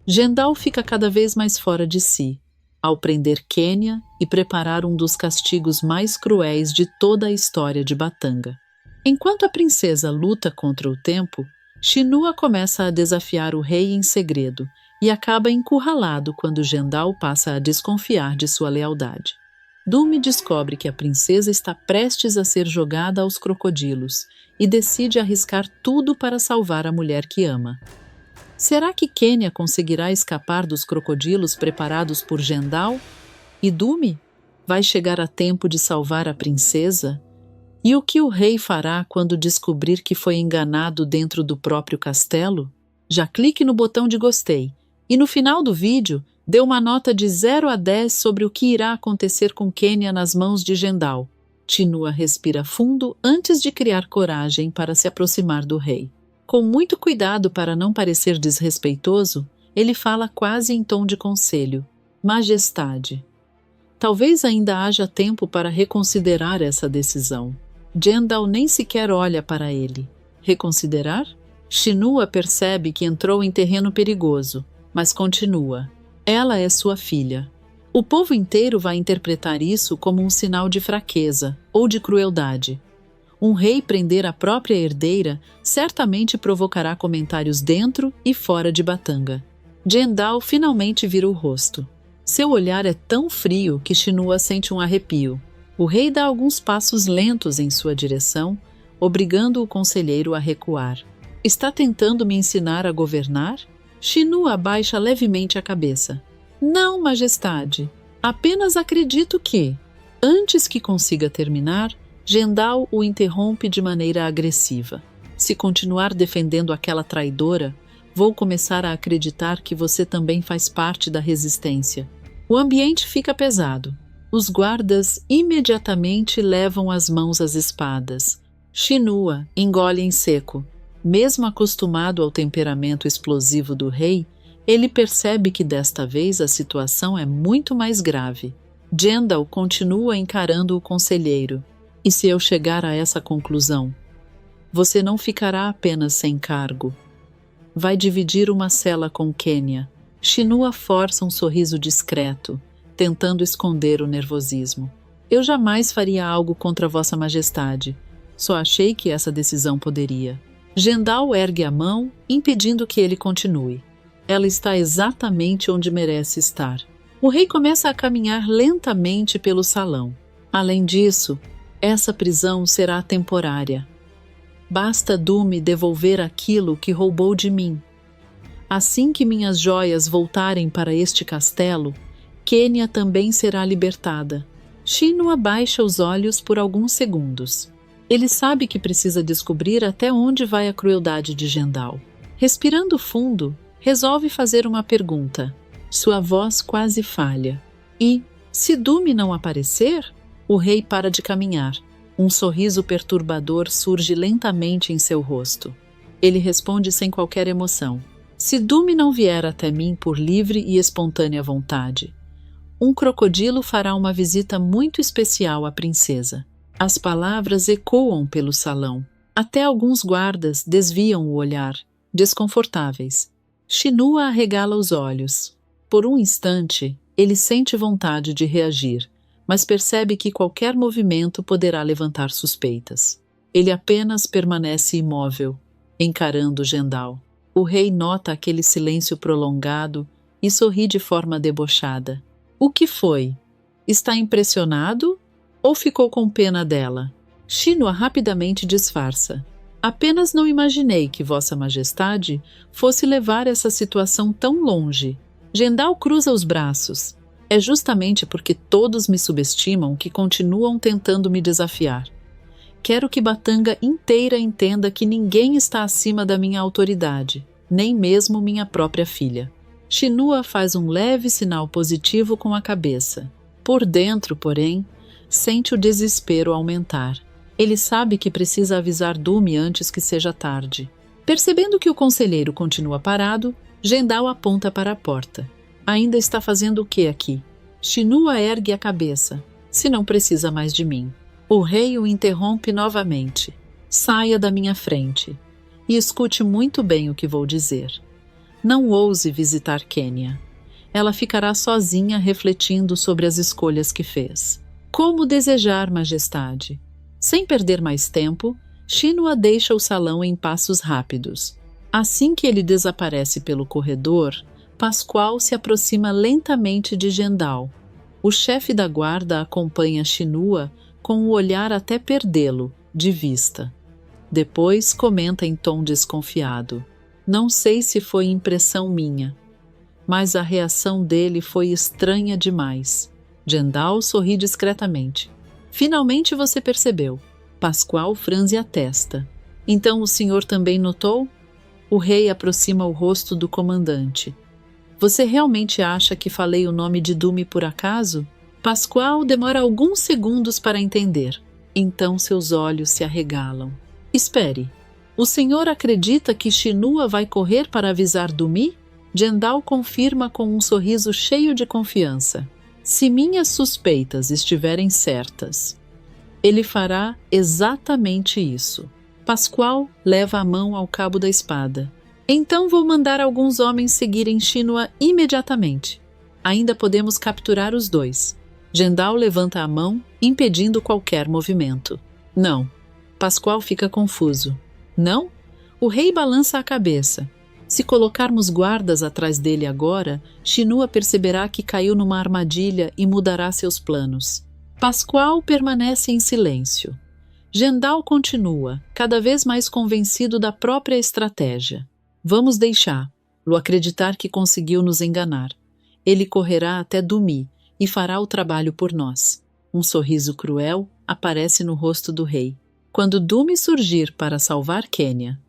Gendal fica cada vez mais fora de si, ao prender Quenya e preparar um dos castigos mais cruéis de toda a história de Batanga. Enquanto a princesa luta contra o tempo, Shinua começa a desafiar o rei em segredo e acaba encurralado quando Gendal passa a desconfiar de sua lealdade. Dumi descobre que a princesa está prestes a ser jogada aos crocodilos e decide arriscar tudo para salvar a mulher que ama. Será que Quenya conseguirá escapar dos crocodilos preparados por Gendal? E Dumi vai chegar a tempo de salvar a princesa? E o que o rei fará quando descobrir que foi enganado dentro do próprio castelo? Já clique no botão de gostei e no final do vídeo dê uma nota de 0 a 10 sobre o que irá acontecer com Quenya nas mãos de Gendal. Shinua respira fundo antes de criar coragem para se aproximar do rei. Com muito cuidado para não parecer desrespeitoso, ele fala quase em tom de conselho. Majestade, talvez ainda haja tempo para reconsiderar essa decisão. Gendal nem sequer olha para ele. Reconsiderar? Shinua percebe que entrou em terreno perigoso, mas continua. Ela é sua filha. O povo inteiro vai interpretar isso como um sinal de fraqueza ou de crueldade. Um rei prender a própria herdeira certamente provocará comentários dentro e fora de Batanga. Gendal finalmente vira o rosto. Seu olhar é tão frio que Shinua sente um arrepio. O rei dá alguns passos lentos em sua direção, obrigando o conselheiro a recuar. Está tentando me ensinar a governar? Shinua abaixa levemente a cabeça. Não, majestade. Apenas acredito que, antes que consiga terminar, Gendal o interrompe de maneira agressiva. Se continuar defendendo aquela traidora, vou começar a acreditar que você também faz parte da resistência. O ambiente fica pesado. Os guardas imediatamente levam as mãos às espadas. Shinua engole em seco. Mesmo acostumado ao temperamento explosivo do rei, ele percebe que desta vez a situação é muito mais grave. Gendal continua encarando o conselheiro. E se eu chegar a essa conclusão? Você não ficará apenas sem cargo. Vai dividir uma cela com Quenya. Shinua força um sorriso discreto, tentando esconder o nervosismo. Eu jamais faria algo contra Vossa Majestade. Só achei que essa decisão poderia. Gendal ergue a mão, impedindo que ele continue. Ela está exatamente onde merece estar. O rei começa a caminhar lentamente pelo salão. Além disso, essa prisão será temporária. Basta Dumi devolver aquilo que roubou de mim. Assim que minhas joias voltarem para este castelo, Quenya também será libertada. Shinua baixa os olhos por alguns segundos. Ele sabe que precisa descobrir até onde vai a crueldade de Gendal. Respirando fundo, resolve fazer uma pergunta. Sua voz quase falha. E, se Dumi não aparecer? O rei para de caminhar. Um sorriso perturbador surge lentamente em seu rosto. Ele responde sem qualquer emoção. Se Dumi não vier até mim por livre e espontânea vontade, um crocodilo fará uma visita muito especial à princesa. As palavras ecoam pelo salão. Até alguns guardas desviam o olhar, desconfortáveis. Shinua arregala os olhos. Por um instante, ele sente vontade de reagir, mas percebe que qualquer movimento poderá levantar suspeitas. Ele apenas permanece imóvel, encarando Gendal. O rei nota aquele silêncio prolongado e sorri de forma debochada. O que foi? Está impressionado? Ou ficou com pena dela? Shinua rapidamente disfarça. Apenas não imaginei que Vossa Majestade fosse levar essa situação tão longe. Gendal cruza os braços. É justamente porque todos me subestimam que continuam tentando me desafiar. Quero que Batanga inteira entenda que ninguém está acima da minha autoridade, nem mesmo minha própria filha. Shinua faz um leve sinal positivo com a cabeça. Por dentro, porém, sente o desespero aumentar. Ele sabe que precisa avisar Dumi antes que seja tarde. Percebendo que o conselheiro continua parado, Gendal aponta para a porta. Ainda está fazendo o que aqui? Shinua ergue a cabeça. Se não precisa mais de mim. O rei o interrompe novamente. Saia da minha frente. E escute muito bem o que vou dizer. Não ouse visitar Quênia. Ela ficará sozinha refletindo sobre as escolhas que fez. Como desejar, majestade? Sem perder mais tempo, Shinua deixa o salão em passos rápidos. Assim que ele desaparece pelo corredor, Pascoal se aproxima lentamente de Gendal. O chefe da guarda acompanha Shinua com o olhar até perdê-lo de vista. Depois comenta em tom desconfiado: não sei se foi impressão minha, mas a reação dele foi estranha demais. Gendal sorri discretamente. Finalmente você percebeu. Pascoal franze a testa. Então o senhor também notou? O rei aproxima o rosto do comandante. Você realmente acha que falei o nome de Dumi por acaso? Pascoal demora alguns segundos para entender. Então seus olhos se arregalam. Espere, o senhor acredita que Shinua vai correr para avisar Dumi? Gendal confirma com um sorriso cheio de confiança. Se minhas suspeitas estiverem certas, ele fará exatamente isso. Pascoal leva a mão ao cabo da espada. Então vou mandar alguns homens seguirem Shinua imediatamente. Ainda podemos capturar os dois. Gendal levanta a mão, impedindo qualquer movimento. Não. Pascoal fica confuso. Não? O rei balança a cabeça. Se colocarmos guardas atrás dele agora, Shinua perceberá que caiu numa armadilha e mudará seus planos. Pascoal permanece em silêncio. Gendal continua, cada vez mais convencido da própria estratégia. Vamos deixá-lo acreditar que conseguiu nos enganar. Ele correrá até Dumi e fará o trabalho por nós. Um sorriso cruel aparece no rosto do rei. Quando Dumi surgir para salvar Quênia,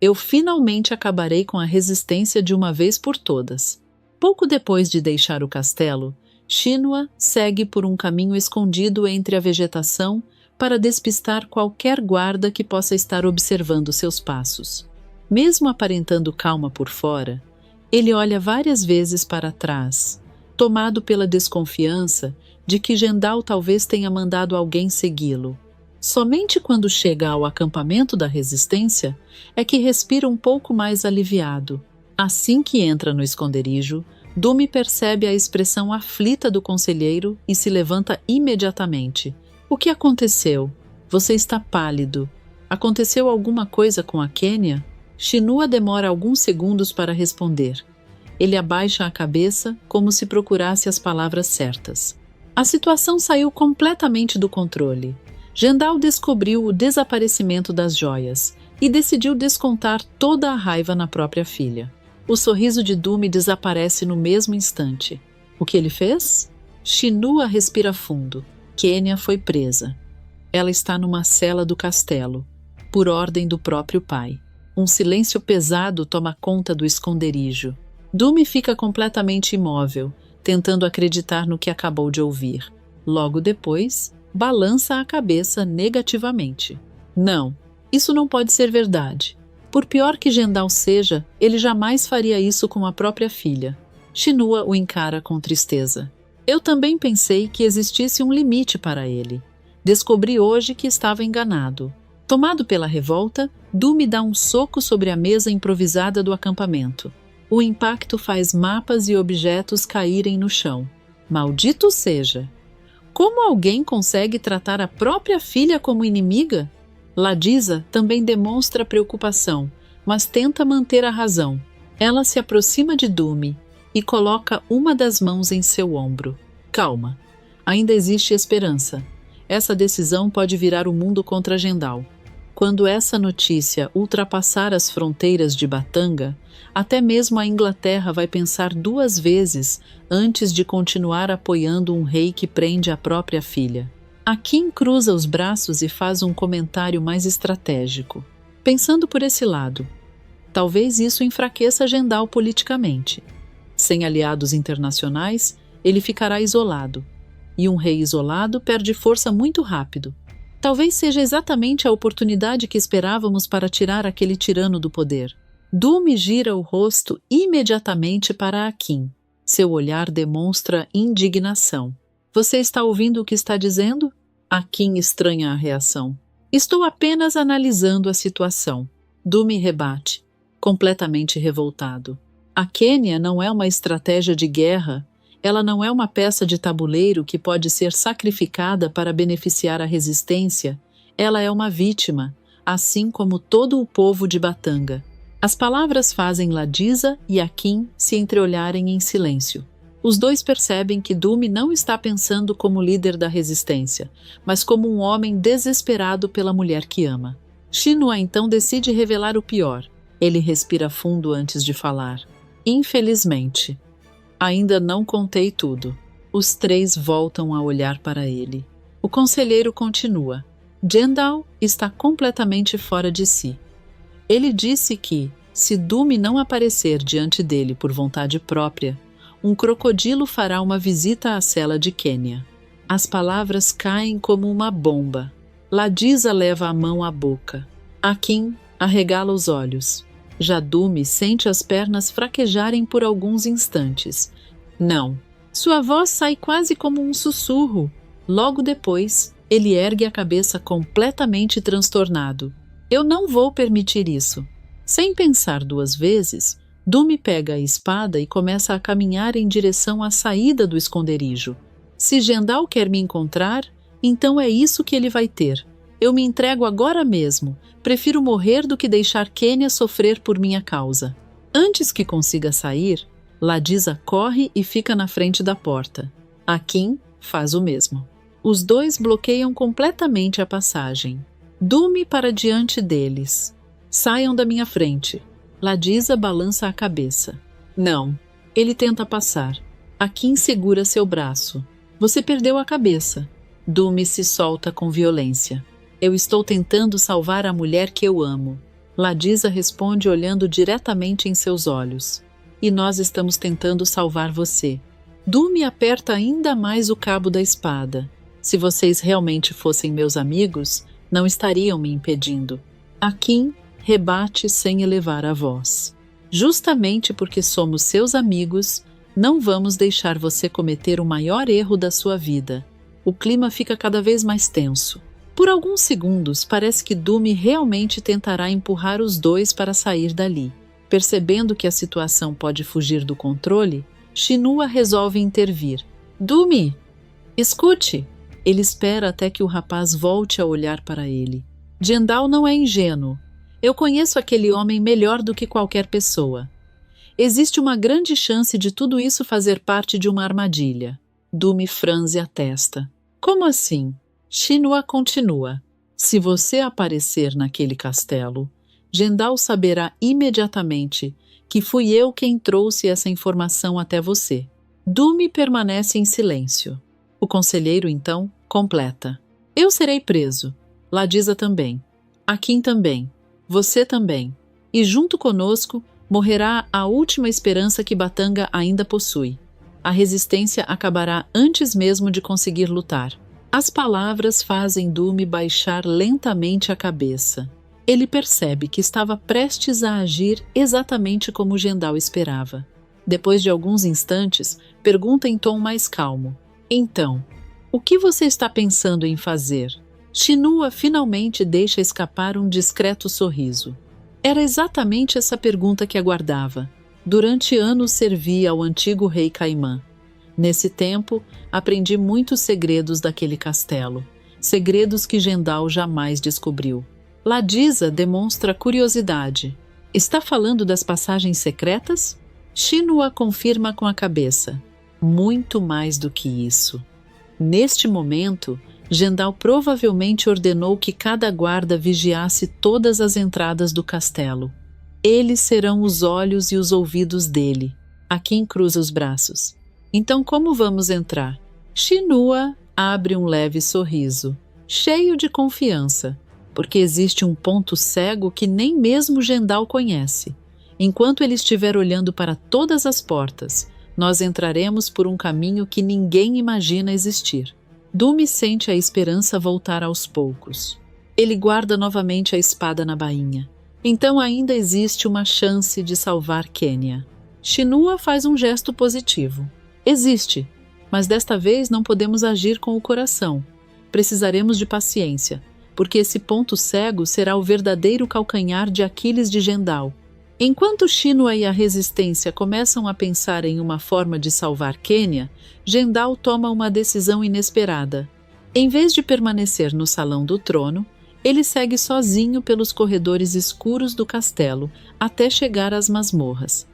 eu finalmente acabarei com a resistência de uma vez por todas. Pouco depois de deixar o castelo, Shinua segue por um caminho escondido entre a vegetação para despistar qualquer guarda que possa estar observando seus passos. Mesmo aparentando calma por fora, ele olha várias vezes para trás, tomado pela desconfiança de que Gendal talvez tenha mandado alguém segui-lo. Somente quando chega ao acampamento da resistência é que respira um pouco mais aliviado. Assim que entra no esconderijo, Dumi percebe a expressão aflita do conselheiro e se levanta imediatamente. O que aconteceu? Você está pálido. Aconteceu alguma coisa com a Quênia? Shinua demora alguns segundos para responder. Ele abaixa a cabeça como se procurasse as palavras certas. A situação saiu completamente do controle. Gendal descobriu o desaparecimento das joias e decidiu descontar toda a raiva na própria filha. O sorriso de Dumi desaparece no mesmo instante. O que ele fez? Shinua respira fundo. Quênia foi presa. Ela está numa cela do castelo, por ordem do próprio pai. Um silêncio pesado toma conta do esconderijo. Dumi fica completamente imóvel, tentando acreditar no que acabou de ouvir. Logo depois, balança a cabeça negativamente. Não, isso não pode ser verdade. Por pior que Gendal seja, ele jamais faria isso com a própria filha. Shinua o encara com tristeza. Eu também pensei que existisse um limite para ele. Descobri hoje que estava enganado. Tomado pela revolta, Dumi dá um soco sobre a mesa improvisada do acampamento. O impacto faz mapas e objetos caírem no chão. Maldito seja! Como alguém consegue tratar a própria filha como inimiga? Ladisa também demonstra preocupação, mas tenta manter a razão. Ela se aproxima de Dumi e coloca uma das mãos em seu ombro. Calma, ainda existe esperança. Essa decisão pode virar o mundo contra Gendal. Quando essa notícia ultrapassar as fronteiras de Batanga, até mesmo a Inglaterra vai pensar duas vezes antes de continuar apoiando um rei que prende a própria filha. Akin cruza os braços e faz um comentário mais estratégico. Pensando por esse lado, talvez isso enfraqueça Gendal politicamente. Sem aliados internacionais, ele ficará isolado. E um rei isolado perde força muito rápido. Talvez seja exatamente a oportunidade que esperávamos para tirar aquele tirano do poder. Dumi gira o rosto imediatamente para Akin. Seu olhar demonstra indignação. Você está ouvindo o que está dizendo? Akin estranha a reação. Estou apenas analisando a situação. Dumi rebate, completamente revoltado. A Quênia não é uma estratégia de guerra, ela não é uma peça de tabuleiro que pode ser sacrificada para beneficiar a resistência, ela é uma vítima, assim como todo o povo de Batanga. As palavras fazem Ladisa e Akin se entreolharem em silêncio. Os dois percebem que Dumi não está pensando como líder da resistência, mas como um homem desesperado pela mulher que ama. Shinua então decide revelar o pior. Ele respira fundo antes de falar. Infelizmente, ainda não contei tudo. Os três voltam a olhar para ele. O conselheiro continua. Jendal está completamente fora de si. Ele disse que, se Dumi não aparecer diante dele por vontade própria, um crocodilo fará uma visita à cela de Quênia. As palavras caem como uma bomba. Ladisa leva a mão à boca. Akin arregala os olhos. Já Dumi sente as pernas fraquejarem por alguns instantes. Não. Sua voz sai quase como um sussurro. Logo depois, ele ergue a cabeça completamente transtornado. Eu não vou permitir isso. Sem pensar duas vezes, Dumi pega a espada e começa a caminhar em direção à saída do esconderijo. Se Jendal quer me encontrar, então é isso que ele vai ter. Eu me entrego agora mesmo. Prefiro morrer do que deixar Quênia sofrer por minha causa. Antes que consiga sair, Ladisa corre e fica na frente da porta. Akin faz o mesmo. Os dois bloqueiam completamente a passagem. Dumi para diante deles. Saiam da minha frente. Ladisa balança a cabeça. Não. Ele tenta passar. Akin segura seu braço. Você perdeu a cabeça. Dumi se solta com violência. Eu estou tentando salvar a mulher que eu amo. Ladisa responde olhando diretamente em seus olhos. E nós estamos tentando salvar você. Dumi aperta ainda mais o cabo da espada. Se vocês realmente fossem meus amigos, não estariam me impedindo. Akin rebate sem elevar a voz. Justamente porque somos seus amigos, não vamos deixar você cometer o maior erro da sua vida. O clima fica cada vez mais tenso. Por alguns segundos, parece que Dumi realmente tentará empurrar os dois para sair dali. Percebendo que a situação pode fugir do controle, Shinua resolve intervir. Dumi, escute! Ele espera até que o rapaz volte a olhar para ele. Jendal não é ingênuo. Eu conheço aquele homem melhor do que qualquer pessoa. Existe uma grande chance de tudo isso fazer parte de uma armadilha. Dumi franze a testa. Como assim? Shinua continua. Se você aparecer naquele castelo, Jendal saberá imediatamente que fui eu quem trouxe essa informação até você. Dumi permanece em silêncio. O conselheiro, então, completa. Eu serei preso. Ladisa também. Akin também. Você também. E junto conosco morrerá a última esperança que Batanga ainda possui. A resistência acabará antes mesmo de conseguir lutar. As palavras fazem Dumi baixar lentamente a cabeça. Ele percebe que estava prestes a agir exatamente como Jendal esperava. Depois de alguns instantes, pergunta em tom mais calmo. Então, o que você está pensando em fazer? Shinua finalmente deixa escapar um discreto sorriso. Era exatamente essa pergunta que aguardava. Durante anos servi ao antigo rei Caimã. Nesse tempo, aprendi muitos segredos daquele castelo. Segredos que Jendal jamais descobriu. Ladisa demonstra curiosidade. Está falando das passagens secretas? Shinua confirma com a cabeça. Muito mais do que isso. Neste momento, Jendal provavelmente ordenou que cada guarda vigiasse todas as entradas do castelo. Eles serão os olhos e os ouvidos dele. Akin cruza os braços. Então como vamos entrar? Shinua abre um leve sorriso, cheio de confiança, porque existe um ponto cego que nem mesmo Jendal conhece. Enquanto ele estiver olhando para todas as portas, nós entraremos por um caminho que ninguém imagina existir. Dumi sente a esperança voltar aos poucos. Ele guarda novamente a espada na bainha. Então ainda existe uma chance de salvar Quênia. Shinua faz um gesto positivo. Existe, mas desta vez não podemos agir com o coração. Precisaremos de paciência, porque esse ponto cego será o verdadeiro calcanhar de Aquiles de Jendal. Enquanto Shinua e a Resistência começam a pensar em uma forma de salvar Quenya, Jendal toma uma decisão inesperada. Em vez de permanecer no Salão do Trono, ele segue sozinho pelos corredores escuros do castelo até chegar às masmorras.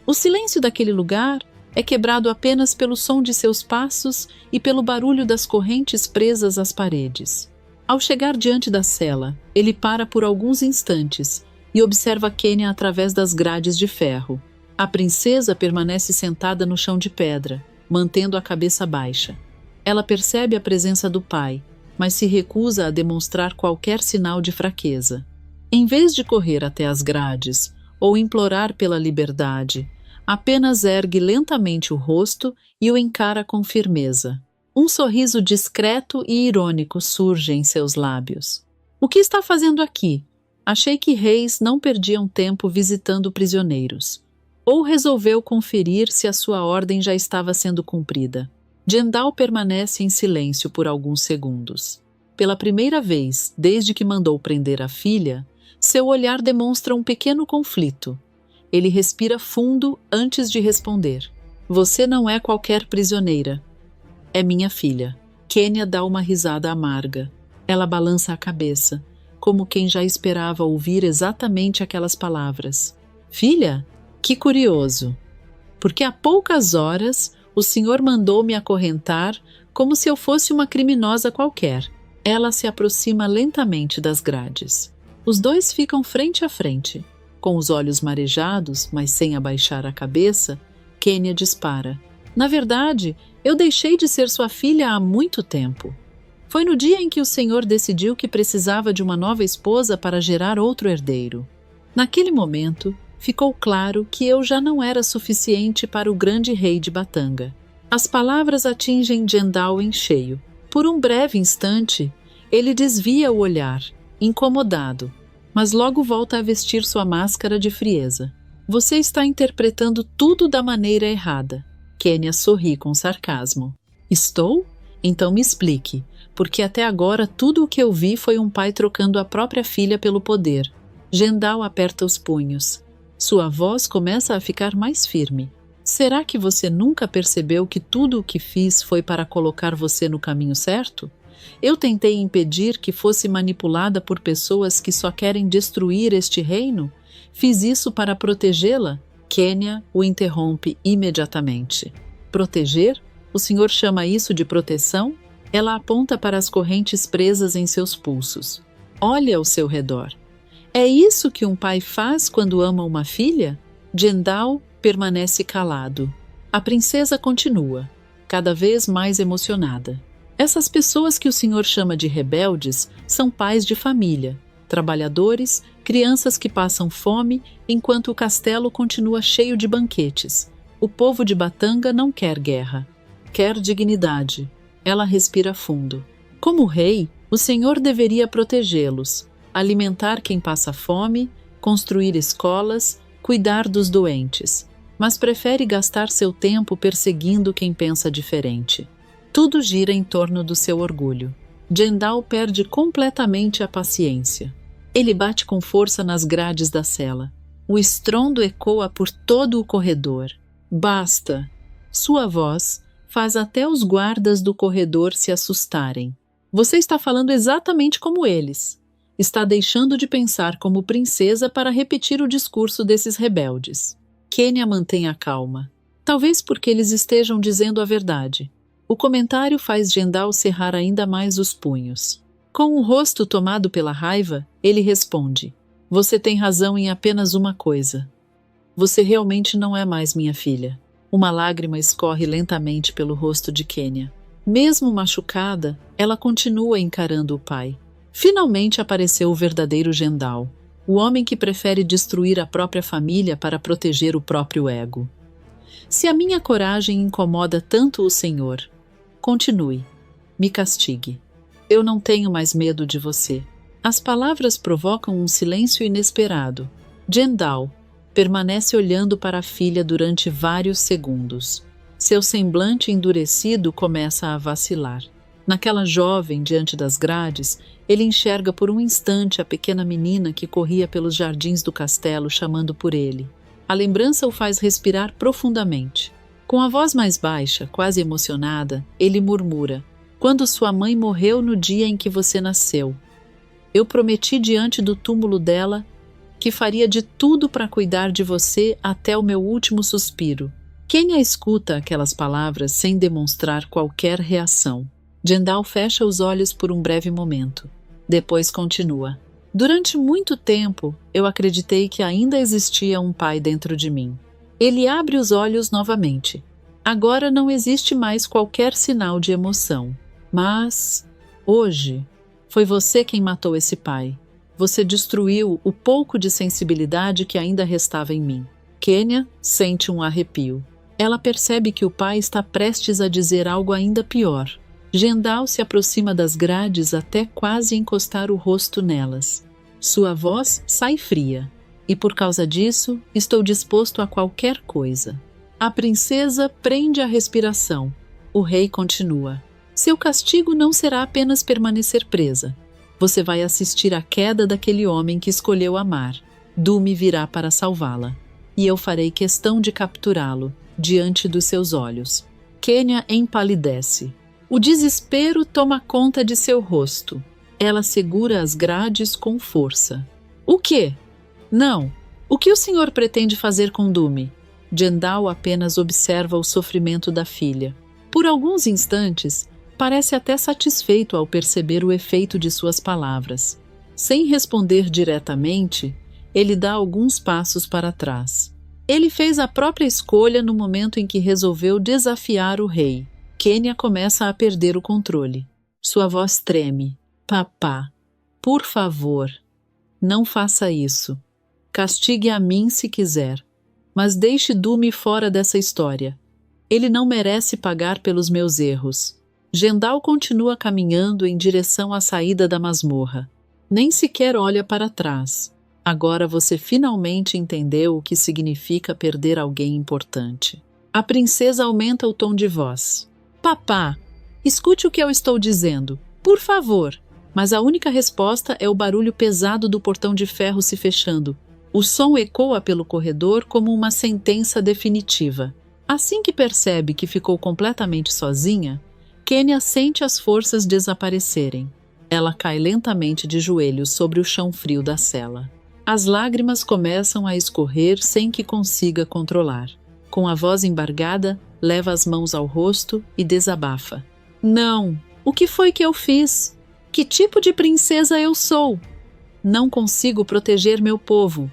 O silêncio daquele lugar é quebrado apenas pelo som de seus passos e pelo barulho das correntes presas às paredes. Ao chegar diante da cela, ele para por alguns instantes e observa Quenya através das grades de ferro. A princesa permanece sentada no chão de pedra, mantendo a cabeça baixa. Ela percebe a presença do pai, mas se recusa a demonstrar qualquer sinal de fraqueza. Em vez de correr até as grades ou implorar pela liberdade, apenas ergue lentamente o rosto e o encara com firmeza. Um sorriso discreto e irônico surge em seus lábios. O que está fazendo aqui? Achei que reis não perdiam tempo visitando prisioneiros. Ou resolveu conferir se a sua ordem já estava sendo cumprida. Jendal permanece em silêncio por alguns segundos. Pela primeira vez, desde que mandou prender a filha, seu olhar demonstra um pequeno conflito. Ele respira fundo antes de responder. Você não é qualquer prisioneira. É minha filha. Quenya dá uma risada amarga. Ela balança a cabeça, como quem já esperava ouvir exatamente aquelas palavras. Filha? Que curioso. Porque há poucas horas o senhor mandou me acorrentar como se eu fosse uma criminosa qualquer. Ela se aproxima lentamente das grades. Os dois ficam frente a frente. Com os olhos marejados, mas sem abaixar a cabeça, Quenya dispara. Na verdade, eu deixei de ser sua filha há muito tempo. Foi no dia em que o senhor decidiu que precisava de uma nova esposa para gerar outro herdeiro. Naquele momento, ficou claro que eu já não era suficiente para o grande rei de Batanga. As palavras atingem Jendal em cheio. Por um breve instante, ele desvia o olhar, incomodado, mas logo volta a vestir sua máscara de frieza. Você está interpretando tudo da maneira errada. Quenya sorri com sarcasmo. Estou? Então me explique, porque até agora tudo o que eu vi foi um pai trocando a própria filha pelo poder. Jendal aperta os punhos. Sua voz começa a ficar mais firme. Será que você nunca percebeu que tudo o que fiz foi para colocar você no caminho certo? Eu tentei impedir que fosse manipulada por pessoas que só querem destruir este reino? Fiz isso para protegê-la? Quenya o interrompe imediatamente. Proteger? O senhor chama isso de proteção? Ela aponta para as correntes presas em seus pulsos. Olha ao seu redor. É isso que um pai faz quando ama uma filha? Jendal permanece calado. A princesa continua, cada vez mais emocionada. Essas pessoas que o senhor chama de rebeldes são pais de família, trabalhadores, crianças que passam fome enquanto o castelo continua cheio de banquetes. O povo de Batanga não quer guerra, quer dignidade. Ela respira fundo. Como rei, o senhor deveria protegê-los, alimentar quem passa fome, construir escolas, cuidar dos doentes, mas prefere gastar seu tempo perseguindo quem pensa diferente. Tudo gira em torno do seu orgulho. Jendal perde completamente a paciência. Ele bate com força nas grades da cela. O estrondo ecoa por todo o corredor. Basta! Sua voz faz até os guardas do corredor se assustarem. Você está falando exatamente como eles. Está deixando de pensar como princesa para repetir o discurso desses rebeldes. Quenya mantém a calma. Talvez porque eles estejam dizendo a verdade. O comentário faz Jendal cerrar ainda mais os punhos. Com o rosto tomado pela raiva, ele responde: Você tem razão em apenas uma coisa. Você realmente não é mais minha filha. Uma lágrima escorre lentamente pelo rosto de Quenya. Mesmo machucada, ela continua encarando o pai. Finalmente apareceu o verdadeiro Jendal, o homem que prefere destruir a própria família para proteger o próprio ego. Se a minha coragem incomoda tanto o senhor, continue, me castigue. Eu não tenho mais medo de você. As palavras provocam um silêncio inesperado. Jendal permanece olhando para a filha durante vários segundos. Seu semblante endurecido começa a vacilar. Naquela jovem diante das grades, ele enxerga por um instante a pequena menina que corria pelos jardins do castelo chamando por ele. A lembrança o faz respirar profundamente. Com a voz mais baixa, quase emocionada, ele murmura: "Quando sua mãe morreu no dia em que você nasceu, eu prometi diante do túmulo dela que faria de tudo para cuidar de você até o meu último suspiro." Kenya escuta aquelas palavras sem demonstrar qualquer reação. Jendal fecha os olhos por um breve momento. Depois continua: "Durante muito tempo, eu acreditei que ainda existia um pai dentro de mim." Ele abre os olhos novamente. Agora não existe mais qualquer sinal de emoção. "Mas, hoje, foi você quem matou esse pai. Você destruiu o pouco de sensibilidade que ainda restava em mim." Kenya sente um arrepio. Ela percebe que o pai está prestes a dizer algo ainda pior. Jendal se aproxima das grades até quase encostar o rosto nelas. Sua voz sai fria. "E por causa disso, estou disposto a qualquer coisa." A princesa prende a respiração. O rei continua: "Seu castigo não será apenas permanecer presa. Você vai assistir à queda daquele homem que escolheu amar. Dumi virá para salvá-la. E eu farei questão de capturá-lo diante dos seus olhos." Kenya empalidece. O desespero toma conta de seu rosto. Ela segura as grades com força. "O quê? Não. O que o senhor pretende fazer com Dumi?" Jendal apenas observa o sofrimento da filha. Por alguns instantes, parece até satisfeito ao perceber o efeito de suas palavras. Sem responder diretamente, ele dá alguns passos para trás. Ele fez a própria escolha no momento em que resolveu desafiar o rei. Kenya começa a perder o controle. Sua voz treme. "Papá, por favor, não faça isso. Castigue a mim se quiser, mas deixe Dumi fora dessa história. Ele não merece pagar pelos meus erros." Jendal continua caminhando em direção à saída da masmorra. Nem sequer olha para trás. Agora você finalmente entendeu o que significa perder alguém importante. A princesa aumenta o tom de voz. "Papá, escute o que eu estou dizendo, por favor." Mas a única resposta é o barulho pesado do portão de ferro se fechando. O som ecoa pelo corredor como uma sentença definitiva. Assim que percebe que ficou completamente sozinha, Kenya sente as forças desaparecerem. Ela cai lentamente de joelhos sobre o chão frio da cela. As lágrimas começam a escorrer sem que consiga controlar. Com a voz embargada, leva as mãos ao rosto e desabafa. "Não! O que foi que eu fiz? Que tipo de princesa eu sou? Não consigo proteger meu povo.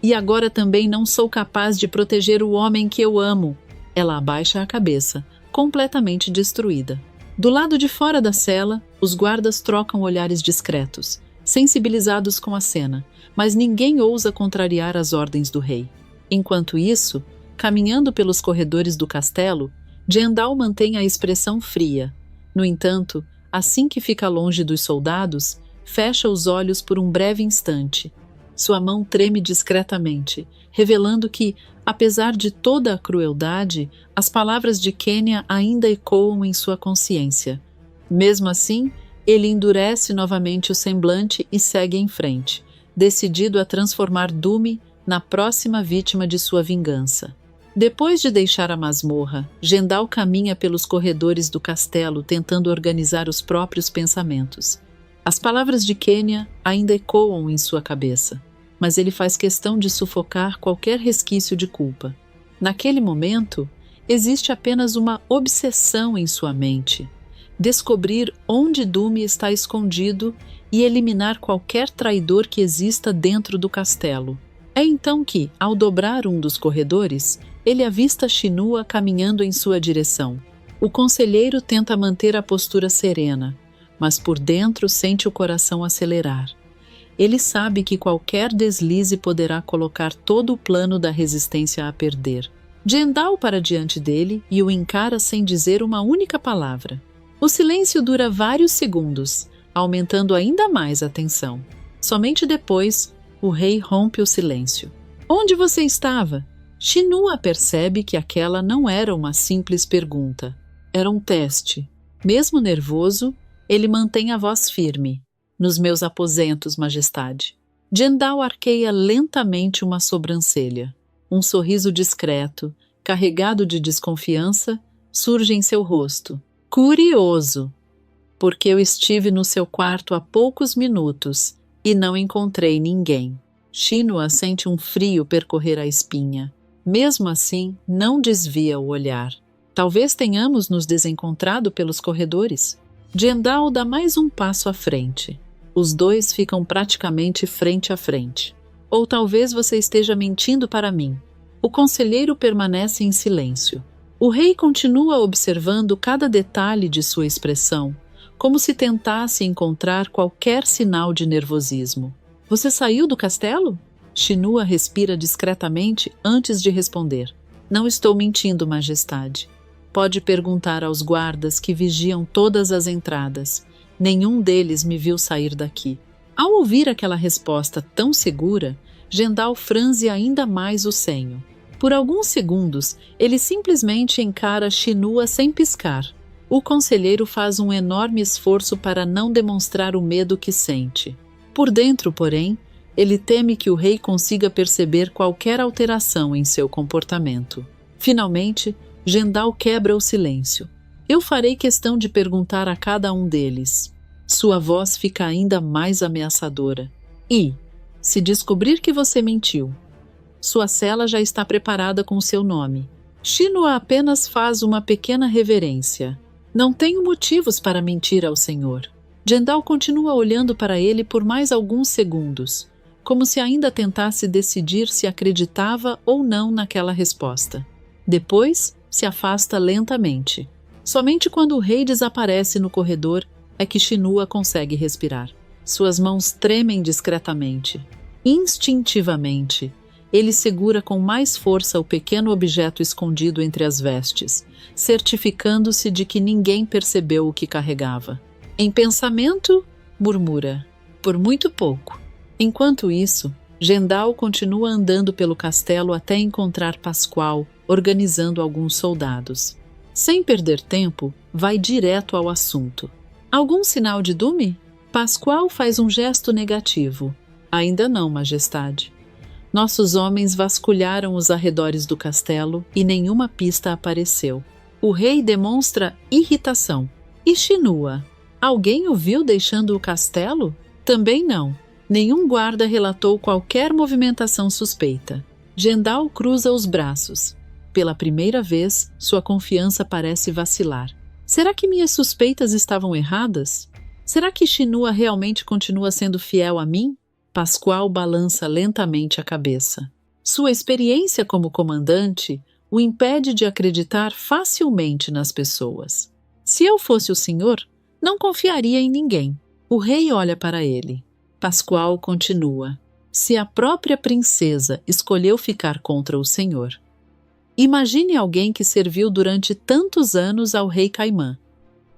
E agora também não sou capaz de proteger o homem que eu amo." Ela abaixa a cabeça, completamente destruída. Do lado de fora da cela, os guardas trocam olhares discretos, sensibilizados com a cena, mas ninguém ousa contrariar as ordens do rei. Enquanto isso, caminhando pelos corredores do castelo, Jendal mantém a expressão fria. No entanto, assim que fica longe dos soldados, fecha os olhos por um breve instante. Sua mão treme discretamente, revelando que, apesar de toda a crueldade, as palavras de Kenya ainda ecoam em sua consciência. Mesmo assim, ele endurece novamente o semblante e segue em frente, decidido a transformar Dumi na próxima vítima de sua vingança. Depois de deixar a masmorra, Jendal caminha pelos corredores do castelo tentando organizar os próprios pensamentos. As palavras de Kenya ainda ecoam em sua cabeça, mas ele faz questão de sufocar qualquer resquício de culpa. Naquele momento, existe apenas uma obsessão em sua mente: descobrir onde Dumi está escondido e eliminar qualquer traidor que exista dentro do castelo. É então que, ao dobrar um dos corredores, ele avista Shinua caminhando em sua direção. O conselheiro tenta manter a postura serena, mas por dentro sente o coração acelerar. Ele sabe que qualquer deslize poderá colocar todo o plano da resistência a perder. Jendal para diante dele e o encara sem dizer uma única palavra. O silêncio dura vários segundos, aumentando ainda mais a tensão. Somente depois, o rei rompe o silêncio. "Onde você estava?" Shinua percebe que aquela não era uma simples pergunta. Era um teste. Mesmo nervoso, ele mantém a voz firme. Nos meus aposentos, Majestade. Jendal arqueia lentamente uma sobrancelha. Um sorriso discreto, carregado de desconfiança, surge em seu rosto. Curioso, porque eu estive no seu quarto há poucos minutos e não encontrei ninguém. Shinua sente um frio percorrer a espinha. Mesmo assim, não desvia o olhar. Talvez tenhamos nos desencontrado pelos corredores. Jendal dá mais um passo à frente. Os dois ficam praticamente frente a frente. Ou talvez você esteja mentindo para mim. O conselheiro permanece em silêncio. O rei continua observando cada detalhe de sua expressão, como se tentasse encontrar qualquer sinal de nervosismo. Você saiu do castelo? Shinua respira discretamente antes de responder. Não estou mentindo, Majestade. Pode perguntar aos guardas que vigiam todas as entradas. Nenhum deles me viu sair daqui. Ao ouvir aquela resposta tão segura, Jendal franze ainda mais o senho. Por alguns segundos, ele simplesmente encara Shinua sem piscar. O conselheiro faz um enorme esforço para não demonstrar o medo que sente. Por dentro, porém, ele teme que o rei consiga perceber qualquer alteração em seu comportamento. Finalmente, Jendal quebra o silêncio. Eu farei questão de perguntar a cada um deles. Sua voz fica ainda mais ameaçadora. E, se descobrir que você mentiu, sua cela já está preparada com seu nome. Shinua apenas faz uma pequena reverência. Não tenho motivos para mentir ao senhor. Jendal continua olhando para ele por mais alguns segundos, como se ainda tentasse decidir se acreditava ou não naquela resposta. Depois, se afasta lentamente. Somente quando o rei desaparece no corredor é que Shinua consegue respirar. Suas mãos tremem discretamente. Instintivamente, ele segura com mais força o pequeno objeto escondido entre as vestes, certificando-se de que ninguém percebeu o que carregava. Em pensamento, murmura, por muito pouco. Enquanto isso, Jendal continua andando pelo castelo até encontrar Pascoal, organizando alguns soldados. Sem perder tempo, vai direto ao assunto. Algum sinal de Dume? Pascoal faz um gesto negativo. Ainda não, Majestade. Nossos homens vasculharam os arredores do castelo e nenhuma pista apareceu. O rei demonstra irritação. E Shinua? Alguém o viu deixando o castelo? Também não. Nenhum guarda relatou qualquer movimentação suspeita. Jendal cruza os braços. Pela primeira vez, sua confiança parece vacilar. Será que minhas suspeitas estavam erradas? Será que Shinua realmente continua sendo fiel a mim? Pascoal balança lentamente a cabeça. Sua experiência como comandante o impede de acreditar facilmente nas pessoas. Se eu fosse o senhor, não confiaria em ninguém. O rei olha para ele. Pascoal continua. Se a própria princesa escolheu ficar contra o senhor. Imagine alguém que serviu durante tantos anos ao rei Caimã.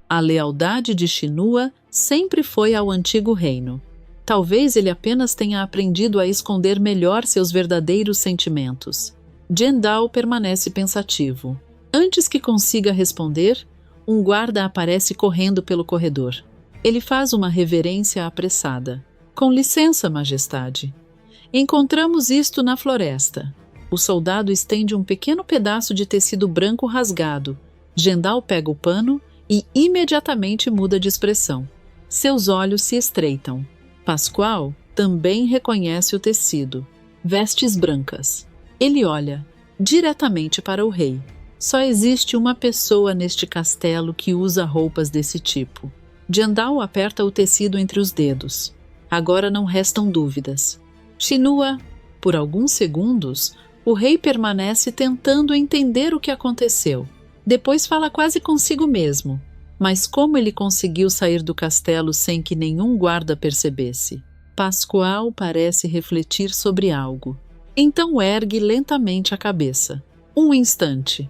A lealdade de Shinua sempre foi ao antigo reino. Talvez ele apenas tenha aprendido a esconder melhor seus verdadeiros sentimentos. Jendal permanece pensativo. Antes que consiga responder, um guarda aparece correndo pelo corredor. Ele faz uma reverência apressada. Com licença, Majestade. Encontramos isto na floresta. O soldado estende um pequeno pedaço de tecido branco rasgado. Jendal pega o pano e imediatamente muda de expressão. Seus olhos se estreitam. Pascoal também reconhece o tecido. Vestes brancas. Ele olha diretamente para o rei. Só existe uma pessoa neste castelo que usa roupas desse tipo. Jendal aperta o tecido entre os dedos. Agora não restam dúvidas. Shinua, por alguns segundos, o rei permanece tentando entender o que aconteceu. Depois fala quase consigo mesmo. Mas como ele conseguiu sair do castelo sem que nenhum guarda percebesse? Pascoal parece refletir sobre algo. Então ergue lentamente a cabeça. Um instante.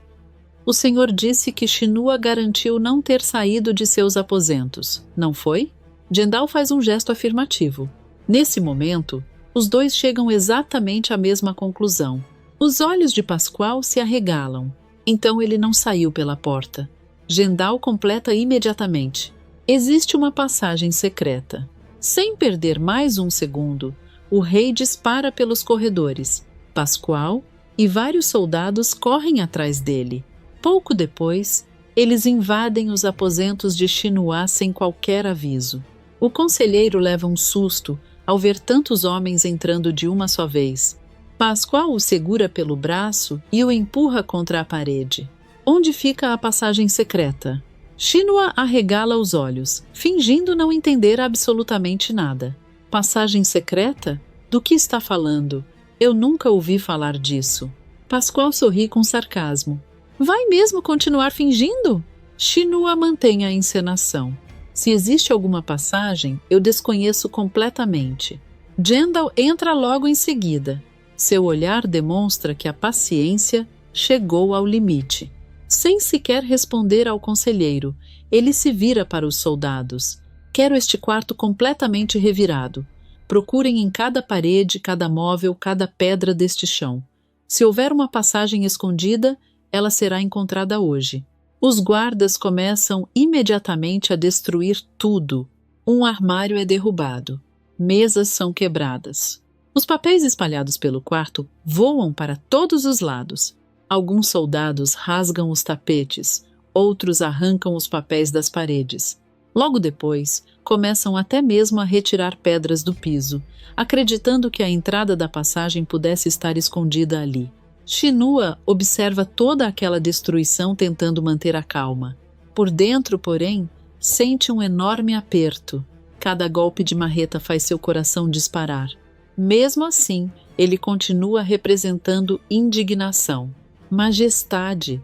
O senhor disse que Shinua garantiu não ter saído de seus aposentos, não foi? Jendal faz um gesto afirmativo. Nesse momento, os dois chegam exatamente à mesma conclusão. Os olhos de Pascoal se arregalam. Então ele não saiu pela porta. Jendal completa imediatamente. Existe uma passagem secreta. Sem perder mais um segundo, o rei dispara pelos corredores. Pascoal e vários soldados correm atrás dele. Pouco depois, eles invadem os aposentos de Xinhua sem qualquer aviso. O conselheiro leva um susto ao ver tantos homens entrando de uma só vez. Pascoal o segura pelo braço e o empurra contra a parede. Onde fica a passagem secreta? Xinhua arregala os olhos, fingindo não entender absolutamente nada. Passagem secreta? Do que está falando? Eu nunca ouvi falar disso. Pascoal sorri com sarcasmo. Vai mesmo continuar fingindo? Xinhua mantém a encenação. Se existe alguma passagem, eu desconheço completamente. Jendal entra logo em seguida. Seu olhar demonstra que a paciência chegou ao limite. Sem sequer responder ao conselheiro, ele se vira para os soldados. Quero este quarto completamente revirado. Procurem em cada parede, cada móvel, cada pedra deste chão. Se houver uma passagem escondida, ela será encontrada hoje. Os guardas começam imediatamente a destruir tudo. Um armário é derrubado. Mesas são quebradas. Os papéis espalhados pelo quarto voam para todos os lados. Alguns soldados rasgam os tapetes, outros arrancam os papéis das paredes. Logo depois, começam até mesmo a retirar pedras do piso, acreditando que a entrada da passagem pudesse estar escondida ali. Xinhua observa toda aquela destruição tentando manter a calma. Por dentro, porém, sente um enorme aperto. Cada golpe de marreta faz seu coração disparar. Mesmo assim, ele continua representando indignação. Majestade,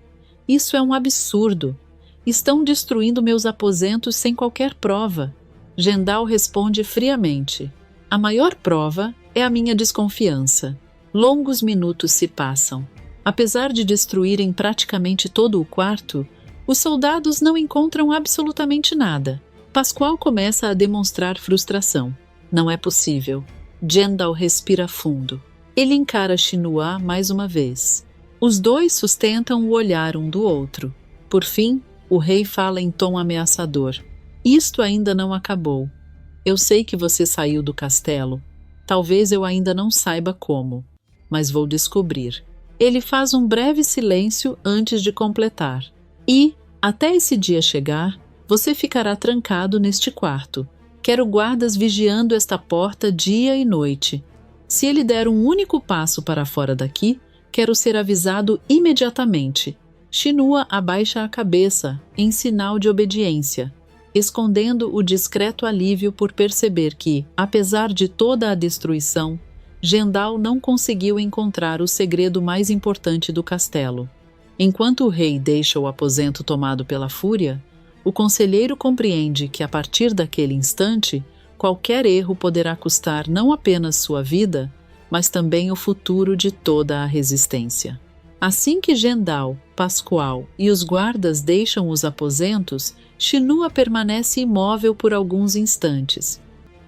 isso é um absurdo. Estão destruindo meus aposentos sem qualquer prova. Jendal responde friamente. A maior prova é a minha desconfiança. Longos minutos se passam. Apesar de destruírem praticamente todo o quarto, os soldados não encontram absolutamente nada. Pascoal começa a demonstrar frustração. Não é possível. Jendal respira fundo. Ele encara Xinhua mais uma vez. Os dois sustentam o olhar um do outro. Por fim, o rei fala em tom ameaçador. Isto ainda não acabou. Eu sei que você saiu do castelo. Talvez eu ainda não saiba como, mas vou descobrir. Ele faz um breve silêncio antes de completar. E, até esse dia chegar, você ficará trancado neste quarto. Quero guardas vigiando esta porta dia e noite. Se ele der um único passo para fora daqui, quero ser avisado imediatamente. Xinhua abaixa a cabeça, em sinal de obediência, escondendo o discreto alívio por perceber que, apesar de toda a destruição, Jendal não conseguiu encontrar o segredo mais importante do castelo. Enquanto o rei deixa o aposento tomado pela fúria, o conselheiro compreende que, a partir daquele instante, qualquer erro poderá custar não apenas sua vida, mas também o futuro de toda a resistência. Assim que Jendal, Pascoal e os guardas deixam os aposentos, Xinhua permanece imóvel por alguns instantes.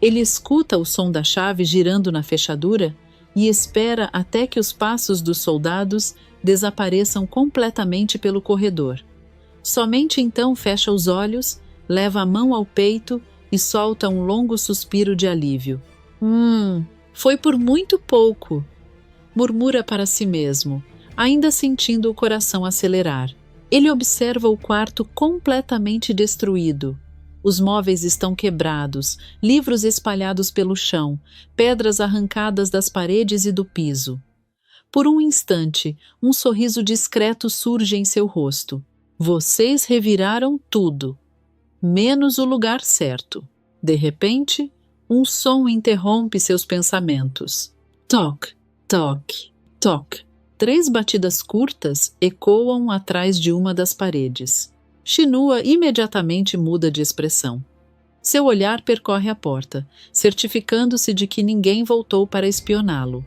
Ele escuta o som da chave girando na fechadura e espera até que os passos dos soldados desapareçam completamente pelo corredor. Somente então fecha os olhos, leva a mão ao peito e solta um longo suspiro de alívio. Foi por muito pouco, murmura para si mesmo, ainda sentindo o coração acelerar. Ele observa o quarto completamente destruído. Os móveis estão quebrados, livros espalhados pelo chão, pedras arrancadas das paredes e do piso. Por um instante, um sorriso discreto surge em seu rosto. Vocês reviraram tudo, menos o lugar certo. De repente, um som interrompe seus pensamentos. Toc, toc, toc. 3 batidas curtas ecoam atrás de uma das paredes. Xinhua imediatamente muda de expressão. Seu olhar percorre a porta, certificando-se de que ninguém voltou para espioná-lo.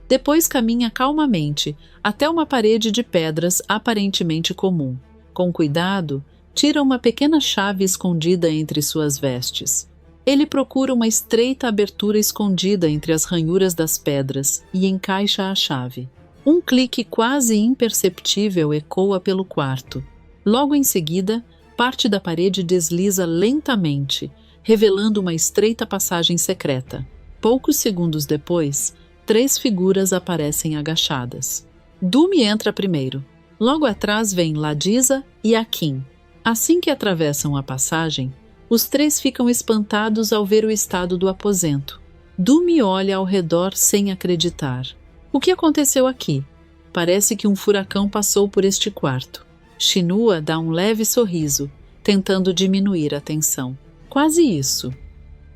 Depois caminha calmamente até uma parede de pedras aparentemente comum. Com cuidado, tira uma pequena chave escondida entre suas vestes. Ele procura uma estreita abertura escondida entre as ranhuras das pedras e encaixa a chave. Um clique quase imperceptível ecoa pelo quarto. Logo em seguida, parte da parede desliza lentamente, revelando uma estreita passagem secreta. Poucos segundos depois, 3 figuras aparecem agachadas. Dumi entra primeiro. Logo atrás vem Ladisa e Akin. Assim que atravessam a passagem, os 3 ficam espantados ao ver o estado do aposento. Dumi olha ao redor sem acreditar. O que aconteceu aqui? Parece que um furacão passou por este quarto. Shinua dá um leve sorriso, tentando diminuir a tensão. Quase isso.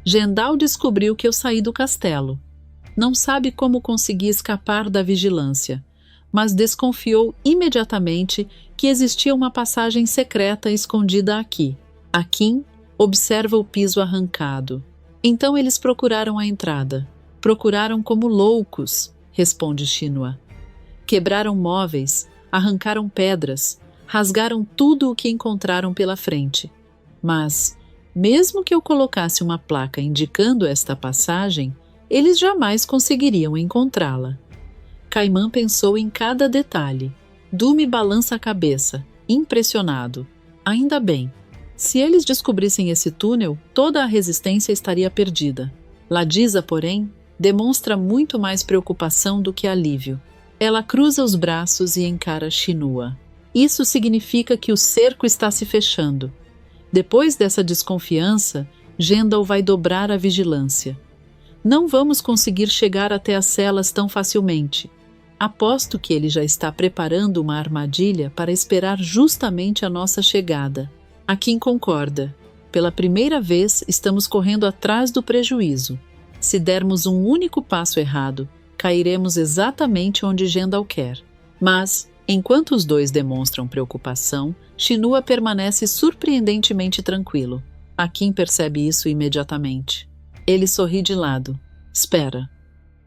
Gendal descobriu que eu saí do castelo. Não sabe como consegui escapar da vigilância, mas desconfiou imediatamente que existia uma passagem secreta escondida aqui. Akin observa o piso arrancado. Então eles procuraram a entrada. Procuraram como loucos, responde Shinua. Quebraram móveis, arrancaram pedras, rasgaram tudo o que encontraram pela frente. Mas, mesmo que eu colocasse uma placa indicando esta passagem, eles jamais conseguiriam encontrá-la. Caimã pensou em cada detalhe. Dumi balança a cabeça, impressionado. Ainda bem. Se eles descobrissem esse túnel, toda a resistência estaria perdida. Ladisa, porém, demonstra muito mais preocupação do que alívio. Ela cruza os braços e encara Shinua. Isso significa que o cerco está se fechando. Depois dessa desconfiança, Gendal vai dobrar a vigilância. Não vamos conseguir chegar até as celas tão facilmente. Aposto que ele já está preparando uma armadilha para esperar justamente a nossa chegada. Akin concorda. Pela primeira vez, estamos correndo atrás do prejuízo. Se dermos um único passo errado, cairemos exatamente onde Gendal quer. Mas, enquanto os dois demonstram preocupação, Shinua permanece surpreendentemente tranquilo. Akin percebe isso imediatamente. Ele sorri de lado. Espera.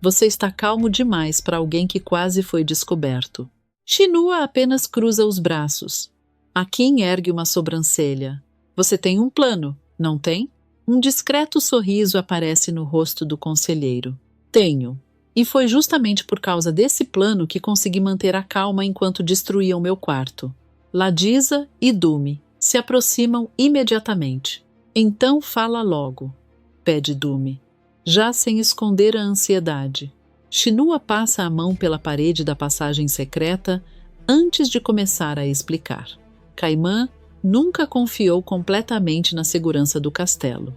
Você está calmo demais para alguém que quase foi descoberto. Shinua apenas cruza os braços. Akin ergue uma sobrancelha. Você tem um plano, não tem? Um discreto sorriso aparece no rosto do conselheiro. Tenho. E foi justamente por causa desse plano que consegui manter a calma enquanto destruíam meu quarto. Ladisa e Dumi se aproximam imediatamente. Então fala logo, pede Dumi, já sem esconder a ansiedade. Shinua passa a mão pela parede da passagem secreta antes de começar a explicar. Caimã nunca confiou completamente na segurança do castelo.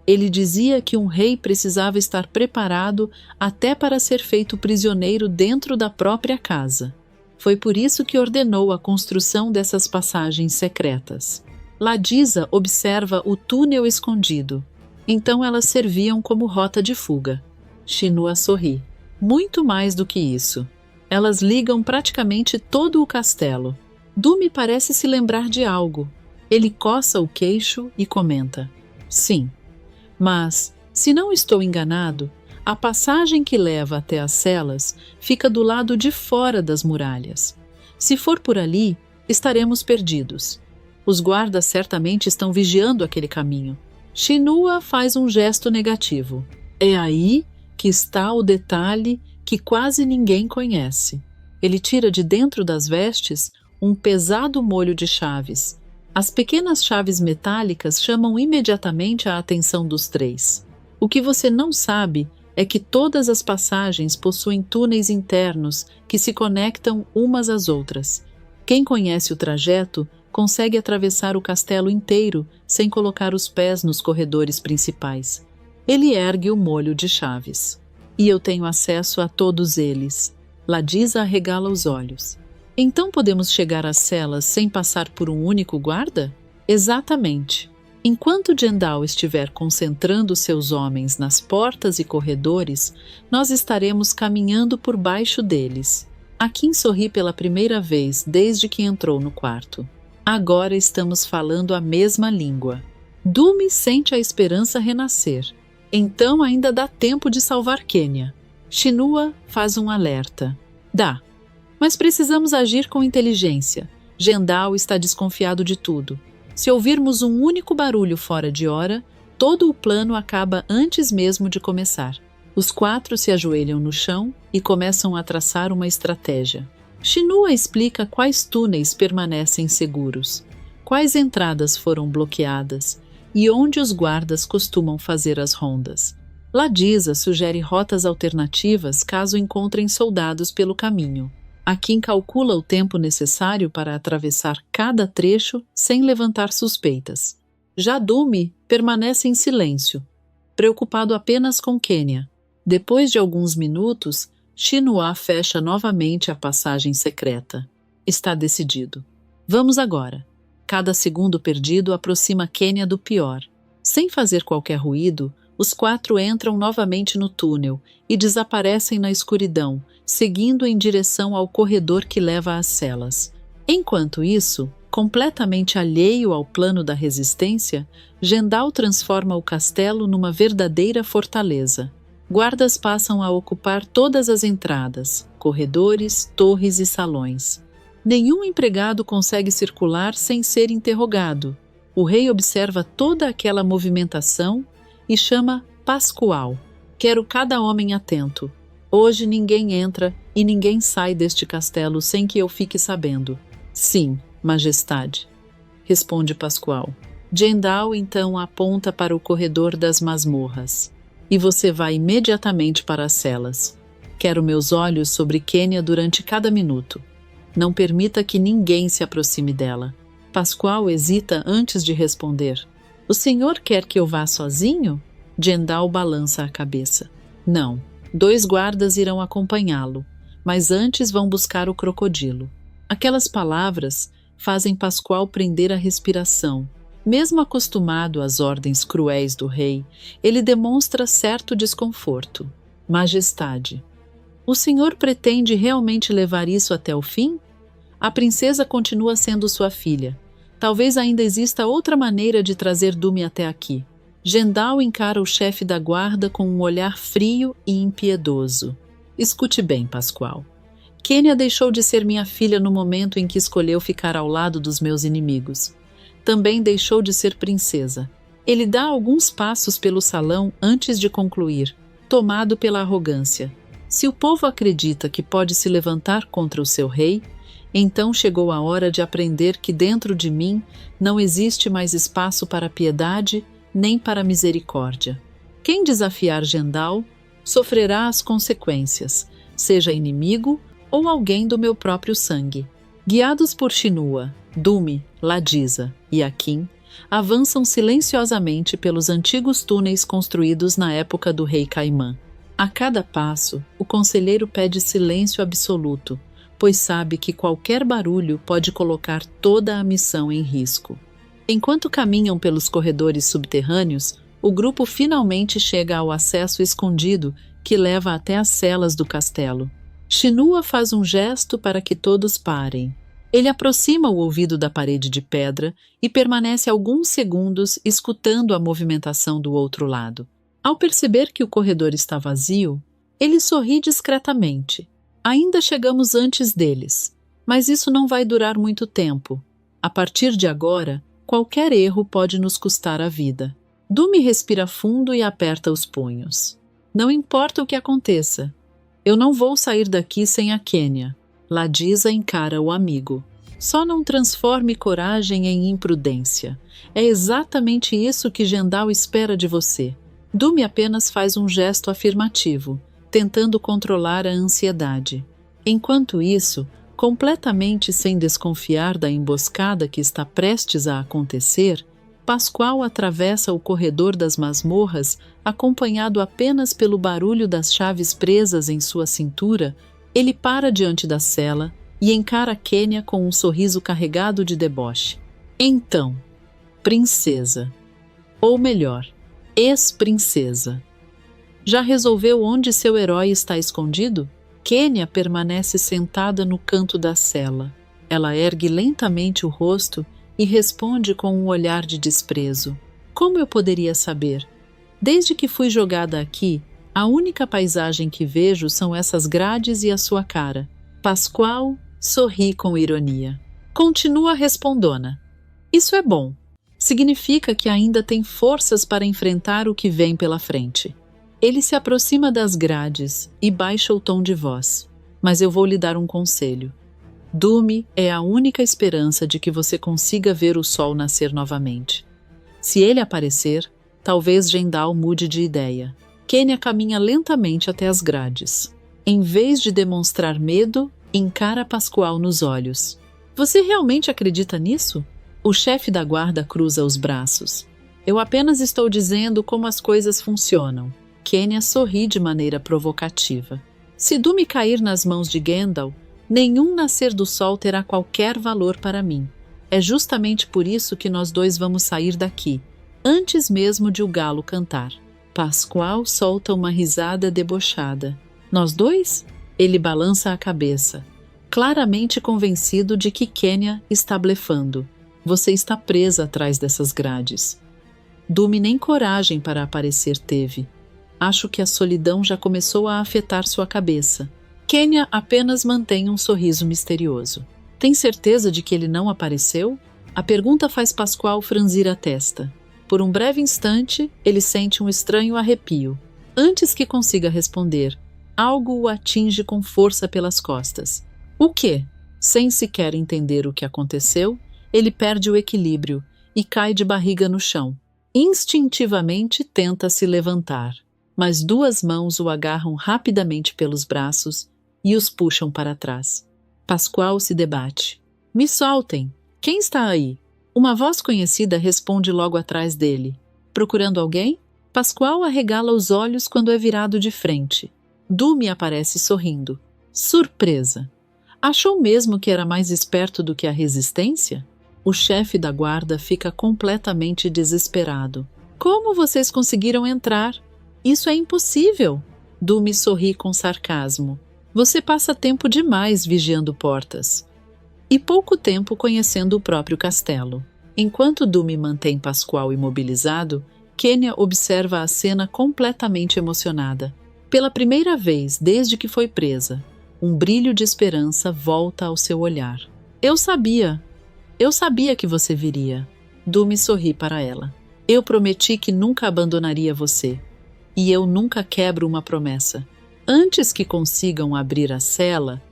Ele dizia que um rei precisava estar preparado até para ser feito prisioneiro dentro da própria casa. Foi por isso que ordenou a construção dessas passagens secretas. Ladisa observa o túnel escondido. Então elas serviam como rota de fuga. Shinua sorri. Muito mais do que isso. Elas ligam praticamente todo o castelo. Dumi parece se lembrar de algo. Ele coça o queixo e comenta. Sim. Mas, se não estou enganado, a passagem que leva até as celas fica do lado de fora das muralhas. Se for por ali, estaremos perdidos. Os guardas certamente estão vigiando aquele caminho. Shinua faz um gesto negativo. É aí que está o detalhe que quase ninguém conhece. Ele tira de dentro das vestes um pesado molho de chaves. As pequenas chaves metálicas chamam imediatamente a atenção dos 3. O que você não sabe é que todas as passagens possuem túneis internos que se conectam umas às outras. Quem conhece o trajeto consegue atravessar o castelo inteiro sem colocar os pés nos corredores principais. Ele ergue o molho de chaves. E eu tenho acesso a todos eles. Ladisa arregala os olhos. Então podemos chegar às celas sem passar por um único guarda? Exatamente. Enquanto Gendal estiver concentrando seus homens nas portas e corredores, nós estaremos caminhando por baixo deles. Akin sorri pela primeira vez desde que entrou no quarto. Agora estamos falando a mesma língua. Dumi sente a esperança renascer. Então ainda dá tempo de salvar Quenya. Shinua faz um alerta. Dá. Mas precisamos agir com inteligência. Gendal está desconfiado de tudo. Se ouvirmos um único barulho fora de hora, todo o plano acaba antes mesmo de começar. Os 4 se ajoelham no chão e começam a traçar uma estratégia. Shinua explica quais túneis permanecem seguros. Quais entradas foram bloqueadas e onde os guardas costumam fazer as rondas? Ladisa sugere rotas alternativas caso encontrem soldados pelo caminho. Akin calcula o tempo necessário para atravessar cada trecho sem levantar suspeitas. Já Dumi permanece em silêncio, preocupado apenas com Quenya. Depois de alguns minutos, Shinua fecha novamente a passagem secreta. Está decidido. Vamos agora. Cada segundo perdido aproxima Quenya do pior. Sem fazer qualquer ruído, os 4 entram novamente no túnel e desaparecem na escuridão, seguindo em direção ao corredor que leva às celas. Enquanto isso, completamente alheio ao plano da resistência, Jendal transforma o castelo numa verdadeira fortaleza. Guardas passam a ocupar todas as entradas, corredores, torres e salões. Nenhum empregado consegue circular sem ser interrogado. O rei observa toda aquela movimentação e chama Pascoal. Quero cada homem atento. Hoje ninguém entra e ninguém sai deste castelo sem que eu fique sabendo. Sim, majestade, responde Pascoal. Jendal então aponta para o corredor das masmorras. E você vai imediatamente para as celas. Quero meus olhos sobre Quenya durante cada minuto. Não permita que ninguém se aproxime dela. Pascoal hesita antes de responder. O senhor quer que eu vá sozinho? Jendal balança a cabeça. Não. 2 guardas irão acompanhá-lo, mas antes vão buscar o crocodilo. Aquelas palavras fazem Pascoal prender a respiração. Mesmo acostumado às ordens cruéis do rei, ele demonstra certo desconforto. Majestade, o senhor pretende realmente levar isso até o fim? A princesa continua sendo sua filha. Talvez ainda exista outra maneira de trazer Dumi até aqui. Jendal encara o chefe da guarda com um olhar frio e impiedoso. Escute bem, Pascoal. Quenya deixou de ser minha filha no momento em que escolheu ficar ao lado dos meus inimigos. Também deixou de ser princesa. Ele dá alguns passos pelo salão antes de concluir, tomado pela arrogância. Se o povo acredita que pode se levantar contra o seu rei, então chegou a hora de aprender que dentro de mim não existe mais espaço para piedade nem para misericórdia. Quem desafiar Jendal sofrerá as consequências, seja inimigo ou alguém do meu próprio sangue. Guiados por Shinua, Dumi, Ladisa e Akin, avançam silenciosamente pelos antigos túneis construídos na época do rei Caimã. A cada passo, o conselheiro pede silêncio absoluto, pois sabe que qualquer barulho pode colocar toda a missão em risco. Enquanto caminham pelos corredores subterrâneos, o grupo finalmente chega ao acesso escondido que leva até as celas do castelo. Shinua faz um gesto para que todos parem. Ele aproxima o ouvido da parede de pedra e permanece alguns segundos escutando a movimentação do outro lado. Ao perceber que o corredor está vazio, ele sorri discretamente. Ainda chegamos antes deles, mas isso não vai durar muito tempo. A partir de agora, qualquer erro pode nos custar a vida. Dumi respira fundo e aperta os punhos. Não importa o que aconteça. Eu não vou sair daqui sem a Quenya. Ladisa encara o amigo. Só não transforme coragem em imprudência. É exatamente isso que Jendal espera de você. Dumi apenas faz um gesto afirmativo, tentando controlar a ansiedade. Enquanto isso, completamente sem desconfiar da emboscada que está prestes a acontecer, Pascoal atravessa o corredor das masmorras, acompanhado apenas pelo barulho das chaves presas em sua cintura. Ele para diante da cela e encara Quenya com um sorriso carregado de deboche. Então, princesa, ou melhor, ex-princesa, já resolveu onde seu herói está escondido? Quenya permanece sentada no canto da cela. Ela ergue lentamente o rosto e responde com um olhar de desprezo. Como eu poderia saber? Desde que fui jogada aqui, a única paisagem que vejo são essas grades e a sua cara. Pascoal sorri com ironia. Continua respondona. Isso é bom. Significa que ainda tem forças para enfrentar o que vem pela frente. Ele se aproxima das grades e baixa o tom de voz. Mas eu vou lhe dar um conselho. Dumi é a única esperança de que você consiga ver o sol nascer novamente. Se ele aparecer, talvez Jendal mude de ideia. Kenya caminha lentamente até as grades. Em vez de demonstrar medo, encara Pascoal nos olhos. Você realmente acredita nisso? O chefe da guarda cruza os braços. Eu apenas estou dizendo como as coisas funcionam. Kenya sorri de maneira provocativa. Se Dumi cair nas mãos de Gandalf, nenhum nascer do sol terá qualquer valor para mim. É justamente por isso que nós dois vamos sair daqui, antes mesmo de o galo cantar. Pascoal solta uma risada debochada. Nós dois? Ele balança a cabeça, claramente convencido de que Kenya está blefando. Você está presa atrás dessas grades. Dumi nem coragem para aparecer teve. Acho que a solidão já começou a afetar sua cabeça. Kenya apenas mantém um sorriso misterioso. Tem certeza de que ele não apareceu? A pergunta faz Pascoal franzir a testa. Por um breve instante, ele sente um estranho arrepio. Antes que consiga responder, algo o atinge com força pelas costas. O quê? Sem sequer entender o que aconteceu, ele perde o equilíbrio e cai de barriga no chão. Instintivamente tenta se levantar, mas duas mãos o agarram rapidamente pelos braços e os puxam para trás. Pascoal se debate. Me soltem! Quem está aí? Uma voz conhecida responde logo atrás dele. Procurando alguém? Pascoal arregala os olhos quando é virado de frente. Dumi aparece sorrindo. Surpresa! Achou mesmo que era mais esperto do que a resistência? O chefe da guarda fica completamente desesperado. Como vocês conseguiram entrar? Isso é impossível! Dumi sorri com sarcasmo. Você passa tempo demais vigiando portas. E pouco tempo conhecendo o próprio castelo. Enquanto Dumi mantém Pascoal imobilizado, Kenya observa a cena completamente emocionada. Pela primeira vez desde que foi presa, um brilho de esperança volta ao seu olhar. Eu sabia que você viria. Dumi sorri para ela. Eu prometi que nunca abandonaria você. E eu nunca quebro uma promessa. Antes que consigam abrir a cela,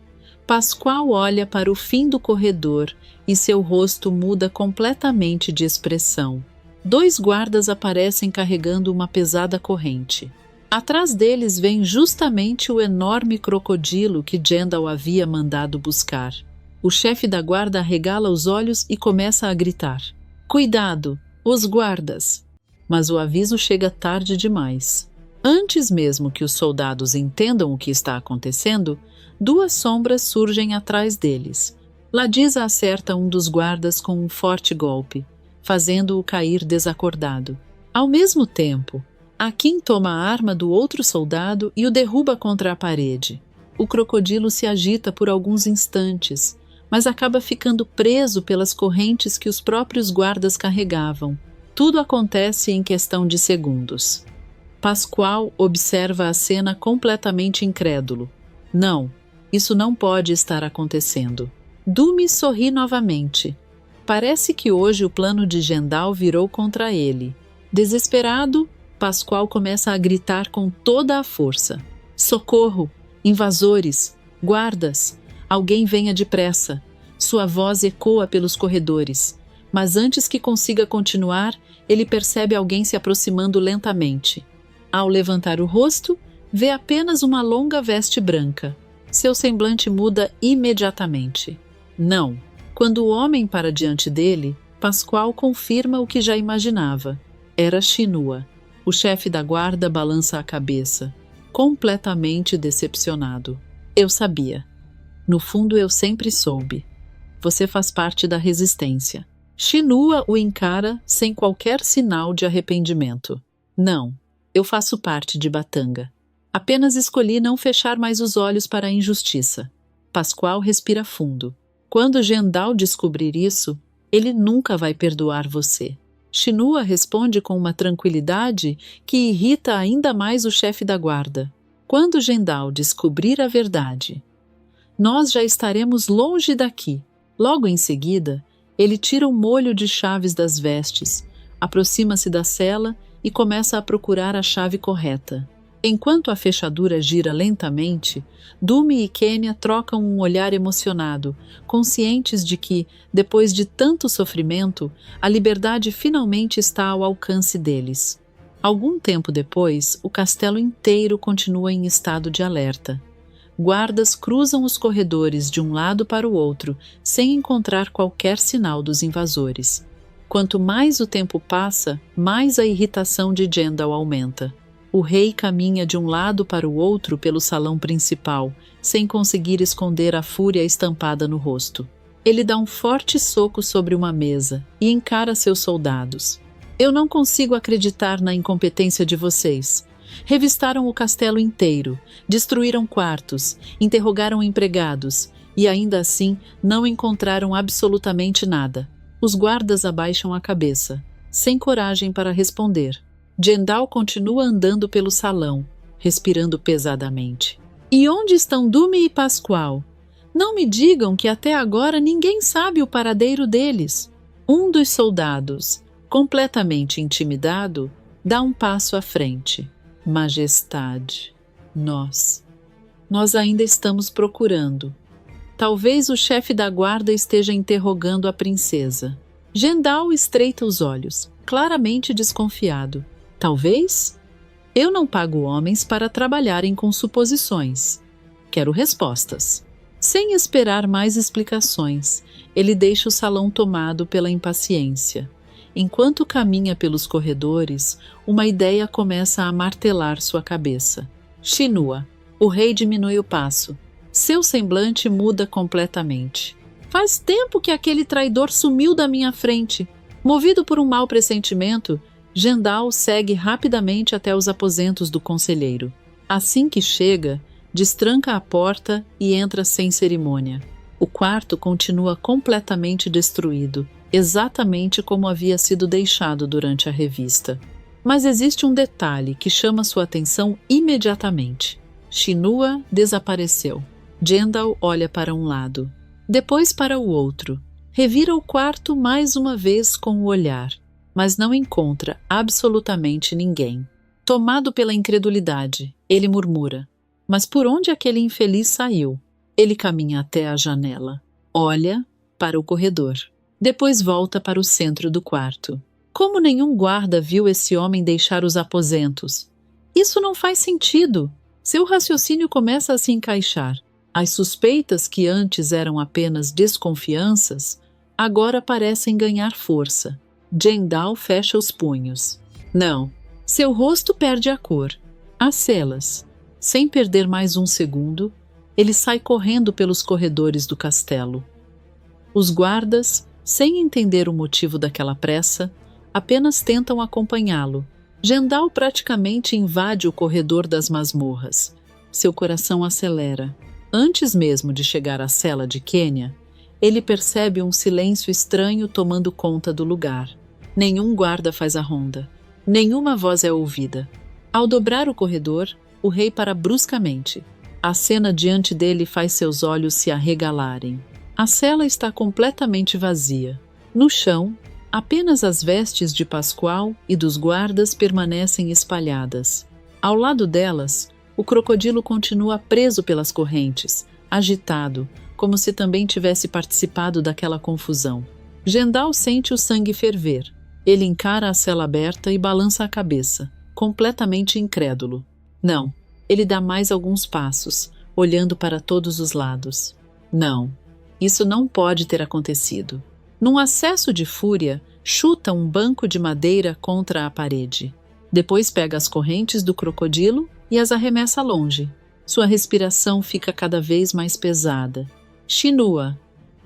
Pascoal olha para o fim do corredor e seu rosto muda completamente de expressão. Dois guardas aparecem carregando uma pesada corrente. Atrás deles vem justamente o enorme crocodilo que Jendal havia mandado buscar. O chefe da guarda arregala os olhos e começa a gritar. Cuidado, os guardas! Mas o aviso chega tarde demais. Antes mesmo que os soldados entendam o que está acontecendo, duas sombras surgem atrás deles. Ladisa acerta um dos guardas com um forte golpe, fazendo-o cair desacordado. Ao mesmo tempo, Akin toma a arma do outro soldado e o derruba contra a parede. O crocodilo se agita por alguns instantes, mas acaba ficando preso pelas correntes que os próprios guardas carregavam. Tudo acontece em questão de segundos. Pascoal observa a cena completamente incrédulo. Não, isso não pode estar acontecendo. Dumi sorri novamente. Parece que hoje o plano de Jendal virou contra ele. Desesperado, Pascoal começa a gritar com toda a força. Socorro! Invasores! Guardas! Alguém venha depressa! Sua voz ecoa pelos corredores. Mas antes que consiga continuar, ele percebe alguém se aproximando lentamente. Ao levantar o rosto, vê apenas uma longa veste branca. Seu semblante muda imediatamente. Não. Quando o homem para diante dele, Pascoal confirma o que já imaginava. Era Shinua. O chefe da guarda balança a cabeça, completamente decepcionado. Eu sabia. No fundo, eu sempre soube. Você faz parte da resistência. Shinua o encara sem qualquer sinal de arrependimento. Não. Eu faço parte de Batanga. Apenas escolhi não fechar mais os olhos para a injustiça. Pascoal respira fundo. Quando Jendal descobrir isso, ele nunca vai perdoar você. Shinua responde com uma tranquilidade que irrita ainda mais o chefe da guarda. Quando Jendal descobrir a verdade, nós já estaremos longe daqui. Logo em seguida, ele tira o molho de chaves das vestes, aproxima-se da cela e começa a procurar a chave correta. Enquanto a fechadura gira lentamente, Dumi e Kenya trocam um olhar emocionado, conscientes de que, depois de tanto sofrimento, a liberdade finalmente está ao alcance deles. Algum tempo depois, o castelo inteiro continua em estado de alerta. Guardas cruzam os corredores de um lado para o outro, sem encontrar qualquer sinal dos invasores. Quanto mais o tempo passa, mais a irritação de Jendal aumenta. O rei caminha de um lado para o outro pelo salão principal, sem conseguir esconder a fúria estampada no rosto. Ele dá um forte soco sobre uma mesa e encara seus soldados. Eu não consigo acreditar na incompetência de vocês. Revistaram o castelo inteiro, destruíram quartos, interrogaram empregados e ainda assim não encontraram absolutamente nada. Os guardas abaixam a cabeça, sem coragem para responder. Jendal continua andando pelo salão, respirando pesadamente. E onde estão Dumi e Pascoal? Não me digam que até agora ninguém sabe o paradeiro deles. Um dos soldados, completamente intimidado, dá um passo à frente. Majestade, nós ainda estamos procurando. Talvez o chefe da guarda esteja interrogando a princesa. Jendal estreita os olhos, claramente desconfiado. Talvez? Eu não pago homens para trabalharem com suposições. Quero respostas. Sem esperar mais explicações, ele deixa o salão tomado pela impaciência. Enquanto caminha pelos corredores, uma ideia começa a martelar sua cabeça. Shinua. O rei diminui o passo. Seu semblante muda completamente. Faz tempo que aquele traidor sumiu da minha frente. Movido por um mau pressentimento, Jendal segue rapidamente até os aposentos do conselheiro. Assim que chega, destranca a porta e entra sem cerimônia. O quarto continua completamente destruído, exatamente como havia sido deixado durante a revista. Mas existe um detalhe que chama sua atenção imediatamente. Shinua desapareceu. Jendal olha para um lado, depois para o outro. Revira o quarto mais uma vez com o olhar, mas não encontra absolutamente ninguém. Tomado pela incredulidade, ele murmura: mas por onde aquele infeliz saiu? Ele caminha até a janela, olha para o corredor, depois volta para o centro do quarto. Como nenhum guarda viu esse homem deixar os aposentos? Isso não faz sentido. Seu raciocínio começa a se encaixar. As suspeitas que antes eram apenas desconfianças, agora parecem ganhar força. Jendal fecha os punhos. Não, seu rosto perde a cor. As celas. Sem perder mais um segundo, ele sai correndo pelos corredores do castelo. Os guardas, sem entender o motivo daquela pressa, apenas tentam acompanhá-lo. Jendal praticamente invade o corredor das masmorras. Seu coração acelera. Antes mesmo de chegar à cela de Kenya, ele percebe um silêncio estranho tomando conta do lugar. Nenhum guarda faz a ronda. Nenhuma voz é ouvida. Ao dobrar o corredor, o rei para bruscamente. A cena diante dele faz seus olhos se arregalarem. A cela está completamente vazia. No chão, apenas as vestes de Pascoal e dos guardas permanecem espalhadas. Ao lado delas, o crocodilo continua preso pelas correntes, agitado, como se também tivesse participado daquela confusão. Jendal sente o sangue ferver. Ele encara a cela aberta e balança a cabeça, completamente incrédulo. Não, ele dá mais alguns passos, olhando para todos os lados. Não, isso não pode ter acontecido. Num acesso de fúria, chuta um banco de madeira contra a parede. Depois pega as correntes do crocodilo e as arremessa longe. Sua respiração fica cada vez mais pesada. Shinua,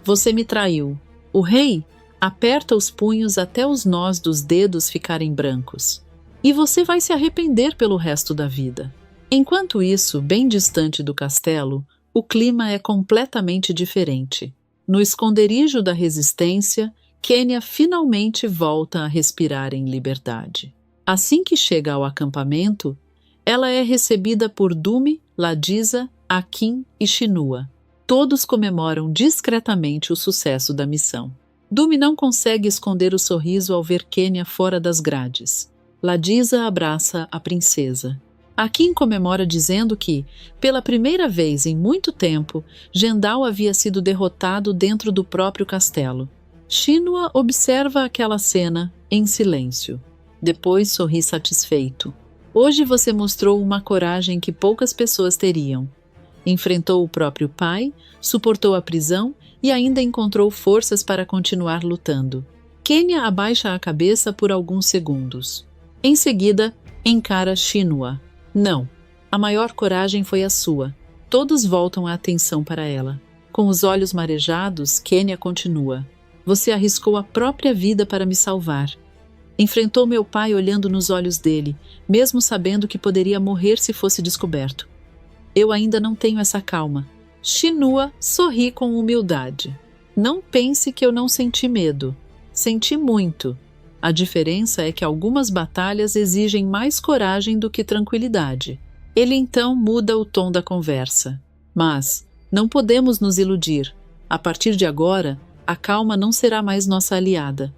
você me traiu. O rei aperta os punhos até os nós dos dedos ficarem brancos. E você vai se arrepender pelo resto da vida. Enquanto isso, bem distante do castelo, o clima é completamente diferente. No esconderijo da resistência, Kenya finalmente volta a respirar em liberdade. Assim que chega ao acampamento, ela é recebida por Dumi, Ladisa, Akin e Shinua. Todos comemoram discretamente o sucesso da missão. Dumi não consegue esconder o sorriso ao ver Kenya fora das grades. Ladisa abraça a princesa. Akin comemora dizendo que, pela primeira vez em muito tempo, Gendal havia sido derrotado dentro do próprio castelo. Shinua observa aquela cena em silêncio. Depois sorri satisfeito. Hoje você mostrou uma coragem que poucas pessoas teriam. Enfrentou o próprio pai, suportou a prisão e ainda encontrou forças para continuar lutando. Kenya abaixa a cabeça por alguns segundos. Em seguida, encara Shinua. Não, a maior coragem foi a sua. Todos voltam a atenção para ela. Com os olhos marejados, Kenya continua. Você arriscou a própria vida para me salvar. Enfrentou meu pai olhando nos olhos dele, mesmo sabendo que poderia morrer se fosse descoberto. Eu ainda não tenho essa calma. Shinua sorri com humildade. Não pense que eu não senti medo. Senti muito. A diferença é que algumas batalhas exigem mais coragem do que tranquilidade. Ele então muda o tom da conversa. Mas não podemos nos iludir. A partir de agora, a calma não será mais nossa aliada.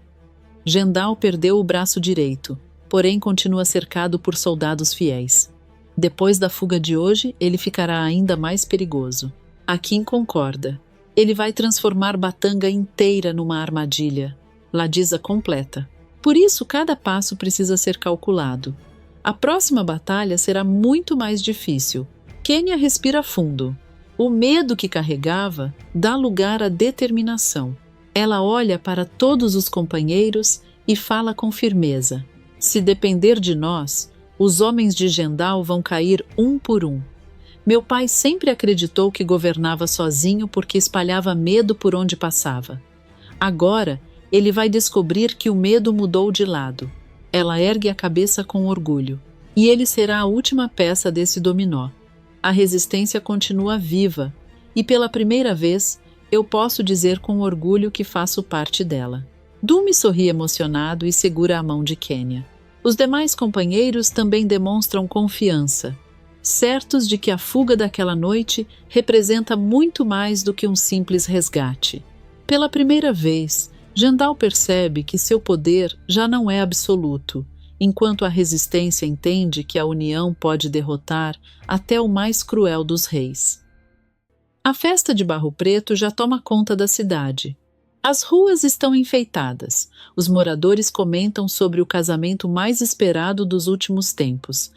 Gendal perdeu o braço direito, porém continua cercado por soldados fiéis. Depois da fuga de hoje, ele ficará ainda mais perigoso. Akin concorda. Ele vai transformar Batanga inteira numa armadilha. Ladisa completa. Por isso, cada passo precisa ser calculado. A próxima batalha será muito mais difícil. Kenya respira fundo. O medo que carregava dá lugar à determinação. Ela olha para todos os companheiros e fala com firmeza. Se depender de nós, os homens de Gendal vão cair um por um. Meu pai sempre acreditou que governava sozinho porque espalhava medo por onde passava. Agora, ele vai descobrir que o medo mudou de lado. Ela ergue a cabeça com orgulho. E ele será a última peça desse dominó. A resistência continua viva, e pela primeira vez, eu posso dizer com orgulho que faço parte dela. Dumi sorri emocionado e segura a mão de Kenya. Os demais companheiros também demonstram confiança, certos de que a fuga daquela noite representa muito mais do que um simples resgate. Pela primeira vez, Gendal percebe que seu poder já não é absoluto, enquanto a resistência entende que a união pode derrotar até o mais cruel dos reis. A festa de Barro Preto já toma conta da cidade. As ruas estão enfeitadas. Os moradores comentam sobre o casamento mais esperado dos últimos tempos.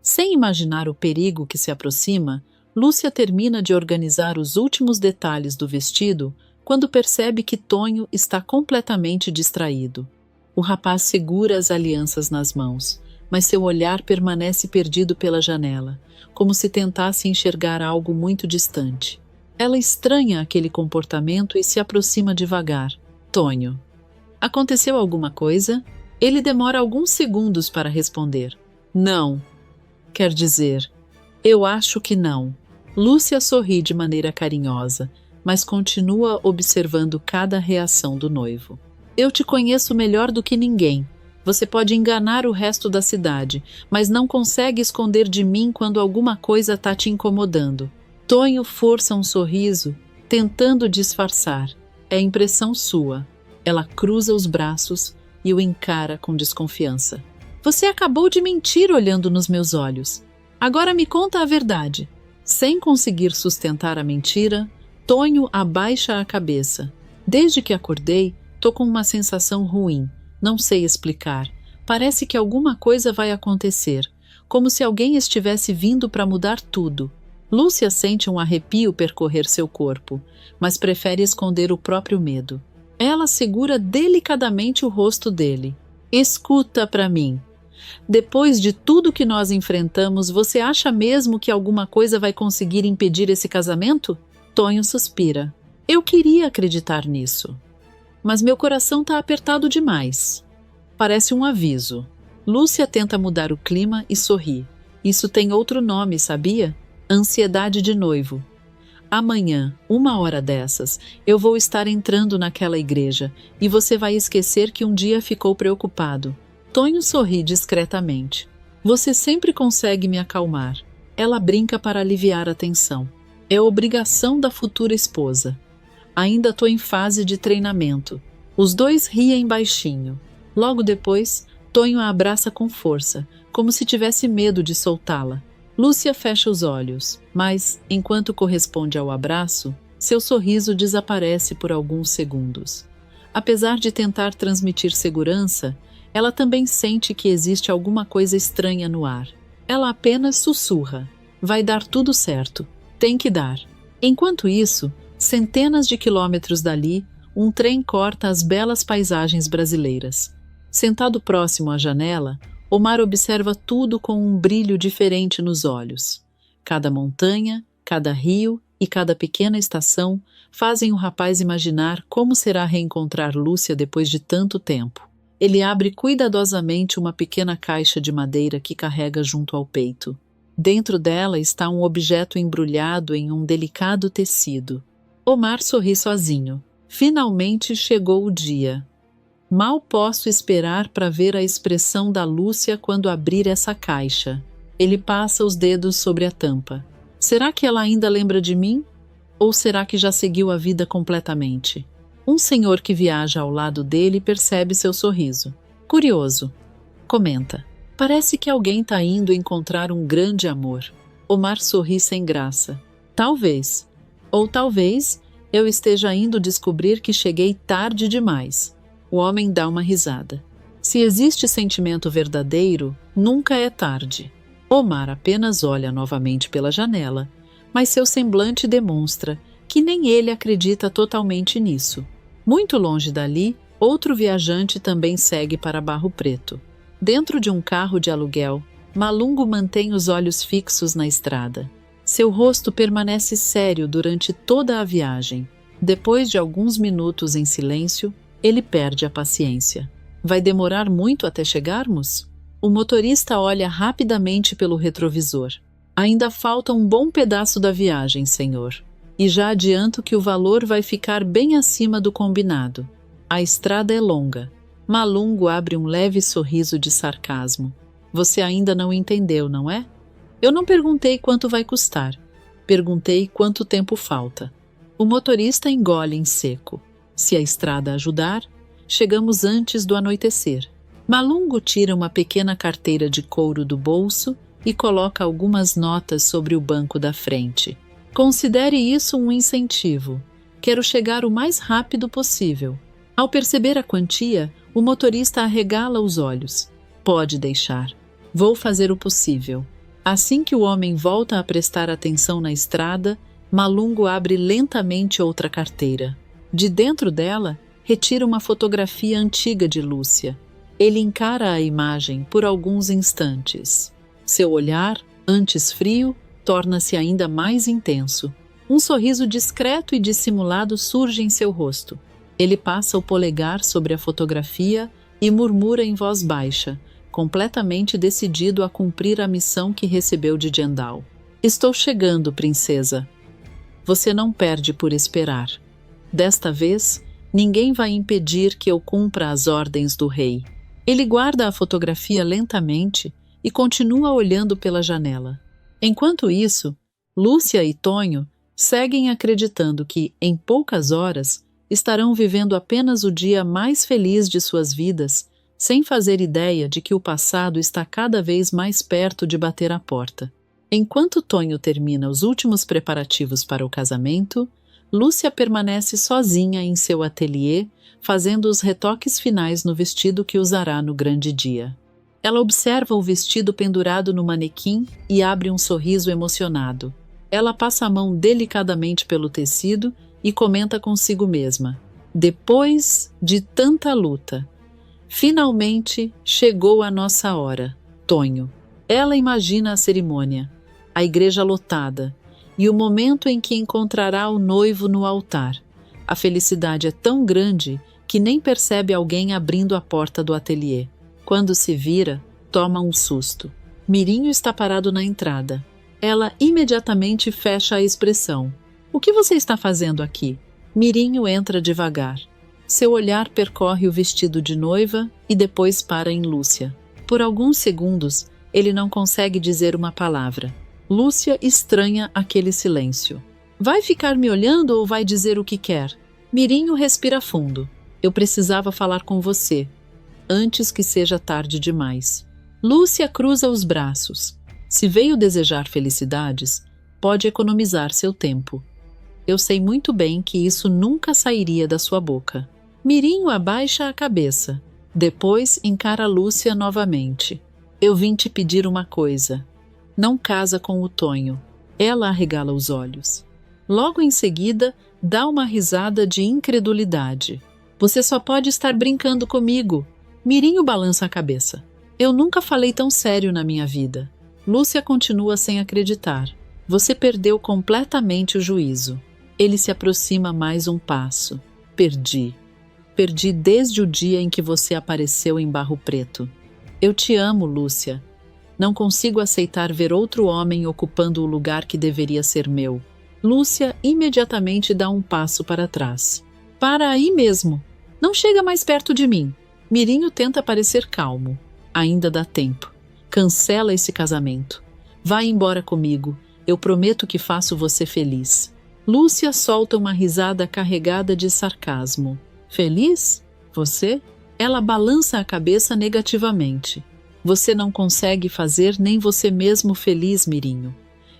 Sem imaginar o perigo que se aproxima, Lúcia termina de organizar os últimos detalhes do vestido quando percebe que Tonho está completamente distraído. O rapaz segura as alianças nas mãos, mas seu olhar permanece perdido pela janela, como se tentasse enxergar algo muito distante. Ela estranha aquele comportamento e se aproxima devagar. Tonho. Aconteceu alguma coisa? Ele demora alguns segundos para responder. Não. Quer dizer, eu acho que não. Lúcia sorri de maneira carinhosa, mas continua observando cada reação do noivo. Eu te conheço melhor do que ninguém. Você pode enganar o resto da cidade, mas não consegue esconder de mim quando alguma coisa está te incomodando. Tonho força um sorriso, tentando disfarçar. É impressão sua. Ela cruza os braços e o encara com desconfiança. Você acabou de mentir olhando nos meus olhos. Agora me conta a verdade. Sem conseguir sustentar a mentira, Tonho abaixa a cabeça. Desde que acordei, tô com uma sensação ruim. Não sei explicar. Parece que alguma coisa vai acontecer, como se alguém estivesse vindo para mudar tudo. Lúcia sente um arrepio percorrer seu corpo, mas prefere esconder o próprio medo. Ela segura delicadamente o rosto dele. Escuta para mim. Depois de tudo que nós enfrentamos, você acha mesmo que alguma coisa vai conseguir impedir esse casamento? Tonho suspira. Eu queria acreditar nisso. Mas meu coração está apertado demais. Parece um aviso. Lúcia tenta mudar o clima e sorri. Isso tem outro nome, sabia? Ansiedade de noivo. Amanhã, 1 hora dessas, eu vou estar entrando naquela igreja e você vai esquecer que um dia ficou preocupado. Tonho sorri discretamente. Você sempre consegue me acalmar. Ela brinca para aliviar a tensão. É obrigação da futura esposa. Ainda estou em fase de treinamento. Os dois riem baixinho. Logo depois, Tonho a abraça com força, como se tivesse medo de soltá-la. Lúcia fecha os olhos, mas, enquanto corresponde ao abraço, seu sorriso desaparece por alguns segundos. Apesar de tentar transmitir segurança, ela também sente que existe alguma coisa estranha no ar. Ela apenas sussurra: vai dar tudo certo, tem que dar. Enquanto isso, centenas de quilômetros dali, um trem corta as belas paisagens brasileiras. Sentado próximo à janela, Omar observa tudo com um brilho diferente nos olhos. Cada montanha, cada rio e cada pequena estação fazem o rapaz imaginar como será reencontrar Lúcia depois de tanto tempo. Ele abre cuidadosamente uma pequena caixa de madeira que carrega junto ao peito. Dentro dela está um objeto embrulhado em um delicado tecido. Omar sorri sozinho. Finalmente chegou o dia. Mal posso esperar para ver a expressão da Lúcia quando abrir essa caixa. Ele passa os dedos sobre a tampa. Será que ela ainda lembra de mim? Ou será que já seguiu a vida completamente? Um senhor que viaja ao lado dele percebe seu sorriso. Curioso. Comenta. Parece que alguém está indo encontrar um grande amor. Omar sorri sem graça. Talvez. Ou talvez eu esteja indo descobrir que cheguei tarde demais. O homem dá uma risada. Se existe sentimento verdadeiro, nunca é tarde. Omar apenas olha novamente pela janela, mas seu semblante demonstra que nem ele acredita totalmente nisso. Muito longe dali, outro viajante também segue para Barro Preto. Dentro de um carro de aluguel, Malungo mantém os olhos fixos na estrada. Seu rosto permanece sério durante toda a viagem. Depois de alguns minutos em silêncio, ele perde a paciência. Vai demorar muito até chegarmos? O motorista olha rapidamente pelo retrovisor. Ainda falta um bom pedaço da viagem, senhor. E já adianto que o valor vai ficar bem acima do combinado. A estrada é longa. Malungo abre um leve sorriso de sarcasmo. Você ainda não entendeu, não é? Eu não perguntei quanto vai custar. Perguntei quanto tempo falta. O motorista engole em seco. Se a estrada ajudar, chegamos antes do anoitecer. Malungo tira uma pequena carteira de couro do bolso e coloca algumas notas sobre o banco da frente. Considere isso um incentivo. Quero chegar o mais rápido possível. Ao perceber a quantia, o motorista arregala os olhos. Pode deixar. Vou fazer o possível. Assim que o homem volta a prestar atenção na estrada, Malungo abre lentamente outra carteira. De dentro dela, retira uma fotografia antiga de Lúcia. Ele encara a imagem por alguns instantes. Seu olhar, antes frio, torna-se ainda mais intenso. Um sorriso discreto e dissimulado surge em seu rosto. Ele passa o polegar sobre a fotografia e murmura em voz baixa, completamente decidido a cumprir a missão que recebeu de Jendal. Estou chegando, princesa. Você não perde por esperar. Desta vez, ninguém vai impedir que eu cumpra as ordens do rei. Ele guarda a fotografia lentamente e continua olhando pela janela. Enquanto isso, Lúcia e Tonho seguem acreditando que, em poucas horas, estarão vivendo apenas o dia mais feliz de suas vidas, sem fazer ideia de que o passado está cada vez mais perto de bater à porta. Enquanto Tonho termina os últimos preparativos para o casamento, Lúcia permanece sozinha em seu ateliê, fazendo os retoques finais no vestido que usará no grande dia. Ela observa o vestido pendurado no manequim e abre um sorriso emocionado. Ela passa a mão delicadamente pelo tecido e comenta consigo mesma: depois de tanta luta, finalmente chegou a nossa hora, Tonho. Ela imagina a cerimônia, a igreja lotada e o momento em que encontrará o noivo no altar. A felicidade é tão grande que nem percebe alguém abrindo a porta do ateliê. Quando se vira, toma um susto. Mirinho está parado na entrada. Ela imediatamente fecha a expressão. O que você está fazendo aqui? Mirinho entra devagar. Seu olhar percorre o vestido de noiva e depois para em Lúcia. Por alguns segundos, ele não consegue dizer uma palavra. Lúcia estranha aquele silêncio. Vai ficar me olhando ou vai dizer o que quer? Mirinho respira fundo. Eu precisava falar com você, antes que seja tarde demais. Lúcia cruza os braços. Se veio desejar felicidades, pode economizar seu tempo. Eu sei muito bem que isso nunca sairia da sua boca. Mirinho abaixa a cabeça. Depois encara Lúcia novamente. Eu vim te pedir uma coisa. Não casa com o Tonho. Ela arregala os olhos. Logo em seguida, dá uma risada de incredulidade. Você só pode estar brincando comigo. Mirinho balança a cabeça. Eu nunca falei tão sério na minha vida. Lúcia continua sem acreditar. Você perdeu completamente o juízo. Ele se aproxima mais um passo. Perdi. Perdi desde o dia em que você apareceu em Barro Preto. Eu te amo, Lúcia. Não consigo aceitar ver outro homem ocupando o lugar que deveria ser meu. Lúcia imediatamente dá um passo para trás. Para aí mesmo. Não chega mais perto de mim. Mirinho tenta parecer calmo. Ainda dá tempo. Cancela esse casamento. Vá embora comigo. Eu prometo que faço você feliz. Lúcia solta uma risada carregada de sarcasmo. Feliz? Você? Ela balança a cabeça negativamente. Você não consegue fazer nem você mesmo feliz, Mirinho.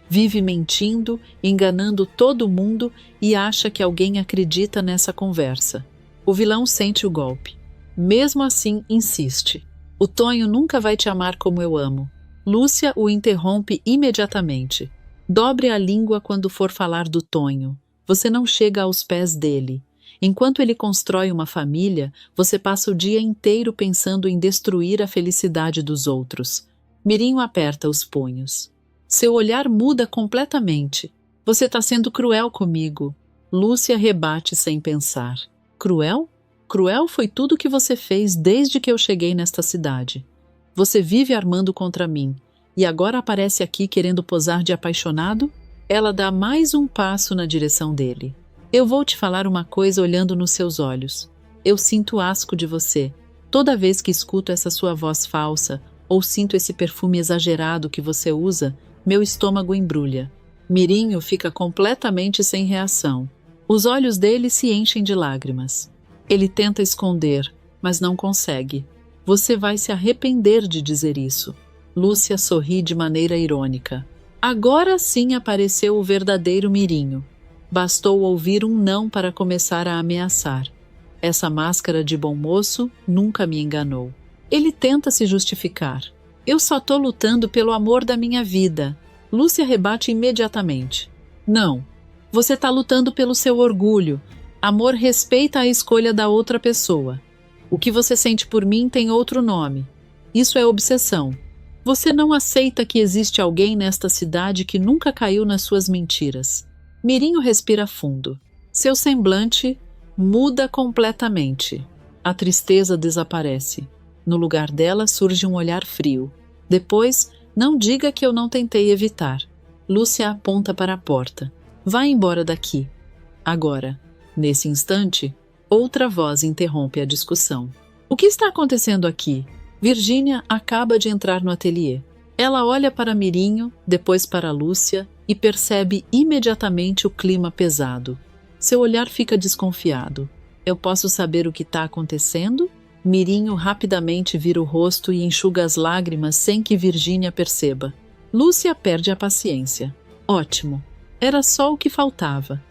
Vive mentindo, enganando todo mundo e acha que alguém acredita nessa conversa. O vilão sente o golpe. Mesmo assim, insiste. O Tonho nunca vai te amar como eu amo. Lúcia o interrompe imediatamente. Dobre a língua quando for falar do Tonho. Você não chega aos pés dele. Enquanto ele constrói uma família, você passa o dia inteiro pensando em destruir a felicidade dos outros. Mirinho aperta os punhos. Seu olhar muda completamente. Você está sendo cruel comigo. Lúcia rebate sem pensar. Cruel? Cruel foi tudo que você fez desde que eu cheguei nesta cidade. Você vive armando contra mim, e agora aparece aqui querendo posar de apaixonado? Ela dá mais um passo na direção dele. Eu vou te falar uma coisa olhando nos seus olhos. Eu sinto asco de você. Toda vez que escuto essa sua voz falsa, ou sinto esse perfume exagerado que você usa, meu estômago embrulha. Mirinho fica completamente sem reação. Os olhos dele se enchem de lágrimas. Ele tenta esconder, mas não consegue. Você vai se arrepender de dizer isso. Lúcia sorri de maneira irônica. Agora sim apareceu o verdadeiro Mirinho. Bastou ouvir um não para começar a ameaçar. Essa máscara de bom moço nunca me enganou. Ele tenta se justificar. Eu só tô lutando pelo amor da minha vida. Lúcia rebate imediatamente. Não. Você tá lutando pelo seu orgulho. Amor respeita a escolha da outra pessoa. O que você sente por mim tem outro nome. Isso é obsessão. Você não aceita que existe alguém nesta cidade que nunca caiu nas suas mentiras. Mirinho respira fundo. Seu semblante muda completamente. A tristeza desaparece. No lugar dela surge um olhar frio. Depois, não diga que eu não tentei evitar. Lúcia aponta para a porta. Vá embora daqui. Agora. Nesse instante, outra voz interrompe a discussão. O que está acontecendo aqui? Virgínia acaba de entrar no ateliê. Ela olha para Mirinho, depois para Lúcia e percebe imediatamente o clima pesado. Seu olhar fica desconfiado. Eu posso saber o que está acontecendo? Mirinho rapidamente vira o rosto e enxuga as lágrimas sem que Virgínia perceba. Lúcia perde a paciência. Ótimo. Era só o que faltava.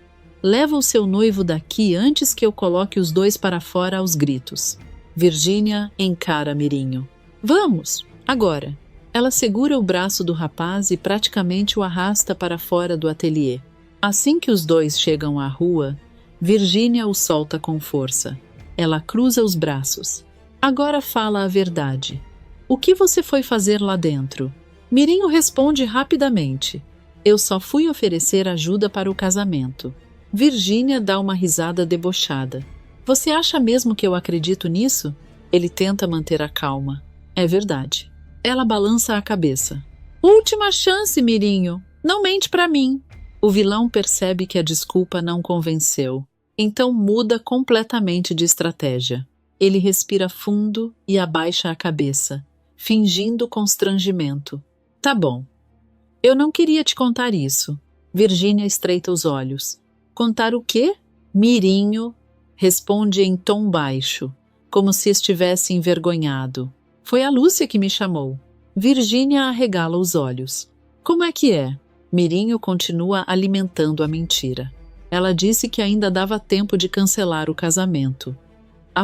Leva o seu noivo daqui antes que eu coloque os dois para fora aos gritos. Virgínia encara Mirinho. Vamos, agora. Ela segura o braço do rapaz e praticamente o arrasta para fora do ateliê. Assim que os dois chegam à rua, Virgínia o solta com força. Ela cruza os braços. Agora fala a verdade. O que você foi fazer lá dentro? Mirinho responde rapidamente. Eu só fui oferecer ajuda para o casamento. Virgínia dá uma risada debochada. Você acha mesmo que eu acredito nisso? Ele tenta manter a calma. É verdade. Ela balança a cabeça. Última chance, Mirinho. Não mente para mim. O vilão percebe que a desculpa não convenceu. Então muda completamente de estratégia. Ele respira fundo e abaixa a cabeça, fingindo constrangimento. Tá bom. Eu não queria te contar isso. Virgínia estreita os olhos. Contar o quê? Mirinho responde em tom baixo, como se estivesse envergonhado. Foi a Lúcia que me chamou. Virgínia arregala os olhos. Como é que é? Mirinho continua alimentando a mentira. Ela disse que ainda dava tempo de cancelar o casamento.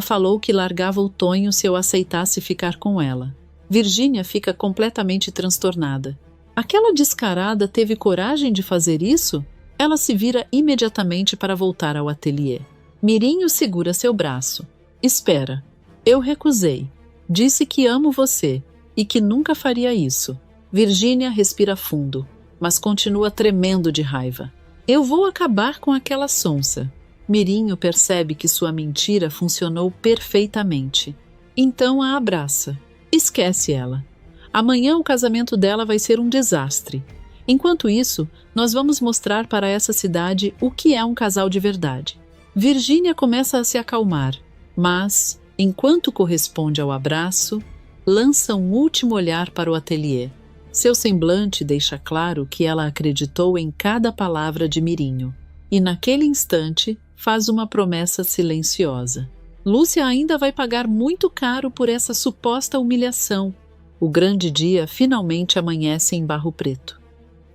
Falou que largava o Tonho se eu aceitasse ficar com ela. Virgínia fica completamente transtornada. Aquela descarada teve coragem de fazer isso? Ela se vira imediatamente para voltar ao ateliê. Mirinho segura seu braço. Espera, eu recusei. Disse que amo você e que nunca faria isso. Virgínia respira fundo, mas continua tremendo de raiva. Eu vou acabar com aquela sonsa. Mirinho percebe que sua mentira funcionou perfeitamente. Então a abraça. Esquece ela. Amanhã o casamento dela vai ser um desastre. Enquanto isso, nós vamos mostrar para essa cidade o que é um casal de verdade. Virgínia começa a se acalmar, mas, enquanto corresponde ao abraço, lança um último olhar para o ateliê. Seu semblante deixa claro que ela acreditou em cada palavra de Mirinho. E naquele instante, faz uma promessa silenciosa. Lúcia ainda vai pagar muito caro por essa suposta humilhação. O grande dia finalmente amanhece em Barro Preto.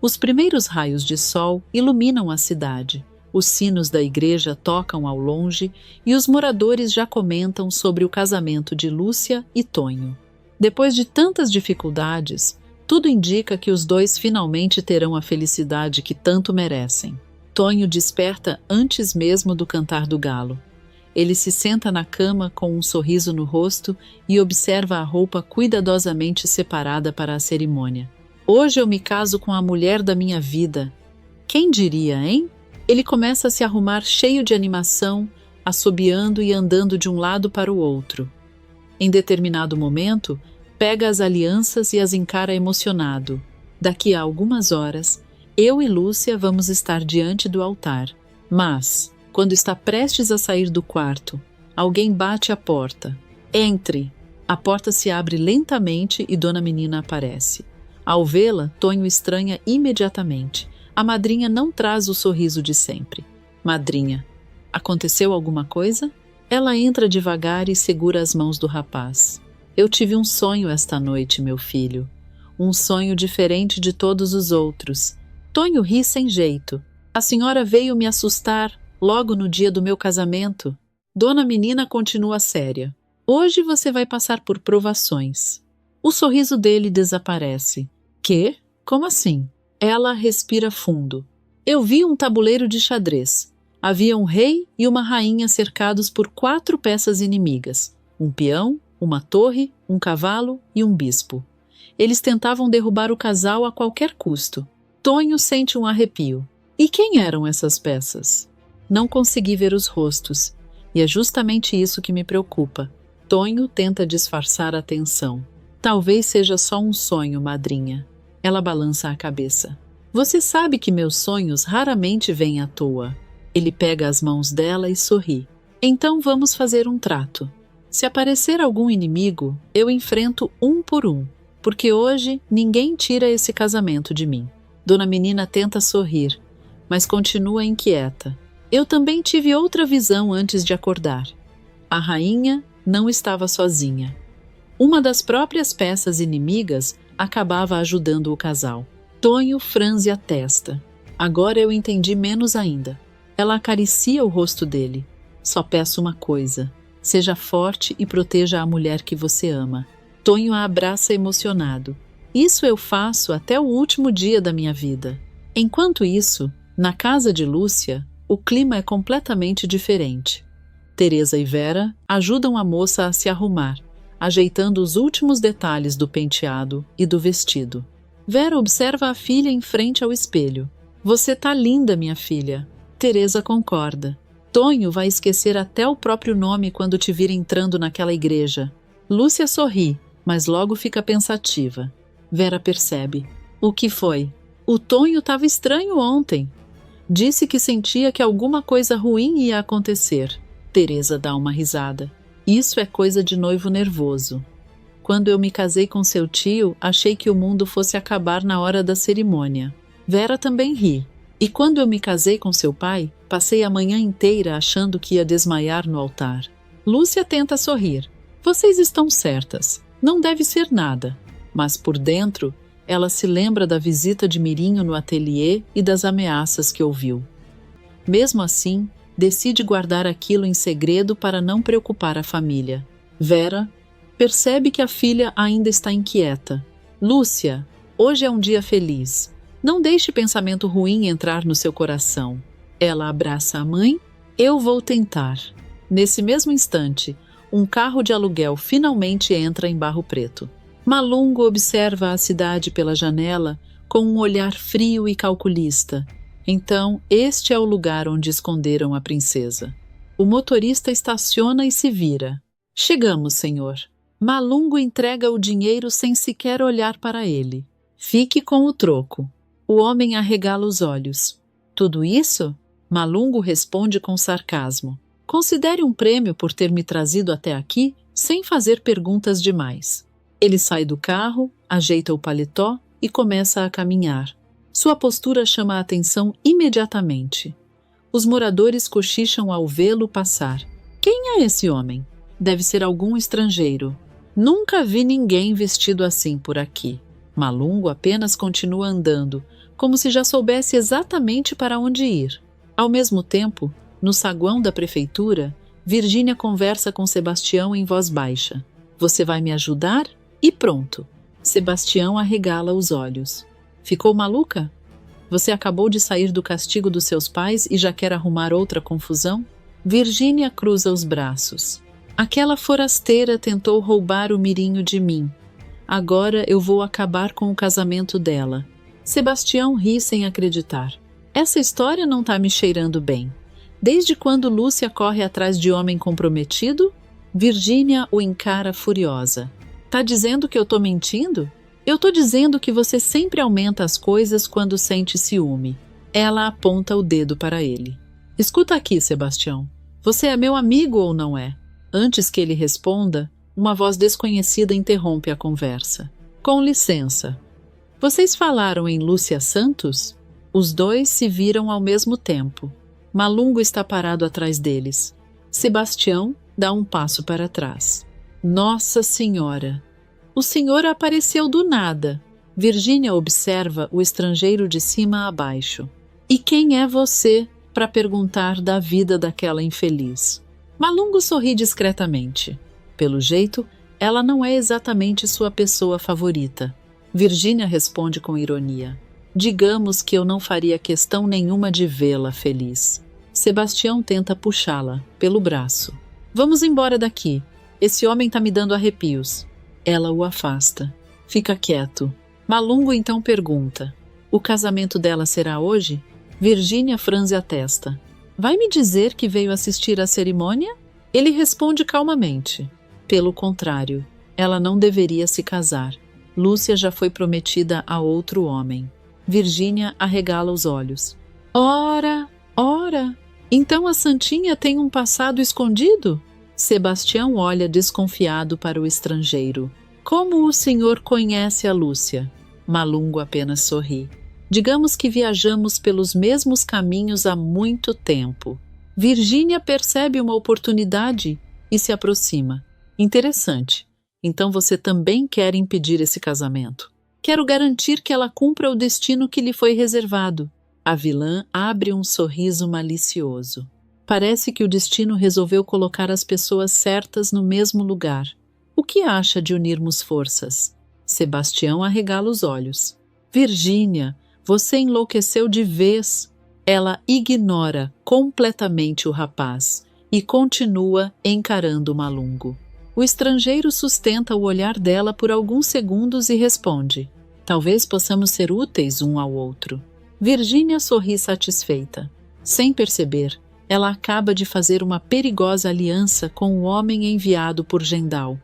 Os primeiros raios de sol iluminam a cidade. Os sinos da igreja tocam ao longe e os moradores já comentam sobre o casamento de Lúcia e Tonho. Depois de tantas dificuldades, tudo indica que os dois finalmente terão a felicidade que tanto merecem. Tonho desperta antes mesmo do cantar do galo. Ele se senta na cama com um sorriso no rosto e observa a roupa cuidadosamente separada para a cerimônia. Hoje eu me caso com a mulher da minha vida. Quem diria, hein? Ele começa a se arrumar cheio de animação, assobiando e andando de um lado para o outro. Em determinado momento, pega as alianças e as encara emocionado. Daqui a algumas horas, eu e Lúcia vamos estar diante do altar. Mas, quando está prestes a sair do quarto, alguém bate à porta. Entre! A porta se abre lentamente e Dona Menina aparece. Ao vê-la, Tonho estranha imediatamente. A madrinha não traz o sorriso de sempre. Madrinha, aconteceu alguma coisa? Ela entra devagar e segura as mãos do rapaz. Eu tive um sonho esta noite, meu filho. Um sonho diferente de todos os outros. Tonho ri sem jeito. A senhora veio me assustar logo no dia do meu casamento. Dona Menina continua séria. Hoje você vai passar por provações. O sorriso dele desaparece. Quê? Como assim? Ela respira fundo. Eu vi um tabuleiro de xadrez. Havia um rei e uma rainha cercados por 4 peças inimigas. Um peão, uma torre, um cavalo e um bispo. Eles tentavam derrubar o casal a qualquer custo. Tonho sente um arrepio. E quem eram essas peças? Não consegui ver os rostos. E é justamente isso que me preocupa. Tonho tenta disfarçar a tensão. Talvez seja só um sonho, madrinha. Ela balança a cabeça. Você sabe que meus sonhos raramente vêm à toa. Ele pega as mãos dela e sorri. Então vamos fazer um trato. Se aparecer algum inimigo, eu enfrento um por um, porque hoje ninguém tira esse casamento de mim. Dona Menina tenta sorrir, mas continua inquieta. Eu também tive outra visão antes de acordar. A rainha não estava sozinha. Uma das próprias peças inimigas acabava ajudando o casal. Tonho franze a testa. Agora eu entendi menos ainda. Ela acaricia o rosto dele. Só peço uma coisa. Seja forte e proteja a mulher que você ama. Tonho a abraça emocionado. Isso eu faço até o último dia da minha vida. Enquanto isso, na casa de Lúcia, o clima é completamente diferente. Teresa e Vera ajudam a moça a se arrumar, ajeitando os últimos detalhes do penteado e do vestido. Vera observa a filha em frente ao espelho. Você tá linda, minha filha. Teresa concorda. Tonho vai esquecer até o próprio nome quando te vir entrando naquela igreja. Lúcia sorri, mas logo fica pensativa. Vera percebe. O que foi? O Tonho estava estranho ontem. Disse que sentia que alguma coisa ruim ia acontecer. Teresa dá uma risada. Isso é coisa de noivo nervoso. Quando eu me casei com seu tio, achei que o mundo fosse acabar na hora da cerimônia. Vera também ri. E quando eu me casei com seu pai, passei a manhã inteira achando que ia desmaiar no altar. Lúcia tenta sorrir. Vocês estão certas. Não deve ser nada. mas por dentro ela se lembra da visita de Mirinho no ateliê e das ameaças que ouviu. Mesmo assim, decide guardar aquilo em segredo para não preocupar a família. Vera percebe que a filha ainda está inquieta. Lúcia, hoje é um dia feliz. Não deixe pensamento ruim entrar no seu coração. Ela abraça a mãe. Eu vou tentar. Nesse mesmo instante, um carro de aluguel finalmente entra em Barro Preto. Malungo observa a cidade pela janela com um olhar frio e calculista. Então, este é o lugar onde esconderam a princesa. O motorista estaciona e se vira. Chegamos, senhor. Malungo entrega o dinheiro sem sequer olhar para ele. Fique com o troco. O homem arregala os olhos. Tudo isso? Malungo responde com sarcasmo. Considere um prêmio por ter me trazido até aqui sem fazer perguntas demais. Ele sai do carro, ajeita o paletó e começa a caminhar. Sua postura chama a atenção imediatamente. Os moradores cochicham ao vê-lo passar. Quem é esse homem? Deve ser algum estrangeiro. Nunca vi ninguém vestido assim por aqui. Malungo apenas continua andando, como se já soubesse exatamente para onde ir. Ao mesmo tempo, no saguão da prefeitura, Virgínia conversa com Sebastião em voz baixa. Você vai me ajudar? E pronto. Sebastião arregala os olhos. Ficou maluca? Você acabou de sair do castigo dos seus pais e já quer arrumar outra confusão? Virgínia cruza os braços. Aquela forasteira tentou roubar o Mirinho de mim. Agora eu vou acabar com o casamento dela. Sebastião ri sem acreditar. Essa história não está me cheirando bem. Desde quando Lúcia corre atrás de homem comprometido? Virgínia o encara furiosa. Tá dizendo que eu tô mentindo? Eu tô dizendo que você sempre aumenta as coisas quando sente ciúme. Ela aponta o dedo para ele. Escuta aqui, Sebastião. Você é meu amigo ou não é? Antes que ele responda, uma voz desconhecida interrompe a conversa. Com licença. Vocês falaram em Lúcia Santos? Os dois se viram ao mesmo tempo. Malungo está parado atrás deles. Sebastião dá um passo para trás. Nossa Senhora! O senhor apareceu do nada. Virgínia observa o estrangeiro de cima a baixo. E quem é você para perguntar da vida daquela infeliz? Malungo sorri discretamente. Pelo jeito, ela não é exatamente sua pessoa favorita. Virgínia responde com ironia. Digamos que eu não faria questão nenhuma de vê-la feliz. Sebastião tenta puxá-la pelo braço. Vamos embora daqui. Esse homem está me dando arrepios. Ela o afasta. Fica quieto. Malungo então pergunta. O casamento dela será hoje? Virgínia franze a testa. Vai me dizer que veio assistir à cerimônia? Ele responde calmamente. Pelo contrário, ela não deveria se casar. Lúcia já foi prometida a outro homem. Virgínia arregala os olhos. Ora, ora! Então a Santinha tem um passado escondido? Sebastião olha desconfiado para o estrangeiro. Como o senhor conhece a Lúcia? Malungo apenas sorri. Digamos que viajamos pelos mesmos caminhos há muito tempo. Virgínia percebe uma oportunidade e se aproxima. Interessante. Então você também quer impedir esse casamento. Quero garantir que ela cumpra o destino que lhe foi reservado. A vilã abre um sorriso malicioso. Parece que o destino resolveu colocar as pessoas certas no mesmo lugar. O que acha de unirmos forças? Sebastião arregala os olhos. Virgínia, você enlouqueceu de vez. Ela ignora completamente o rapaz e continua encarando Malungo. O estrangeiro sustenta o olhar dela por alguns segundos e responde. Talvez possamos ser úteis um ao outro. Virgínia sorri satisfeita. Sem perceber, ela acaba de fazer uma perigosa aliança com o homem enviado por Gendal.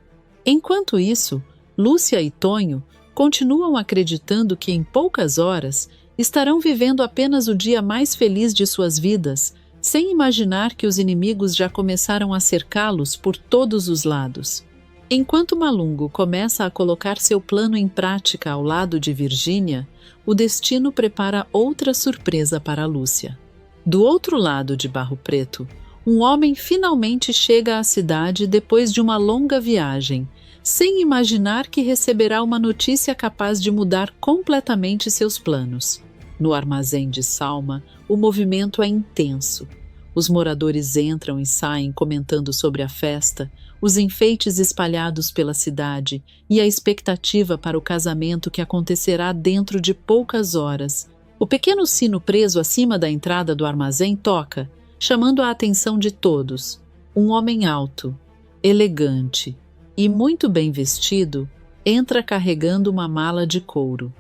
Enquanto isso, Lúcia e Tonho continuam acreditando que em poucas horas estarão vivendo apenas o dia mais feliz de suas vidas, sem imaginar que os inimigos já começaram a cercá-los por todos os lados. Enquanto Malungo começa a colocar seu plano em prática ao lado de Virgínia, o destino prepara outra surpresa para Lúcia. Do outro lado de Barro Preto, um homem finalmente chega à cidade depois de uma longa viagem, sem imaginar que receberá uma notícia capaz de mudar completamente seus planos. No armazém de Salma, o movimento é intenso. Os moradores entram e saem comentando sobre a festa, os enfeites espalhados pela cidade e a expectativa para o casamento que acontecerá dentro de poucas horas. O pequeno sino preso acima da entrada do armazém toca, chamando a atenção de todos. Um homem alto, elegante e muito bem vestido entra carregando uma mala de couro.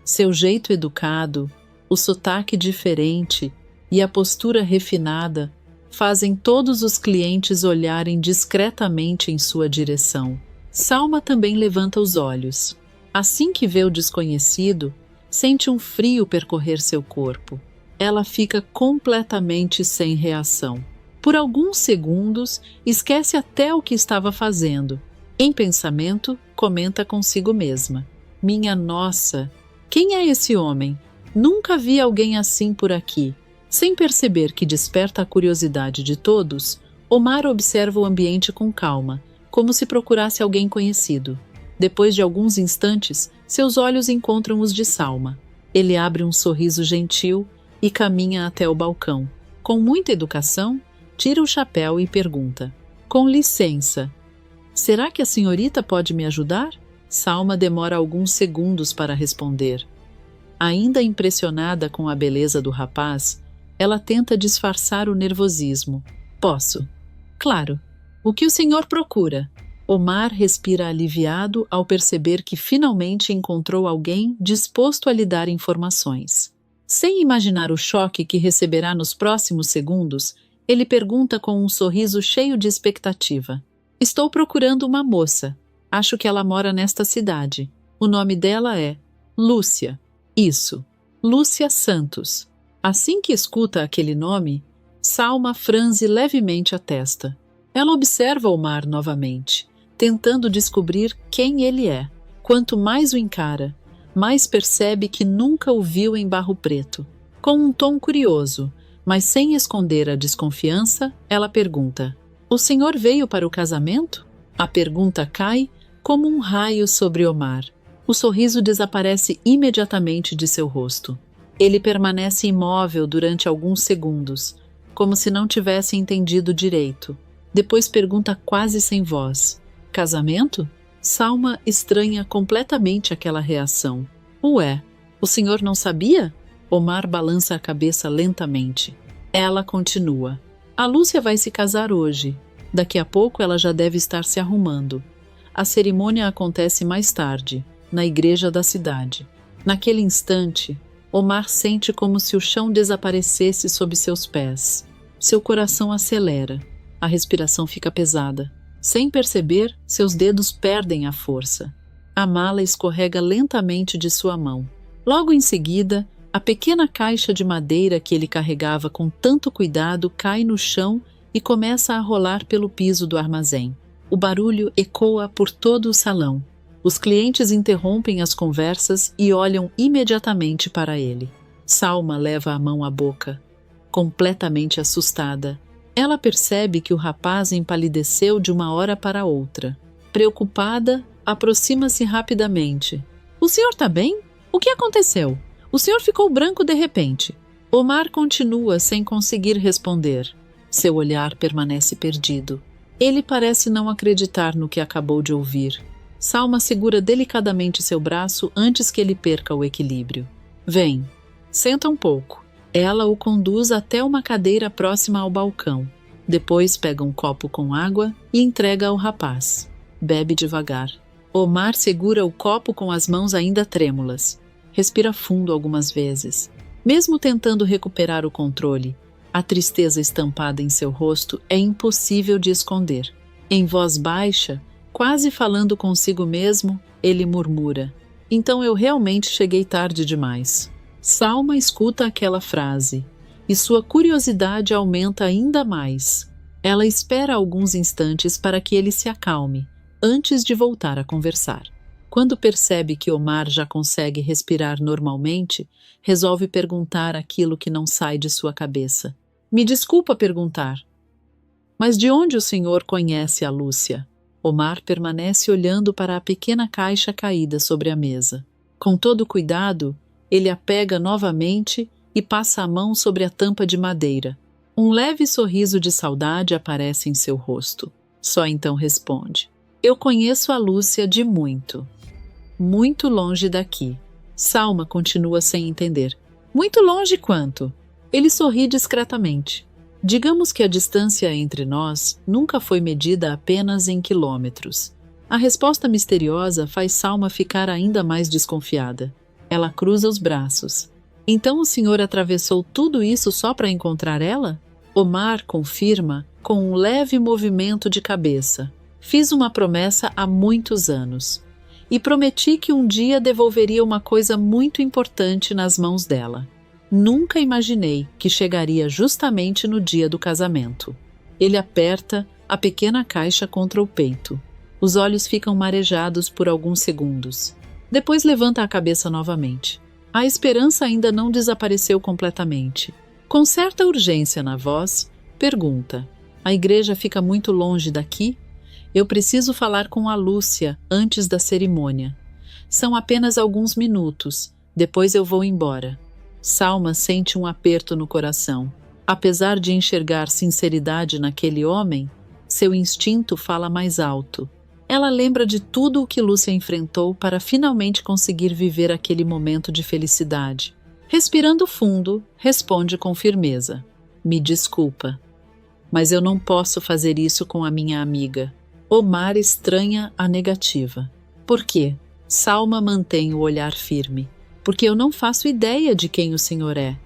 Seu jeito educado, o sotaque diferente e a postura refinada fazem todos os clientes olharem discretamente em sua direção. Salma também levanta os olhos. Assim que vê o desconhecido, sente um frio percorrer seu corpo. Ela fica completamente sem reação. Por alguns segundos, esquece até o que estava fazendo. Em pensamento, comenta consigo mesma: minha nossa, quem é esse homem? Nunca vi alguém assim por aqui. Sem perceber que desperta a curiosidade de todos, Omar observa o ambiente com calma, como se procurasse alguém conhecido. Depois de alguns instantes, seus olhos encontram os de Salma. Ele abre um sorriso gentil e caminha até o balcão. Com muita educação, tira o chapéu e pergunta: com licença, será que a senhorita pode me ajudar? Salma demora alguns segundos para responder. Ainda impressionada com a beleza do rapaz, ela tenta disfarçar o nervosismo. Posso. Claro. O que o senhor procura? Omar respira aliviado ao perceber que finalmente encontrou alguém disposto a lhe dar informações. Sem imaginar o choque que receberá nos próximos segundos, ele pergunta com um sorriso cheio de expectativa: estou procurando uma moça. Acho que ela mora nesta cidade. O nome dela é Lúcia. Isso, Lúcia Santos. Assim que escuta aquele nome, Salma franze levemente a testa. Ela observa Omar novamente, tentando descobrir quem ele é. Quanto mais o encara, mais percebe que nunca o viu em Barro Preto. Com um tom curioso, mas sem esconder a desconfiança, ela pergunta: o senhor veio para o casamento? A pergunta cai como um raio sobre Omar. O sorriso desaparece imediatamente de seu rosto. Ele permanece imóvel durante alguns segundos, como se não tivesse entendido direito. Depois pergunta quase sem voz: casamento? Salma estranha completamente aquela reação. Ué, o senhor não sabia? Omar balança a cabeça lentamente. Ela continua: a Lúcia vai se casar hoje. Daqui a pouco ela já deve estar se arrumando. A cerimônia acontece mais tarde, na igreja da cidade. Naquele instante, Omar sente como se o chão desaparecesse sob seus pés. Seu coração acelera, a respiração fica pesada. Sem perceber, seus dedos perdem a força. A mala escorrega lentamente de sua mão. Logo em seguida, a pequena caixa de madeira que ele carregava com tanto cuidado cai no chão e começa a rolar pelo piso do armazém. O barulho ecoa por todo o salão. Os clientes interrompem as conversas e olham imediatamente para ele. Salma leva a mão à boca, completamente assustada. Ela percebe que o rapaz empalideceu de uma hora para outra. Preocupada, aproxima-se rapidamente. O senhor está bem? O que aconteceu? O senhor ficou branco de repente. Omar continua sem conseguir responder. Seu olhar permanece perdido. Ele parece não acreditar no que acabou de ouvir. Salma segura delicadamente seu braço antes que ele perca o equilíbrio. Vem, senta um pouco. Ela o conduz até uma cadeira próxima ao balcão. Depois pega um copo com água e entrega ao rapaz. Bebe devagar. Omar segura o copo com as mãos ainda trêmulas. Respira fundo algumas vezes. Mesmo tentando recuperar o controle, a tristeza estampada em seu rosto é impossível de esconder. Em voz baixa, quase falando consigo mesmo, ele murmura: então eu realmente cheguei tarde demais. Salma escuta aquela frase e sua curiosidade aumenta ainda mais. Ela espera alguns instantes para que ele se acalme, antes de voltar a conversar. Quando percebe que Omar já consegue respirar normalmente, resolve perguntar aquilo que não sai de sua cabeça. Me desculpa perguntar, mas de onde o senhor conhece a Lúcia? Omar permanece olhando para a pequena caixa caída sobre a mesa. Com todo cuidado, ele a pega novamente e passa a mão sobre a tampa de madeira. Um leve sorriso de saudade aparece em seu rosto. Só então responde: eu conheço a Lúcia de muito, muito longe daqui. Salma continua sem entender. Muito longe quanto? Ele sorri discretamente. Digamos que a distância entre nós nunca foi medida apenas em quilômetros. A resposta misteriosa faz Salma ficar ainda mais desconfiada. Ela cruza os braços. Então o senhor atravessou tudo isso só para encontrar ela? Omar confirma com um leve movimento de cabeça. Fiz uma promessa há muitos anos. E prometi que um dia devolveria uma coisa muito importante nas mãos dela. Nunca imaginei que chegaria justamente no dia do casamento. Ele aperta a pequena caixa contra o peito. Os olhos ficam marejados por alguns segundos. Depois levanta a cabeça novamente. A esperança ainda não desapareceu completamente. Com certa urgência na voz, pergunta: a igreja fica muito longe daqui? Eu preciso falar com a Lúcia antes da cerimônia. São apenas alguns minutos, depois eu vou embora. Salma sente um aperto no coração. Apesar de enxergar sinceridade naquele homem, seu instinto fala mais alto. Ela lembra de tudo o que Lúcia enfrentou para finalmente conseguir viver aquele momento de felicidade. Respirando fundo, responde com firmeza: me desculpa, mas eu não posso fazer isso com a minha amiga. Omar estranha a negativa. Por quê? Salma mantém o olhar firme. Porque eu não faço ideia de quem o senhor é.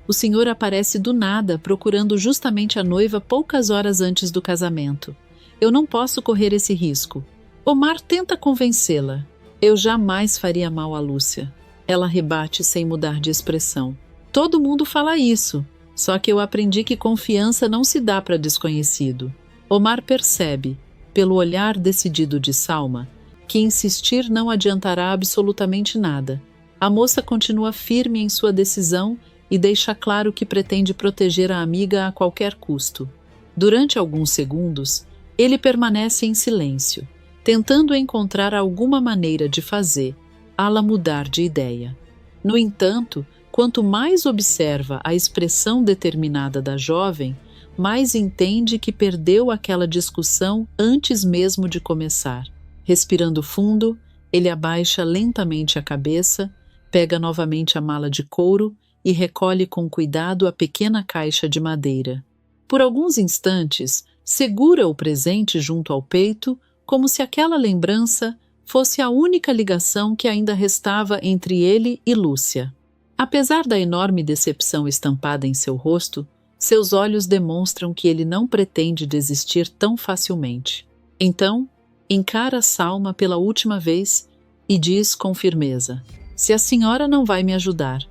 O senhor aparece do nada procurando justamente a noiva poucas horas antes do casamento. Eu não posso correr esse risco. Omar tenta convencê-la. Eu jamais faria mal a Lúcia. Ela rebate sem mudar de expressão. Todo mundo fala isso, só que eu aprendi que confiança não se dá para desconhecido. Omar percebe, pelo olhar decidido de Salma, que insistir não adiantará absolutamente nada. A moça continua firme em sua decisão e deixa claro que pretende proteger a amiga a qualquer custo. Durante alguns segundos, ele permanece em silêncio, tentando encontrar alguma maneira de fazê-la mudar de ideia. No entanto, quanto mais observa a expressão determinada da jovem, mais entende que perdeu aquela discussão antes mesmo de começar. Respirando fundo, ele abaixa lentamente a cabeça, pega novamente a mala de couro e recolhe com cuidado a pequena caixa de madeira. Por alguns instantes, segura o presente junto ao peito, como se aquela lembrança fosse a única ligação que ainda restava entre ele e Lúcia. Apesar da enorme decepção estampada em seu rosto, seus olhos demonstram que ele não pretende desistir tão facilmente. Então, encara Salma pela última vez e diz com firmeza: se a senhora não vai me ajudar,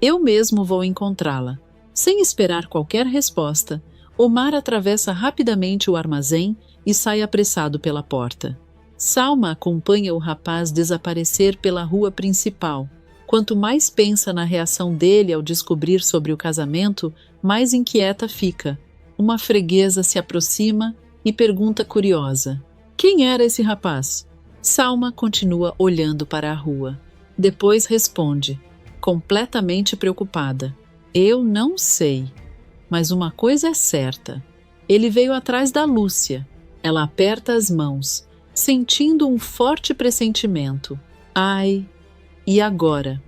eu mesmo vou encontrá-la. Sem esperar qualquer resposta, Omar atravessa rapidamente o armazém e sai apressado pela porta. Salma acompanha o rapaz desaparecer pela rua principal. Quanto mais pensa na reação dele ao descobrir sobre o casamento, mais inquieta fica. Uma freguesa se aproxima e pergunta curiosa: quem era esse rapaz? Salma continua olhando para a rua. Depois responde, completamente preocupada: eu não sei, mas uma coisa é certa. Ele veio atrás da Lúcia. Ela aperta as mãos, sentindo um forte pressentimento. Ai, e agora?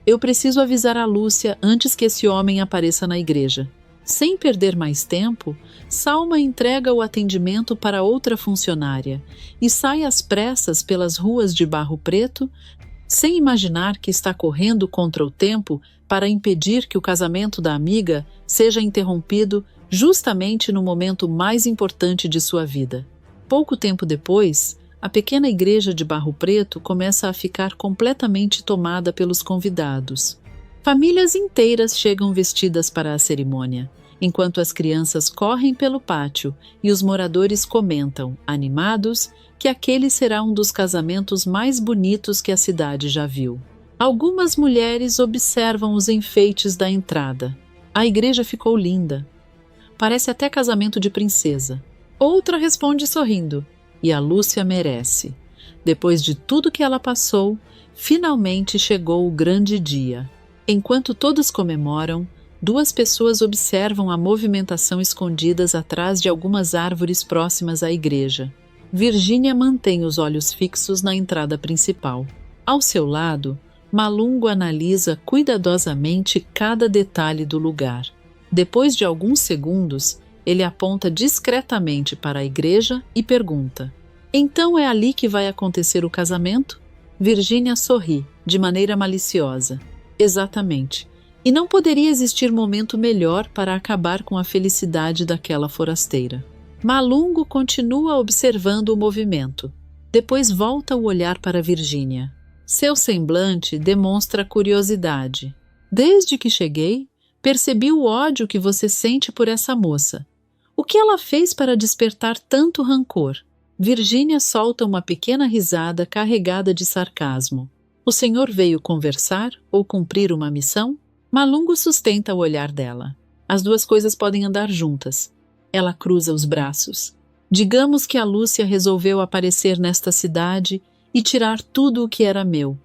Eu preciso avisar a Lúcia antes que esse homem apareça na igreja. Sem perder mais tempo, Salma entrega o atendimento para outra funcionária e sai às pressas pelas ruas de Barro Preto, sem imaginar que está correndo contra o tempo para impedir que o casamento da amiga seja interrompido justamente no momento mais importante de sua vida. Pouco tempo depois, a pequena igreja de Barro Preto começa a ficar completamente tomada pelos convidados. Famílias inteiras chegam vestidas para a cerimônia, enquanto as crianças correm pelo pátio e os moradores comentam, animados, que aquele será um dos casamentos mais bonitos que a cidade já viu. Algumas mulheres observam os enfeites da entrada. A igreja ficou linda. Parece até casamento de princesa. Outra responde sorrindo: e a Lúcia merece. Depois de tudo que ela passou, finalmente chegou o grande dia. Enquanto todos comemoram, duas pessoas observam a movimentação escondidas atrás de algumas árvores próximas à igreja. Virgínia mantém os olhos fixos na entrada principal. Ao seu lado, Malungo analisa cuidadosamente cada detalhe do lugar. Depois de alguns segundos, ele aponta discretamente para a igreja e pergunta: "Então é ali que vai acontecer o casamento?" Virgínia sorri, de maneira maliciosa. Exatamente. E não poderia existir momento melhor para acabar com a felicidade daquela forasteira. Malungo continua observando o movimento. Depois volta o olhar para Virgínia. Seu semblante demonstra curiosidade. Desde que cheguei, percebi o ódio que você sente por essa moça. O que ela fez para despertar tanto rancor? Virgínia solta uma pequena risada carregada de sarcasmo. O senhor veio conversar ou cumprir uma missão? Malungo sustenta o olhar dela. As duas coisas podem andar juntas. Ela cruza os braços. Digamos que a Lúcia resolveu aparecer nesta cidade e tirar tudo o que era meu.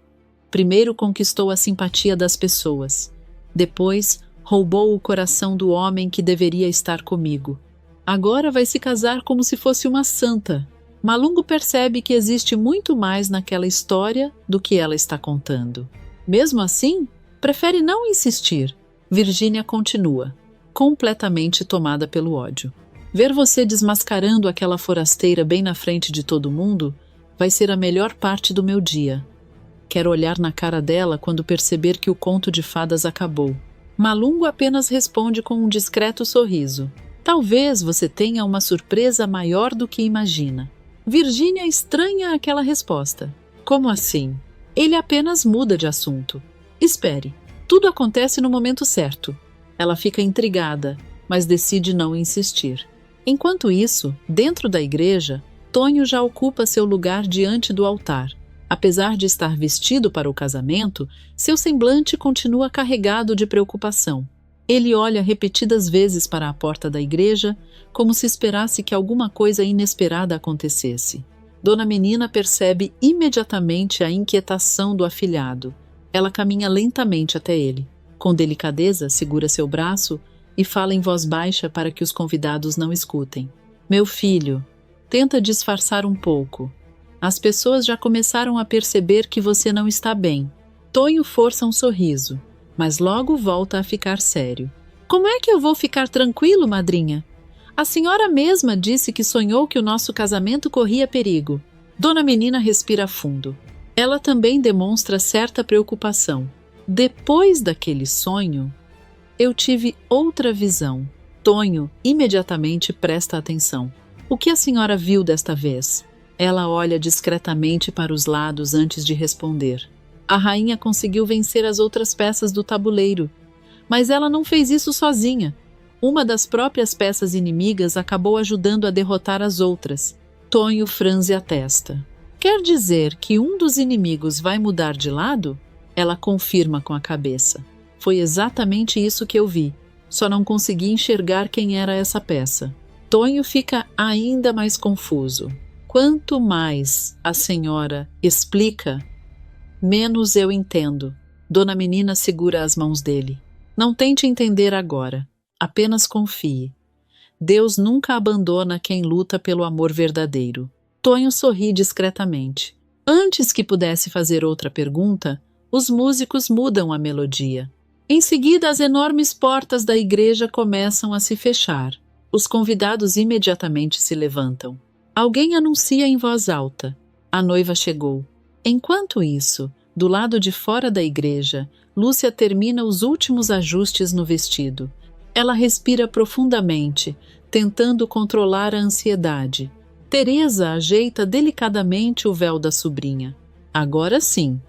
Primeiro conquistou a simpatia das pessoas. Depois, roubou o coração do homem que deveria estar comigo. Agora vai se casar como se fosse uma santa. Malungo percebe que existe muito mais naquela história do que ela está contando. Mesmo assim, prefere não insistir. Virgínia continua, completamente tomada pelo ódio. Ver você desmascarando aquela forasteira bem na frente de todo mundo vai ser a melhor parte do meu dia. Quero olhar na cara dela quando perceber que o conto de fadas acabou. Malungo apenas responde com um discreto sorriso. Talvez você tenha uma surpresa maior do que imagina. Virgínia estranha aquela resposta. Como assim? Ele apenas muda de assunto. Espere, tudo acontece no momento certo. Ela fica intrigada, mas decide não insistir. Enquanto isso, dentro da igreja, Tonho já ocupa seu lugar diante do altar. Apesar de estar vestido para o casamento, seu semblante continua carregado de preocupação. Ele olha repetidas vezes para a porta da igreja, como se esperasse que alguma coisa inesperada acontecesse. Dona Menina percebe imediatamente a inquietação do afilhado. Ela caminha lentamente até ele. Com delicadeza, segura seu braço e fala em voz baixa para que os convidados não escutem. "Meu filho, tenta disfarçar um pouco. As pessoas já começaram a perceber que você não está bem." Tonho força um sorriso, mas logo volta a ficar sério. "Como é que eu vou ficar tranquilo, madrinha? A senhora mesma disse que sonhou que o nosso casamento corria perigo." Dona Menina respira fundo. Ela também demonstra certa preocupação. "Depois daquele sonho, eu tive outra visão." Tonho imediatamente presta atenção. "O que a senhora viu desta vez?" Ela olha discretamente para os lados antes de responder. "A rainha conseguiu vencer as outras peças do tabuleiro, mas ela não fez isso sozinha. Uma das próprias peças inimigas acabou ajudando a derrotar as outras." Tonho franze a testa. "Quer dizer que um dos inimigos vai mudar de lado?" Ela confirma com a cabeça. "Foi exatamente isso que eu vi. Só não consegui enxergar quem era essa peça." Tonho fica ainda mais confuso. "Quanto mais a senhora explica, menos eu entendo." Dona Menina segura as mãos dele. "Não tente entender agora. Apenas confie. Deus nunca abandona quem luta pelo amor verdadeiro." Tonho sorri discretamente. Antes que pudesse fazer outra pergunta, os músicos mudam a melodia. Em seguida, as enormes portas da igreja começam a se fechar. Os convidados imediatamente se levantam. Alguém anuncia em voz alta: "A noiva chegou." Enquanto isso, do lado de fora da igreja, Lúcia termina os últimos ajustes no vestido. Ela respira profundamente, tentando controlar a ansiedade. Teresa ajeita delicadamente o véu da sobrinha. "Agora sim."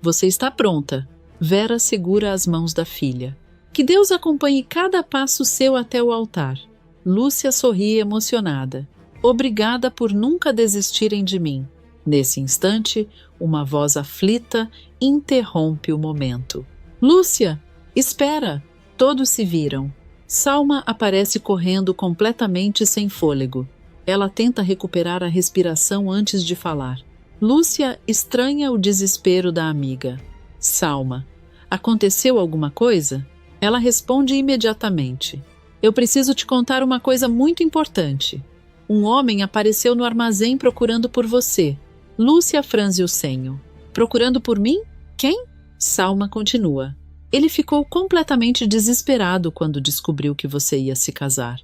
"Você está pronta." Vera segura as mãos da filha. "Que Deus acompanhe cada passo seu até o altar." Lúcia sorri emocionada. "Obrigada por nunca desistirem de mim." Nesse instante, uma voz aflita interrompe o momento. "Lúcia, espera!" Todos se viram. Salma aparece correndo completamente sem fôlego. Ela tenta recuperar a respiração antes de falar. Lúcia estranha o desespero da amiga. Salma: aconteceu alguma coisa? Ela responde imediatamente. Eu preciso te contar uma coisa muito importante. Um homem apareceu no armazém procurando por você. Lúcia franze o senho. Procurando por mim? Quem? Salma continua. Ele ficou completamente desesperado quando descobriu que você ia se casar.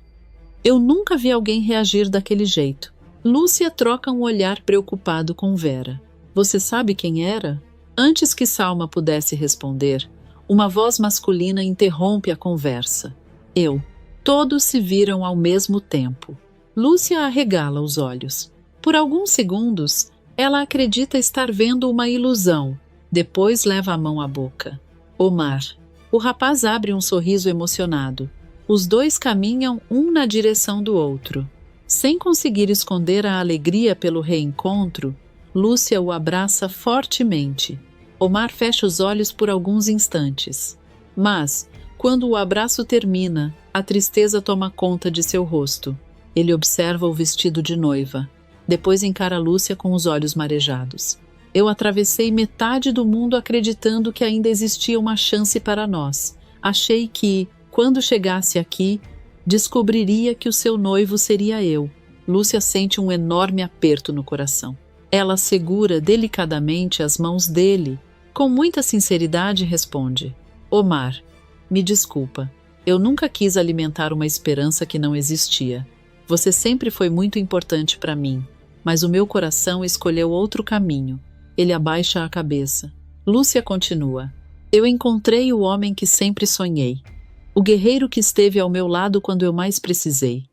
Eu nunca vi alguém reagir daquele jeito. Lúcia troca um olhar preocupado com Vera. Você sabe quem era? Antes que Salma pudesse responder, uma voz masculina interrompe a conversa. Eu. Todos se viram ao mesmo tempo. Lúcia arregala os olhos. Por alguns segundos, ela acredita estar vendo uma ilusão. Depois leva a mão à boca. Omar. O rapaz abre um sorriso emocionado. Os dois caminham um na direção do outro. Sem conseguir esconder a alegria pelo reencontro, Lúcia o abraça fortemente. Omar fecha os olhos por alguns instantes. Mas, quando o abraço termina, a tristeza toma conta de seu rosto. Ele observa o vestido de noiva. Depois encara Lúcia com os olhos marejados. Eu atravessei metade do mundo acreditando que ainda existia uma chance para nós. Achei que, quando chegasse aqui, descobriria que o seu noivo seria eu. Lúcia sente um enorme aperto no coração. Ela segura delicadamente as mãos dele. Com muita sinceridade responde: Omar, me desculpa. Eu nunca quis alimentar uma esperança que não existia. Você sempre foi muito importante para mim, mas o meu coração escolheu outro caminho. Ele abaixa a cabeça. Lúcia continua. Eu encontrei o homem que sempre sonhei. O guerreiro que esteve ao meu lado quando eu mais precisei.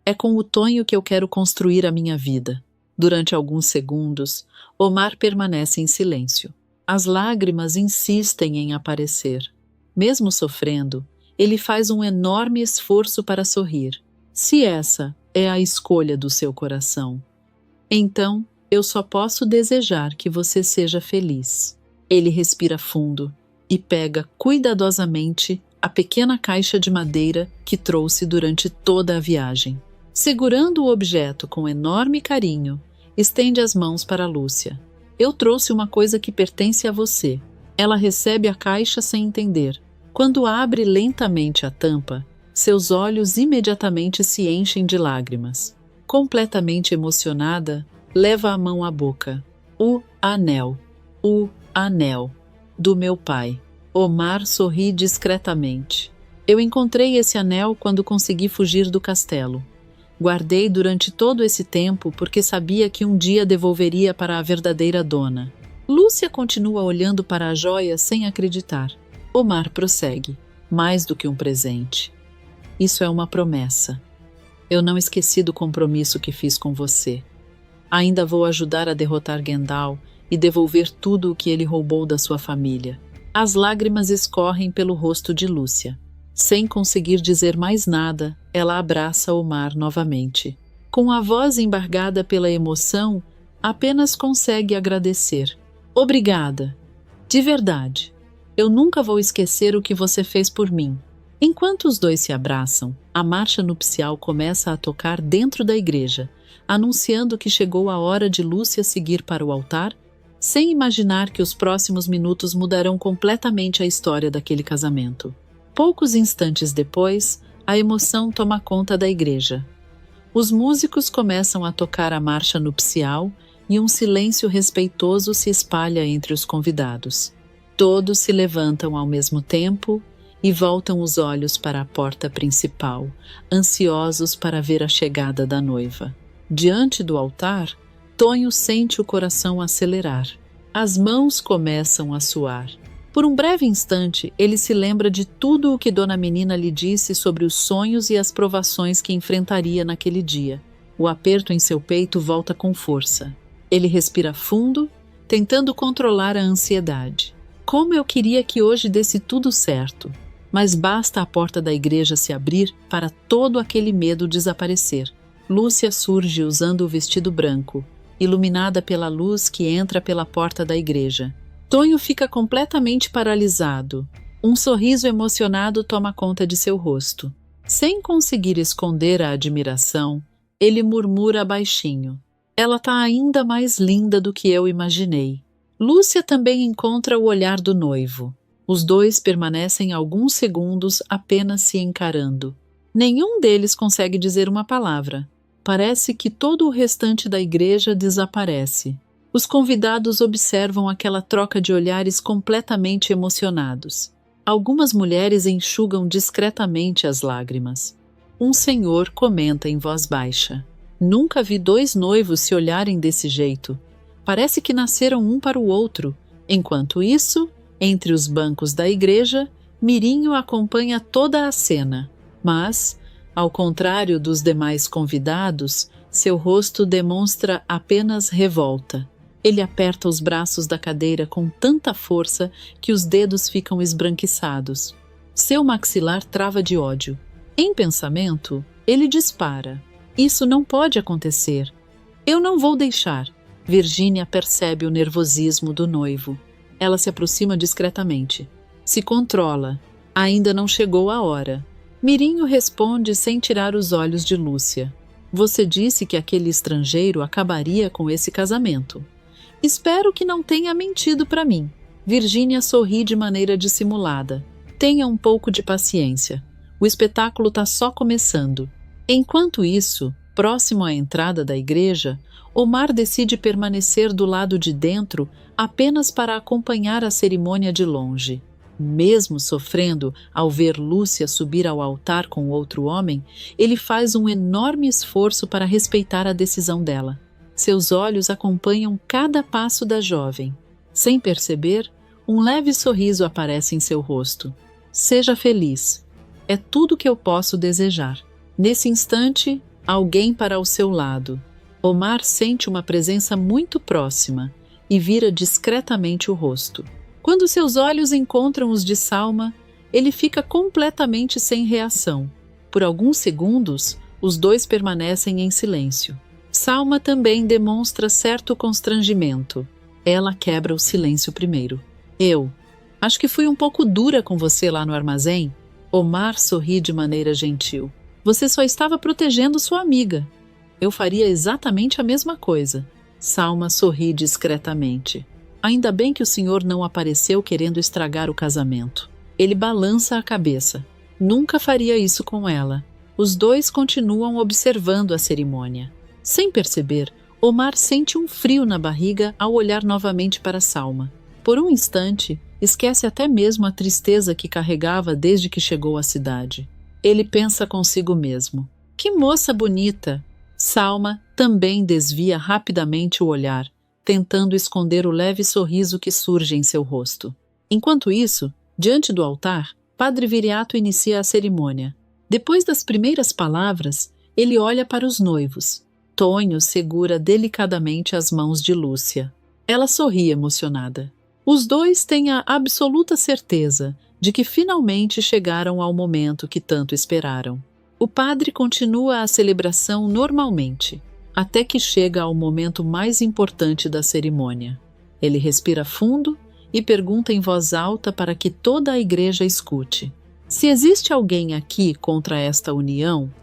É com o Tonho que eu quero construir a minha vida. Durante alguns segundos, Omar permanece em silêncio. As lágrimas insistem em aparecer. Mesmo sofrendo, ele faz um enorme esforço para sorrir. Se essa é a escolha do seu coração, então eu só posso desejar que você seja feliz. Ele respira fundo e pega cuidadosamente a pequena caixa de madeira que trouxe durante toda a viagem. Segurando o objeto com enorme carinho, estende as mãos para Lúcia. Eu trouxe uma coisa que pertence a você. Ela recebe a caixa sem entender. Quando abre lentamente a tampa, seus olhos imediatamente se enchem de lágrimas. Completamente emocionada, leva a mão à boca. O anel do meu pai. Omar sorri discretamente. Eu encontrei esse anel quando consegui fugir do castelo. Guardei durante todo esse tempo porque sabia que um dia devolveria para a verdadeira dona. Lúcia continua olhando para a joia sem acreditar. Omar prossegue. Mais do que um presente. Isso é uma promessa. Eu não esqueci do compromisso que fiz com você. Ainda vou ajudar a derrotar Gendal e devolver tudo o que ele roubou da sua família. As lágrimas escorrem pelo rosto de Lúcia. Sem conseguir dizer mais nada, ela abraça Omar novamente. Com a voz embargada pela emoção, apenas consegue agradecer. Obrigada. De verdade. Eu nunca vou esquecer o que você fez por mim. Enquanto os dois se abraçam, a marcha nupcial começa a tocar dentro da igreja, anunciando que chegou a hora de Lúcia seguir para o altar, sem imaginar que os próximos minutos mudarão completamente a história daquele casamento. Poucos instantes depois, a emoção toma conta da igreja. Os músicos começam a tocar a marcha nupcial e um silêncio respeitoso se espalha entre os convidados. Todos se levantam ao mesmo tempo e voltam os olhos para a porta principal, ansiosos para ver a chegada da noiva. Diante do altar, Tonho sente o coração acelerar. As mãos começam a suar. Por um breve instante, ele se lembra de tudo o que Dona Menina lhe disse sobre os sonhos e as provações que enfrentaria naquele dia. O aperto em seu peito volta com força. Ele respira fundo, tentando controlar a ansiedade. Como eu queria que hoje desse tudo certo, mas basta a porta da igreja se abrir para todo aquele medo desaparecer. Lúcia surge usando o vestido branco, iluminada pela luz que entra pela porta da igreja. Tonho fica completamente paralisado. Um sorriso emocionado toma conta de seu rosto. Sem conseguir esconder a admiração, Ele murmura baixinho. Ela tá ainda mais linda do que eu imaginei. Lúcia também encontra o olhar do noivo. Os dois permanecem alguns segundos apenas se encarando. Nenhum deles consegue dizer uma palavra. Parece que todo o restante da igreja desaparece. Os convidados observam aquela troca de olhares completamente emocionados. Algumas mulheres enxugam discretamente as lágrimas. Um senhor comenta em voz baixa. Nunca vi dois noivos se olharem desse jeito. Parece que nasceram um para o outro. Enquanto isso, entre os bancos da igreja, Mirinho acompanha toda a cena. Mas, ao contrário dos demais convidados, seu rosto demonstra apenas revolta. Ele aperta os braços da cadeira com tanta força que os dedos ficam esbranquiçados. Seu maxilar trava de ódio. Em pensamento, ele dispara. Isso não pode acontecer. Eu não vou deixar. Virgínia percebe o nervosismo do noivo. Ela se aproxima discretamente. Se controla. Ainda não chegou a hora. Mirinho responde sem tirar os olhos de Lúcia. Você disse que aquele estrangeiro acabaria com esse casamento. Espero que não tenha mentido para mim. Virgínia sorri de maneira dissimulada. Tenha um pouco de paciência. O espetáculo está só começando. Enquanto isso, próximo à entrada da igreja, Omar decide permanecer do lado de dentro apenas para acompanhar a cerimônia de longe. Mesmo sofrendo ao ver Lúcia subir ao altar com outro homem, ele faz um enorme esforço para respeitar a decisão dela. Seus olhos acompanham cada passo da jovem. Sem perceber, um leve sorriso aparece em seu rosto. Seja feliz. É tudo que eu posso desejar. Nesse instante, alguém para o seu lado. Omar sente uma presença muito próxima e vira discretamente o rosto. Quando seus olhos encontram os de Salma, ele fica completamente sem reação. Por alguns segundos, os dois permanecem em silêncio. Salma também demonstra certo constrangimento. Ela quebra o silêncio primeiro. Acho que fui um pouco dura com você lá no armazém. Omar sorri de maneira gentil. Você só estava protegendo sua amiga. Eu faria exatamente a mesma coisa. Salma sorri discretamente. Ainda bem que o senhor não apareceu querendo estragar o casamento. Ele balança a cabeça. Nunca faria isso com ela. Os dois continuam observando a cerimônia. Sem perceber, Omar sente um frio na barriga ao olhar novamente para Salma. Por um instante, esquece até mesmo a tristeza que carregava desde que chegou à cidade. Ele pensa consigo mesmo. Que moça bonita! Salma também desvia rapidamente o olhar, tentando esconder o leve sorriso que surge em seu rosto. Enquanto isso, diante do altar, Padre Viriato inicia a cerimônia. Depois das primeiras palavras, ele olha para os noivos. Tonho segura delicadamente as mãos de Lúcia. Ela sorri emocionada. Os dois têm a absoluta certeza de que finalmente chegaram ao momento que tanto esperaram. O padre continua a celebração normalmente, até que chega ao momento mais importante da cerimônia. Ele respira fundo e pergunta em voz alta para que toda a igreja escute. Se existe alguém aqui contra esta união,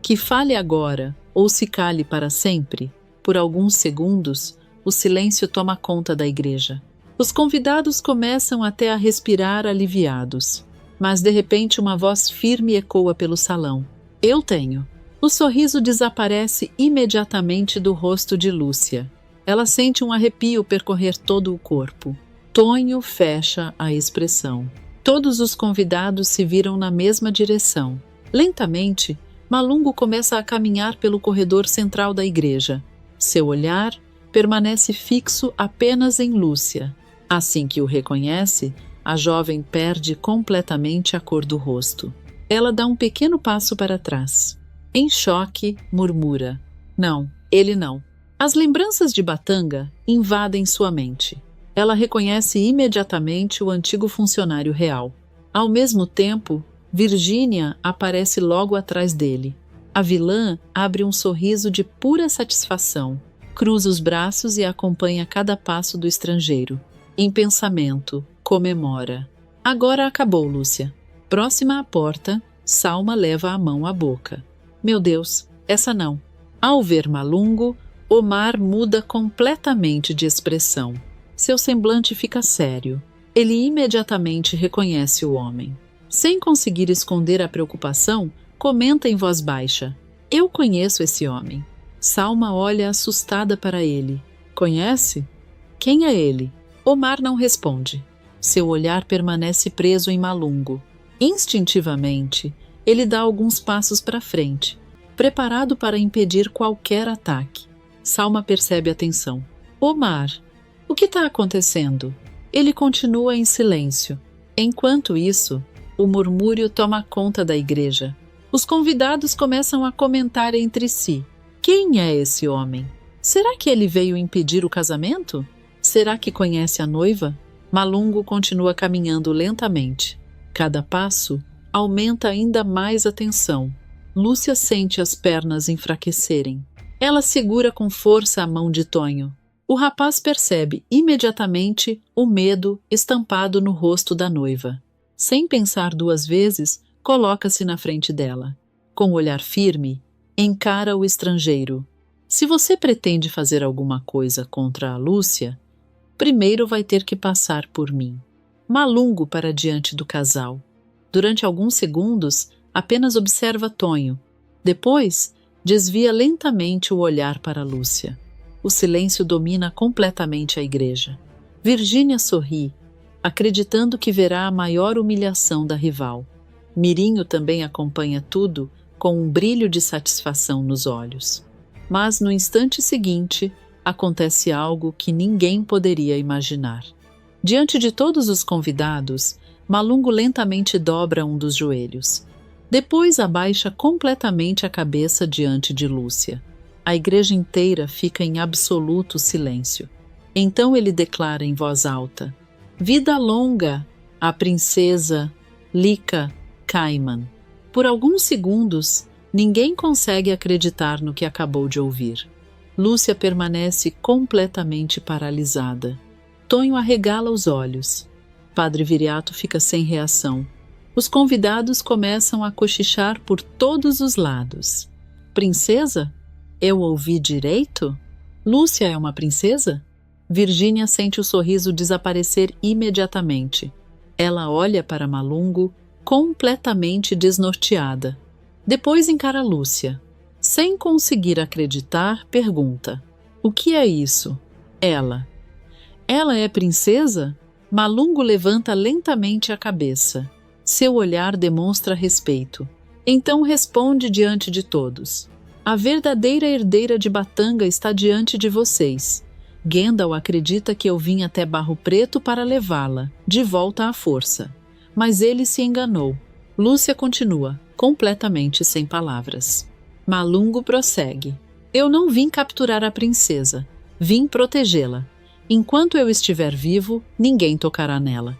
que fale agora ou se cale para sempre. Por alguns segundos, o silêncio toma conta da igreja. Os convidados começam até a respirar aliviados, mas de repente uma voz firme ecoa pelo salão. Eu tenho. O sorriso desaparece imediatamente do rosto de Lúcia. Ela sente um arrepio percorrer todo o corpo. Tonho fecha a expressão. Todos os convidados se viram na mesma direção. Lentamente, Malungo começa a caminhar pelo corredor central da igreja. Seu olhar permanece fixo apenas em Lúcia. Assim que o reconhece, a jovem perde completamente a cor do rosto. Ela dá um pequeno passo para trás. Em choque, murmura: Não, ele não. As lembranças de Batanga invadem sua mente. Ela reconhece imediatamente o antigo funcionário real. Ao mesmo tempo, Virgínia aparece logo atrás dele. A vilã abre um sorriso de pura satisfação, cruza os braços e acompanha cada passo do estrangeiro. Em pensamento, comemora. Agora acabou, Lúcia. Próxima à porta, Salma leva a mão à boca. Meu Deus, essa não. Ao ver Malungo, Omar muda completamente de expressão. Seu semblante fica sério. Ele imediatamente reconhece o homem. Sem conseguir esconder a preocupação, comenta em voz baixa: "Eu conheço esse homem." Salma olha assustada para ele. "Conhece? Quem é ele?" Omar não responde. Seu olhar permanece preso em Malungo. Instintivamente, ele dá alguns passos para frente, preparado para impedir qualquer ataque. Salma percebe a tensão. "Omar, o que está acontecendo?" Ele continua em silêncio. Enquanto isso, o murmúrio toma conta da igreja. Os convidados começam a comentar entre si. Quem é esse homem? Será que ele veio impedir o casamento? Será que conhece a noiva? Malungo continua caminhando lentamente. Cada passo aumenta ainda mais a tensão. Lúcia sente as pernas enfraquecerem. Ela segura com força a mão de Tonho. O rapaz percebe imediatamente o medo estampado no rosto da noiva. Sem pensar duas vezes, coloca-se na frente dela. Com olhar firme, encara o estrangeiro. Se você pretende fazer alguma coisa contra a Lúcia, primeiro vai ter que passar por mim. Malungo para diante do casal. Durante alguns segundos, apenas observa Tonho. Depois, desvia lentamente o olhar para Lúcia. O silêncio domina completamente a igreja. Virgínia sorri, acreditando que verá a maior humilhação da rival. Mirinho também acompanha tudo com um brilho de satisfação nos olhos. Mas no instante seguinte, acontece algo que ninguém poderia imaginar. Diante de todos os convidados, Malungo lentamente dobra um dos joelhos. Depois abaixa completamente a cabeça diante de Lúcia. A igreja inteira fica em absoluto silêncio. Então ele declara em voz alta: "Vida longa à princesa Lika Caiman." Por alguns segundos, ninguém consegue acreditar no que acabou de ouvir. Lúcia permanece completamente paralisada. Tonho arregala os olhos. Padre Viriato fica sem reação. Os convidados começam a cochichar por todos os lados. "Princesa? Eu ouvi direito? Lúcia é uma princesa?" Virgínia sente o sorriso desaparecer imediatamente. Ela olha para Malungo, completamente desnorteada. Depois encara Lúcia. Sem conseguir acreditar, pergunta: "O que é isso?" Ela é princesa? Malungo levanta lentamente a cabeça. Seu olhar demonstra respeito. Então responde diante de todos: "A verdadeira herdeira de Batanga está diante de vocês. Gendal acredita que eu vim até Barro Preto para levá-la, de volta à força. Mas ele se enganou." Lúcia continua, completamente sem palavras. Malungo prossegue: "Eu não vim capturar a princesa. Vim protegê-la. Enquanto eu estiver vivo, ninguém tocará nela.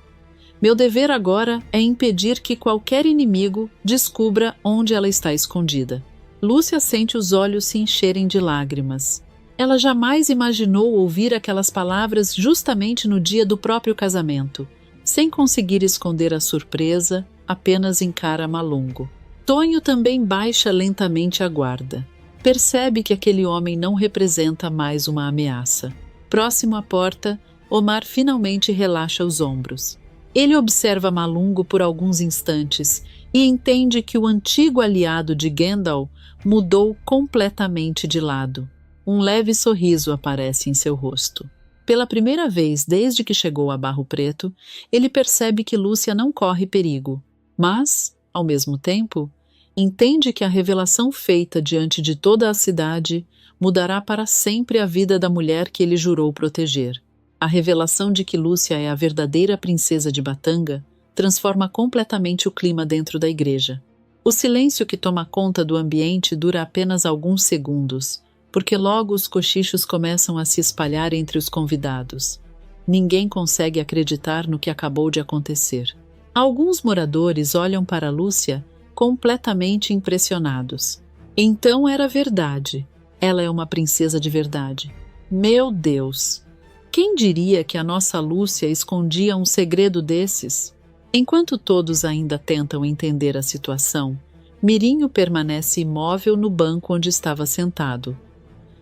Meu dever agora é impedir que qualquer inimigo descubra onde ela está escondida." Lúcia sente os olhos se encherem de lágrimas. Ela jamais imaginou ouvir aquelas palavras justamente no dia do próprio casamento. Sem conseguir esconder a surpresa, apenas encara Malungo. Tonho também baixa lentamente a guarda. Percebe que aquele homem não representa mais uma ameaça. Próximo à porta, Omar finalmente relaxa os ombros. Ele observa Malungo por alguns instantes e entende que o antigo aliado de Gendal mudou completamente de lado. Um leve sorriso aparece em seu rosto. Pela primeira vez desde que chegou a Barro Preto, ele percebe que Lúcia não corre perigo, mas, ao mesmo tempo, entende que a revelação feita diante de toda a cidade mudará para sempre a vida da mulher que ele jurou proteger. A revelação de que Lúcia é a verdadeira princesa de Batanga transforma completamente o clima dentro da igreja. O silêncio que toma conta do ambiente dura apenas alguns segundos, porque logo os cochichos começam a se espalhar entre os convidados. Ninguém consegue acreditar no que acabou de acontecer. Alguns moradores olham para Lúcia completamente impressionados. Então era verdade. Ela é uma princesa de verdade. Meu Deus! Quem diria que a nossa Lúcia escondia um segredo desses? Enquanto todos ainda tentam entender a situação, Mirinho permanece imóvel no banco onde estava sentado.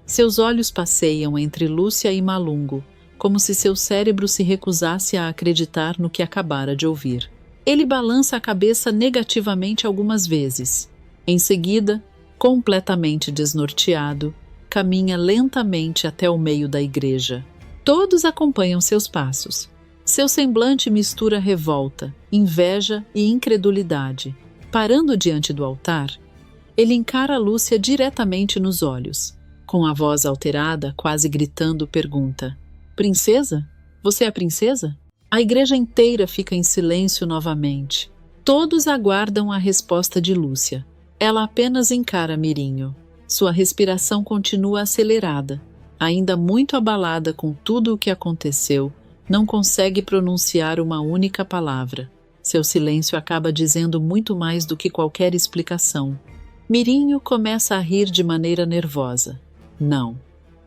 Seus olhos passeiam entre Lúcia e Malungo, como se seu cérebro se recusasse a acreditar no que acabara de ouvir. Ele balança a cabeça negativamente algumas vezes. Em seguida, completamente desnorteado, caminha lentamente até o meio da igreja. Todos acompanham seus passos. Seu semblante mistura revolta, inveja e incredulidade. Parando diante do altar, ele encara Lúcia diretamente nos olhos. Com a voz alterada, quase gritando, pergunta: "Princesa? Você é a princesa?" A igreja inteira fica em silêncio novamente. Todos aguardam a resposta de Lúcia. Ela apenas encara Mirinho. Sua respiração continua acelerada. Ainda muito abalada com tudo o que aconteceu, não consegue pronunciar uma única palavra. Seu silêncio acaba dizendo muito mais do que qualquer explicação. Mirinho começa a rir de maneira nervosa. "Não,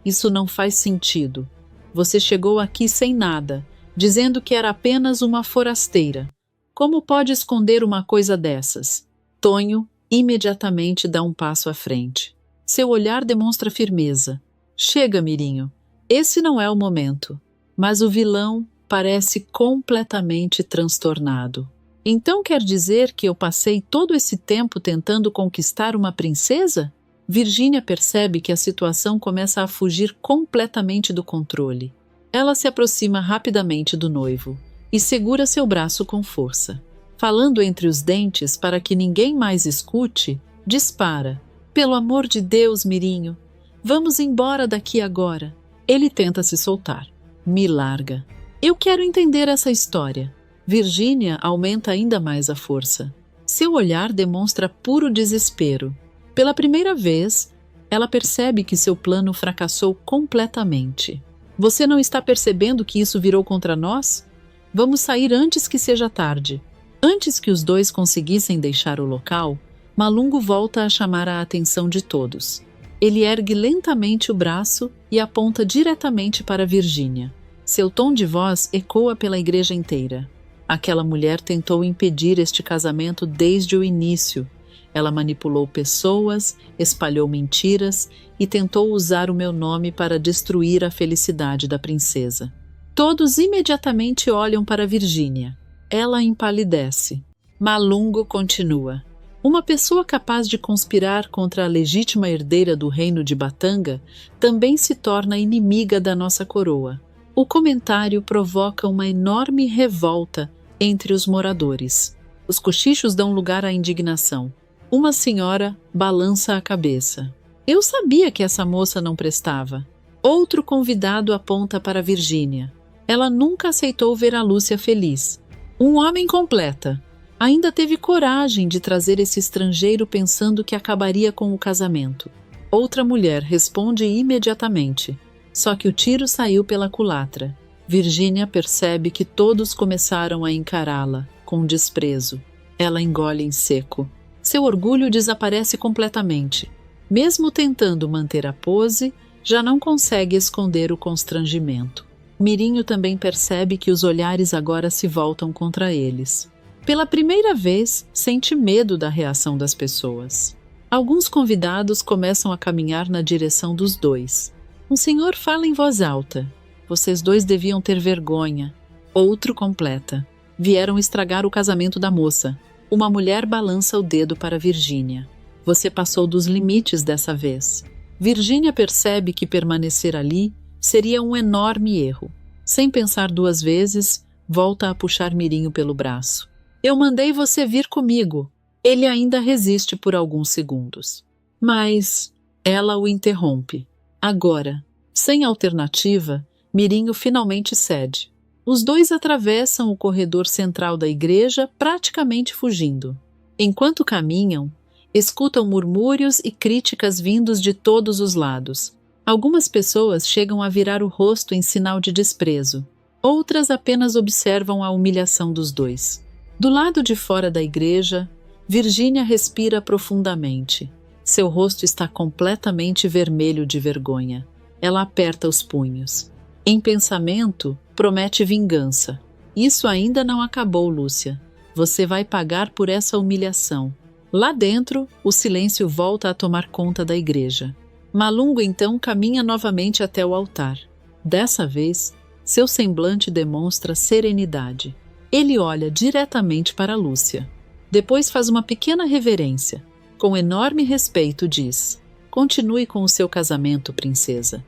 isso não faz sentido. Você chegou aqui sem nada, dizendo que era apenas uma forasteira. Como pode esconder uma coisa dessas?" Tonho imediatamente dá um passo à frente. Seu olhar demonstra firmeza. "Chega, Mirinho. Esse não é o momento." Mas o vilão parece completamente transtornado. "Então quer dizer que eu passei todo esse tempo tentando conquistar uma princesa?" Virgínia percebe que a situação começa a fugir completamente do controle. Ela se aproxima rapidamente do noivo e segura seu braço com força. Falando entre os dentes para que ninguém mais escute, dispara: "Pelo amor de Deus, Mirinho, vamos embora daqui agora." Ele tenta se soltar. "Me larga. Eu quero entender essa história." Virgínia aumenta ainda mais a força. Seu olhar demonstra puro desespero. Pela primeira vez, ela percebe que seu plano fracassou completamente. "Você não está percebendo que isso virou contra nós? Vamos sair antes que seja tarde." Antes que os dois conseguissem deixar o local, Malungo volta a chamar a atenção de todos. Ele ergue lentamente o braço e aponta diretamente para Virgínia. Seu tom de voz ecoa pela igreja inteira. "Aquela mulher tentou impedir este casamento desde o início. Ela manipulou pessoas, espalhou mentiras e tentou usar o meu nome para destruir a felicidade da princesa." Todos imediatamente olham para Virgínia. Ela empalidece. Malungo continua: "Uma pessoa capaz de conspirar contra a legítima herdeira do reino de Batanga também se torna inimiga da nossa coroa." O comentário provoca uma enorme revolta entre os moradores. Os cochichos dão lugar à indignação. Uma senhora balança a cabeça. "Eu sabia que essa moça não prestava." Outro convidado aponta para Virgínia. "Ela nunca aceitou ver a Lúcia feliz." "Um homem completa. Ainda teve coragem de trazer esse estrangeiro pensando que acabaria com o casamento." Outra mulher responde imediatamente. Só que o tiro saiu pela culatra. Virgínia percebe que todos começaram a encará-la com desprezo. Ela engole em seco. Seu orgulho desaparece completamente. Mesmo tentando manter a pose, já não consegue esconder o constrangimento. Mirinho também percebe que os olhares agora se voltam contra eles. Pela primeira vez, sente medo da reação das pessoas. Alguns convidados começam a caminhar na direção dos dois. Um senhor fala em voz alta: "Vocês dois deviam ter vergonha." Outro completa: "Vieram estragar o casamento da moça." Uma mulher balança o dedo para Virgínia. "Você passou dos limites dessa vez." Virgínia percebe que permanecer ali seria um enorme erro. Sem pensar duas vezes, volta a puxar Mirinho pelo braço. "Eu mandei você vir comigo." Ele ainda resiste por alguns segundos. Mas ela o interrompe. Agora, sem alternativa, Mirinho finalmente cede. Os dois atravessam o corredor central da igreja, praticamente fugindo. Enquanto caminham, escutam murmúrios e críticas vindos de todos os lados. Algumas pessoas chegam a virar o rosto em sinal de desprezo. Outras apenas observam a humilhação dos dois. Do lado de fora da igreja, Virgínia respira profundamente. Seu rosto está completamente vermelho de vergonha. Ela aperta os punhos. Em pensamento, promete vingança. "Isso ainda não acabou, Lúcia. Você vai pagar por essa humilhação." Lá dentro, o silêncio volta a tomar conta da igreja. Malungo então caminha novamente até o altar. Dessa vez, seu semblante demonstra serenidade. Ele olha diretamente para Lúcia. Depois faz uma pequena reverência. Com enorme respeito diz: "Continue com o seu casamento, princesa.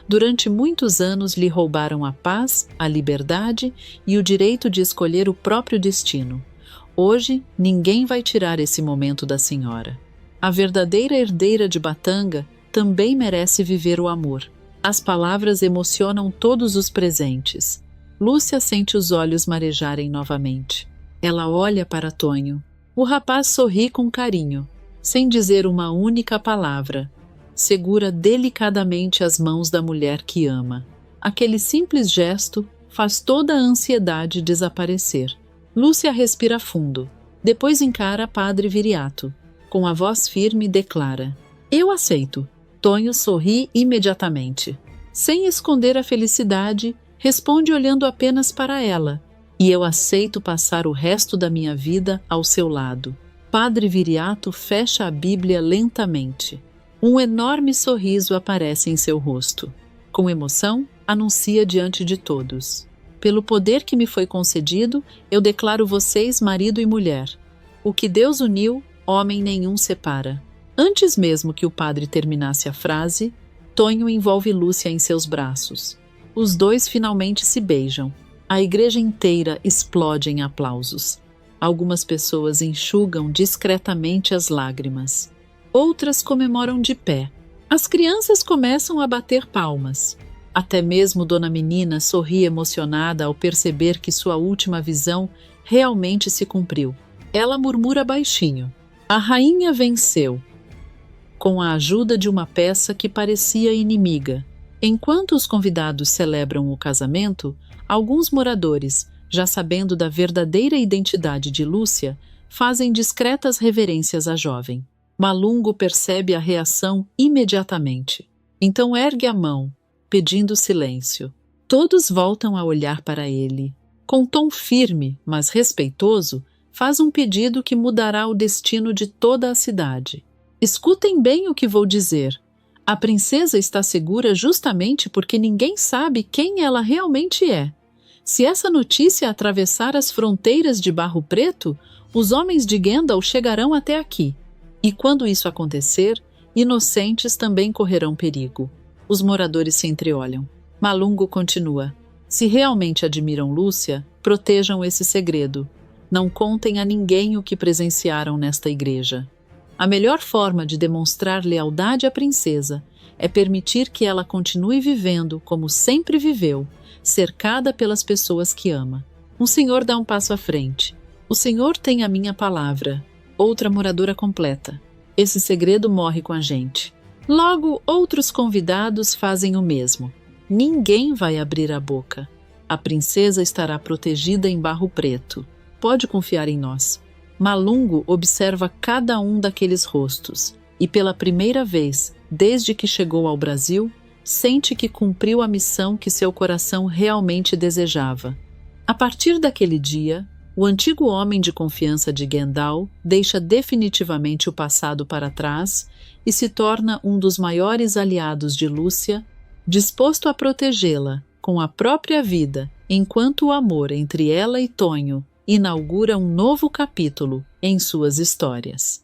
Durante muitos anos lhe roubaram a paz, a liberdade e o direito de escolher o próprio destino. Hoje, ninguém vai tirar esse momento da senhora. A verdadeira herdeira de Batanga também merece viver o amor." As palavras emocionam todos os presentes. Lúcia sente os olhos marejarem novamente. Ela olha para Tonho. O rapaz sorri com carinho, sem dizer uma única palavra. Segura delicadamente as mãos da mulher que ama. Aquele simples gesto faz toda a ansiedade desaparecer. Lúcia respira fundo. Depois encara Padre Viriato. Com a voz firme declara: "Eu aceito." Tonho sorri imediatamente. Sem esconder a felicidade, responde olhando apenas para ela: "E eu aceito passar o resto da minha vida ao seu lado." Padre Viriato fecha a Bíblia lentamente. Um enorme sorriso aparece em seu rosto. Com emoção, anuncia diante de todos: "Pelo poder que me foi concedido, eu declaro vocês marido e mulher. O que Deus uniu, homem nenhum separa." Antes mesmo que o padre terminasse a frase, Tonho envolve Lúcia em seus braços. Os dois finalmente se beijam. A igreja inteira explode em aplausos. Algumas pessoas enxugam discretamente as lágrimas. Outras comemoram de pé. As crianças começam a bater palmas. Até mesmo Dona Menina sorri emocionada ao perceber que sua última visão realmente se cumpriu. Ela murmura baixinho: "A rainha venceu." Com a ajuda de uma peça que parecia inimiga. Enquanto os convidados celebram o casamento, alguns moradores, já sabendo da verdadeira identidade de Lúcia, fazem discretas reverências à jovem. Malungo percebe a reação imediatamente. Então ergue a mão, pedindo silêncio. Todos voltam a olhar para ele. Com tom firme, mas respeitoso, faz um pedido que mudará o destino de toda a cidade. Escutem bem o que vou dizer. A princesa está segura justamente porque ninguém sabe quem ela realmente é. Se essa notícia atravessar as fronteiras de Barro Preto, os homens de Gendal chegarão até aqui. E quando isso acontecer, inocentes também correrão perigo. Os moradores se entreolham. Malungo continua: "Se realmente admiram Lúcia, protejam esse segredo. Não contem a ninguém o que presenciaram nesta igreja. A melhor forma de demonstrar lealdade à princesa é permitir que ela continue vivendo como sempre viveu, cercada pelas pessoas que ama." Um senhor dá um passo à frente. "O senhor tem a minha palavra." Outra moradora completa: "Esse segredo morre com a gente." Logo, outros convidados fazem o mesmo. Ninguém vai abrir a boca. A princesa estará protegida em Barro Preto. Pode confiar em nós. Malungo observa cada um daqueles rostos e, pela primeira vez desde que chegou ao Brasil, sente que cumpriu a missão que seu coração realmente desejava. A partir daquele dia, o antigo homem de confiança de Gendal deixa definitivamente o passado para trás e se torna um dos maiores aliados de Lúcia, disposto a protegê-la com a própria vida, enquanto o amor entre ela e Tonho inaugura um novo capítulo em suas histórias.